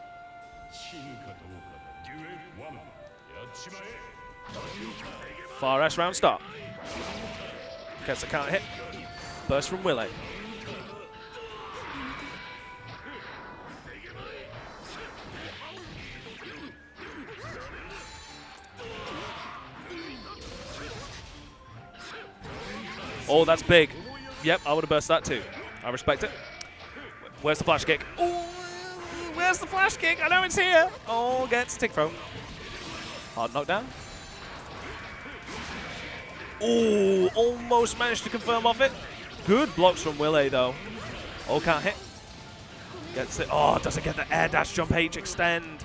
Far S round start. Gets a counter hit. Burst from Willei. Oh, that's big. Yep, I would have burst that too. I respect it. Where's the flash kick? Ooh, where's the flash kick? I know it's here. Oh, gets tick throw. Hard knockdown. Ooh, almost managed to confirm off it. Good blocks from Willei though. Oh, can't hit. Gets it. Oh, doesn't get the air dash jump H extend.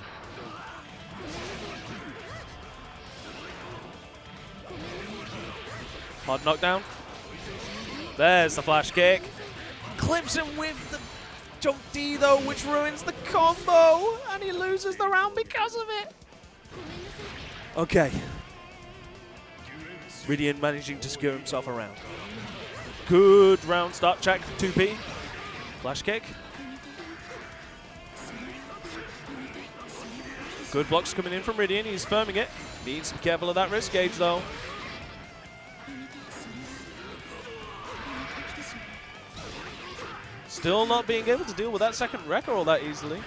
Hard knockdown. There's the flash kick. Clips him with the jump D though, which ruins the combo. And he loses the round because of it. Okay. Rydian managing to secure himself around. Good round start check for 2P. Flash kick. Good blocks coming in from Rydian. He's firming it. Needs to be careful of that wrist gauge though. Still not being able to deal with that second wrecker all that easily.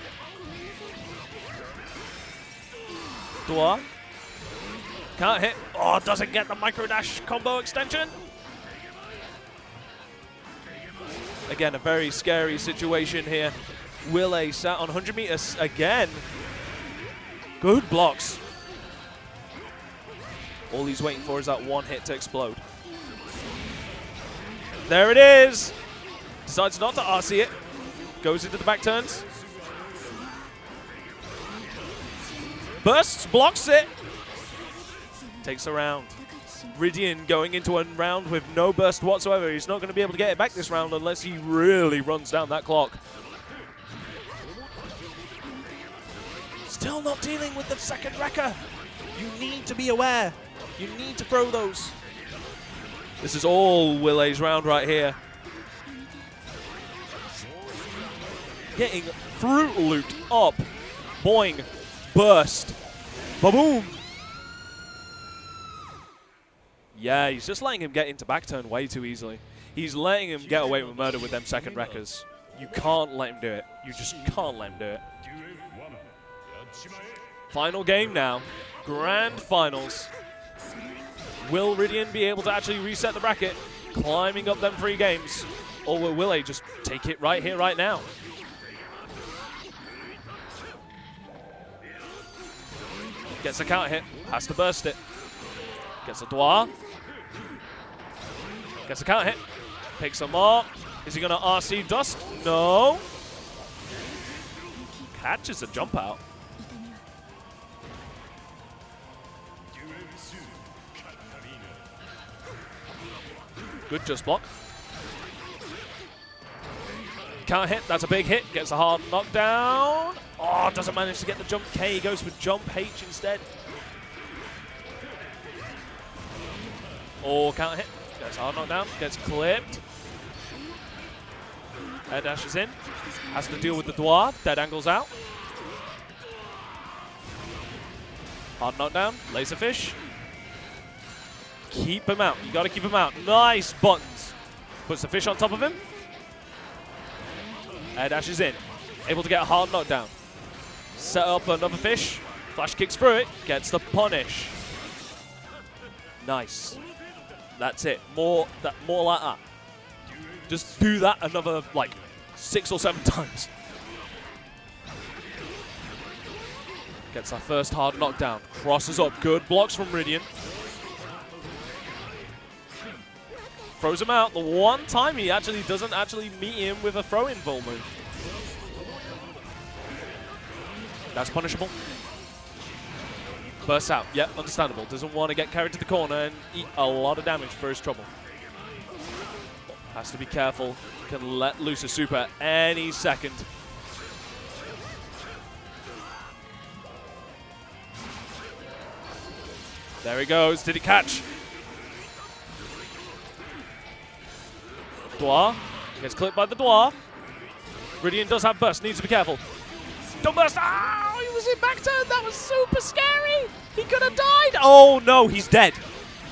Dwar. Can't hit. Oh, doesn't get the micro dash combo extension. Again, a very scary situation here. Willei sat on 100 meters again. Good blocks. All he's waiting for is that one hit to explode. There it is. Decides not to RC it. Goes into the back turns. Bursts, blocks it. Takes a round. Rydian going into a round with no burst whatsoever. He's not going to be able to get it back this round unless he really runs down that clock. Still not dealing with the second wrecker. You need to be aware. You need to throw those. This is all Willei's round right here. Getting Fruit Looped up. Boing. Burst. Ba-boom. Yeah, he's just letting him get into back turn way too easily. He's letting him get away with murder with them second wreckers. You can't let him do it. You just can't let him do it. Final game now. Grand finals. Will Rydian be able to actually reset the bracket, climbing up them 3 games? Or will Willei just take it right here, right now? Gets a counter hit, has to burst it. Gets a Dwar. Gets a counter hit, picks him up. Is he going to RC Dust? No. Catches a jump out. Good just block. Counter hit, that's a big hit. Gets a hard knockdown. Oh, doesn't manage to get the jump K. Goes for jump H instead. Oh, counter hit. Gets a hard knockdown. Gets clipped. Air dashes in. Has to deal with the Dwar. Dead angles out. Hard knockdown. Laserfish. Keep him out. You got to keep him out. Nice buttons. Puts the fish on top of him. Air dashes in. Able to get a hard knockdown. Set up another fish. Flash kicks through it. Gets the punish. Nice. That's it. More like that. Just do that another like 6 or 7 times. Gets our first hard knockdown. Crosses up. Good blocks from Rydian. Throws him out. The one time he actually doesn't actually meet him with a throw-in full move. That's punishable. Bursts out. Yeah, understandable. Doesn't want to get carried to the corner and eat a lot of damage for his trouble. Has to be careful. Can let loose a super any second. There he goes. Did he catch? Dwar gets clipped by the Dwar. Rydian does have burst. Needs to be careful. Don't burst. Oh, he was in back turn. That was super scary. He could have died. Oh, no. He's dead.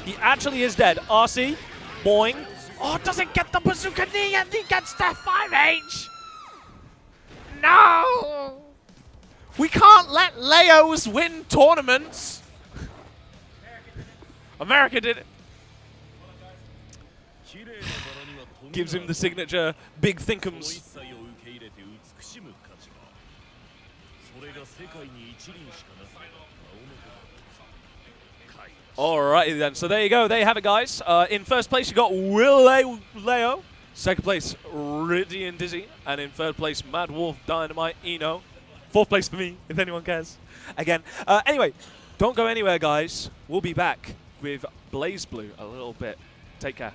He actually is dead. RC. Boing. Oh, doesn't get the bazooka knee and he gets the 5H. No. We can't let Leos win tournaments. America did it. Gives him the signature big thinkums. Alrighty then, so there you go. There you have it, guys. In first place, you got Willei Leo. Second place, Rydian Dizzy. And in third place, MadWolfDynamite Eno. Fourth place for me, if anyone cares. Again. Anyway, don't go anywhere, guys. We'll be back with BlazBlue a little bit. Take care.